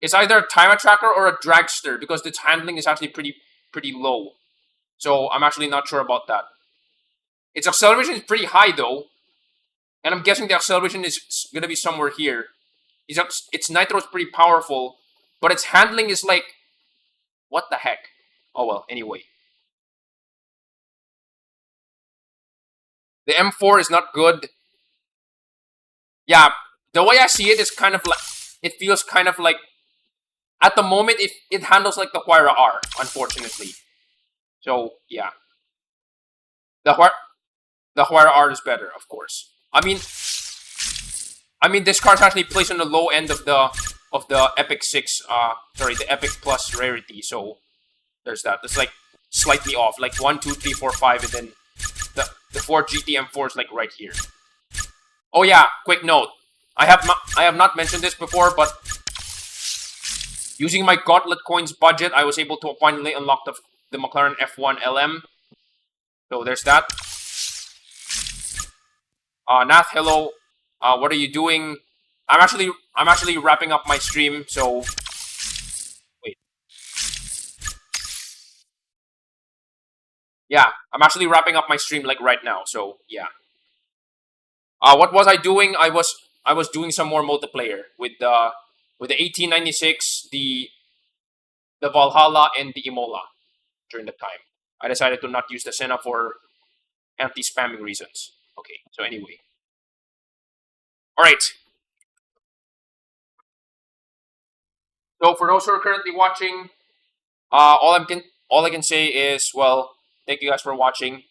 It's either a time attacker or a dragster because its handling is actually pretty low. So I'm actually not sure about that. Its acceleration is pretty high though, and I'm guessing the acceleration is gonna be somewhere here. Its nitro is pretty powerful, but its handling is like, what the heck? Oh well. Anyway, the M4 is not good. Yeah, the way I see it is kind of like, it feels kind of like, at the moment it handles like the Huayra R, unfortunately. So yeah, the Huayra R is better, of course. I mean this card's actually placed on the low end of the Epic 6, the Epic Plus rarity. So there's that. It's like slightly off, like 1, 2, 3, 4, 5, and then the Ford GTM4 is like right here. Oh yeah, quick note. I have not mentioned this before, but using my Gauntlet Coins budget, I was able to finally unlock the McLaren F1 LM. So there's that. Nath, hello. What are you doing? I'm actually wrapping up my stream, so wait. Yeah, I'm actually wrapping up my stream like right now, so yeah. What was I doing? I was doing some more multiplayer with the 1896, the Valhalla, and the Imola during the time. I decided to not use the Senna for anti-spamming reasons. Okay, so anyway. Alright. So for those who are currently watching, all I can say is, well, thank you guys for watching.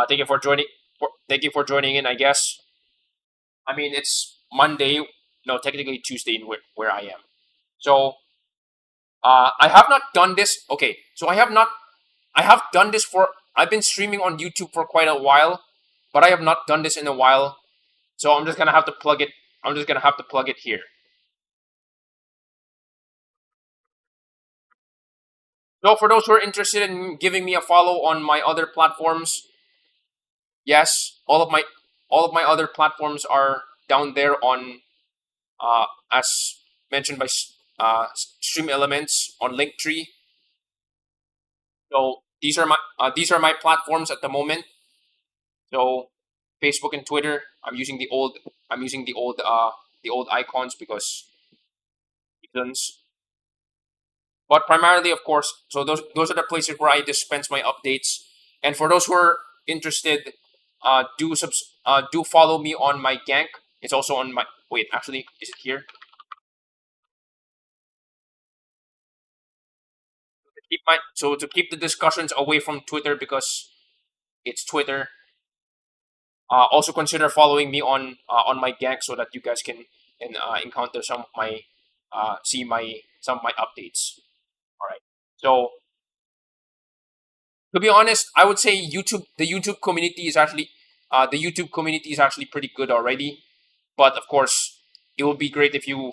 Thank you for joining. Thank you for joining in. I guess. I mean, it's Monday. No, technically Tuesday in where I am. So, I have not done this. Okay, so I have not. I have done this for. I've been streaming on YouTube for quite a while, but I have not done this in a while. So I'm just gonna have to plug it. I'm just gonna have to plug it here. So for those who are interested in giving me a follow on my other platforms, yes, all of my other platforms are down there on, as mentioned by Stream Elements on Linktree. So these are my platforms at the moment. So Facebook and Twitter, I'm using the old icons because reasons. But primarily, of course, so those are the places where I dispense my updates. And for those who are interested, do follow me on my gank. It's also on my, wait, actually, is it here? To keep the discussions away from Twitter because it's Twitter. Also consider following me on my gank so that you guys can encounter some of my see some of my updates. All right. So to be honest, I would say the YouTube community is actually pretty good already. But of course, it would be great if you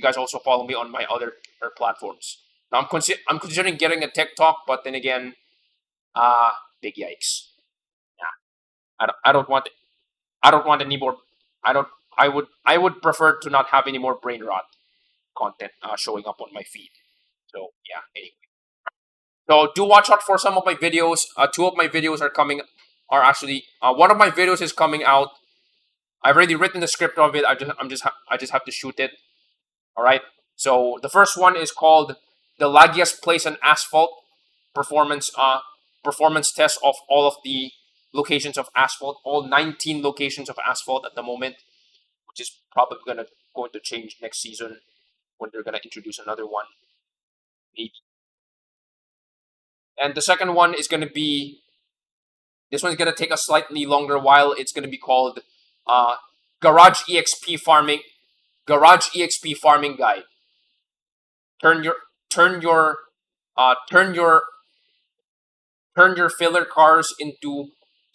guys also follow me on my other platforms. Now I'm considering getting a TikTok, but then again, big yikes. Yeah, I don't want any more. I don't. I would prefer to not have any more brain rot content showing up on my feed. So yeah. Anyway, so do watch out for some of my videos. Two of my videos are actually one of my videos is coming out. I've already written the script of it. I just have to shoot it. All right. So the first one is called "The Laggiest Place on Asphalt." Performance test of all of the locations of Asphalt, all 19 locations of Asphalt at the moment, which is probably going to change next season when they're gonna introduce another one, maybe. And the second one is gonna be this one's gonna take a slightly longer while. It's gonna be called uh, Garage EXP Farming Garage EXP Farming Guide. Turn your turn your turn your turn your filler cars into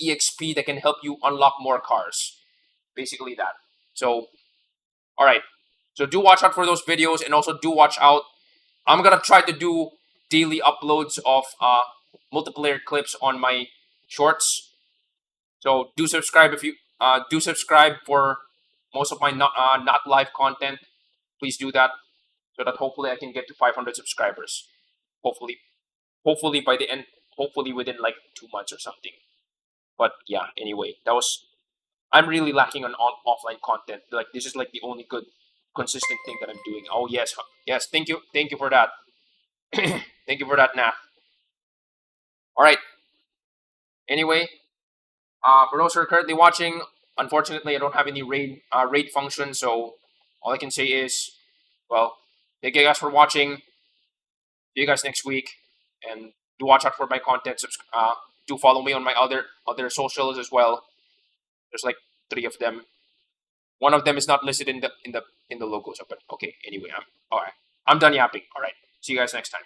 EXP that can help you unlock more cars. Basically that. So, all right. So do watch out for those videos, and also do watch out. I'm gonna try to do daily uploads of multiplayer clips on my shorts. So do subscribe if you do subscribe for most of my not live content. Please do that so that hopefully I can get to 500 subscribers. Hopefully, hopefully by the end, hopefully within like 2 months or something. But yeah, anyway, that was. I'm really lacking on offline content. Like this is like the only good, consistent thing that I'm doing. Oh yes, yes. Thank you for that. Thank you for that, Nat. All right. Anyway, for those who are currently watching, unfortunately, I don't have any raid function, so all I can say is, well, thank you guys for watching. See you guys next week, and do watch out for my content. Do follow me on my other socials as well. There's like 3 of them. One of them is not listed in the logos, but okay. Anyway, I'm all right. I'm done yapping. All right. See you guys next time.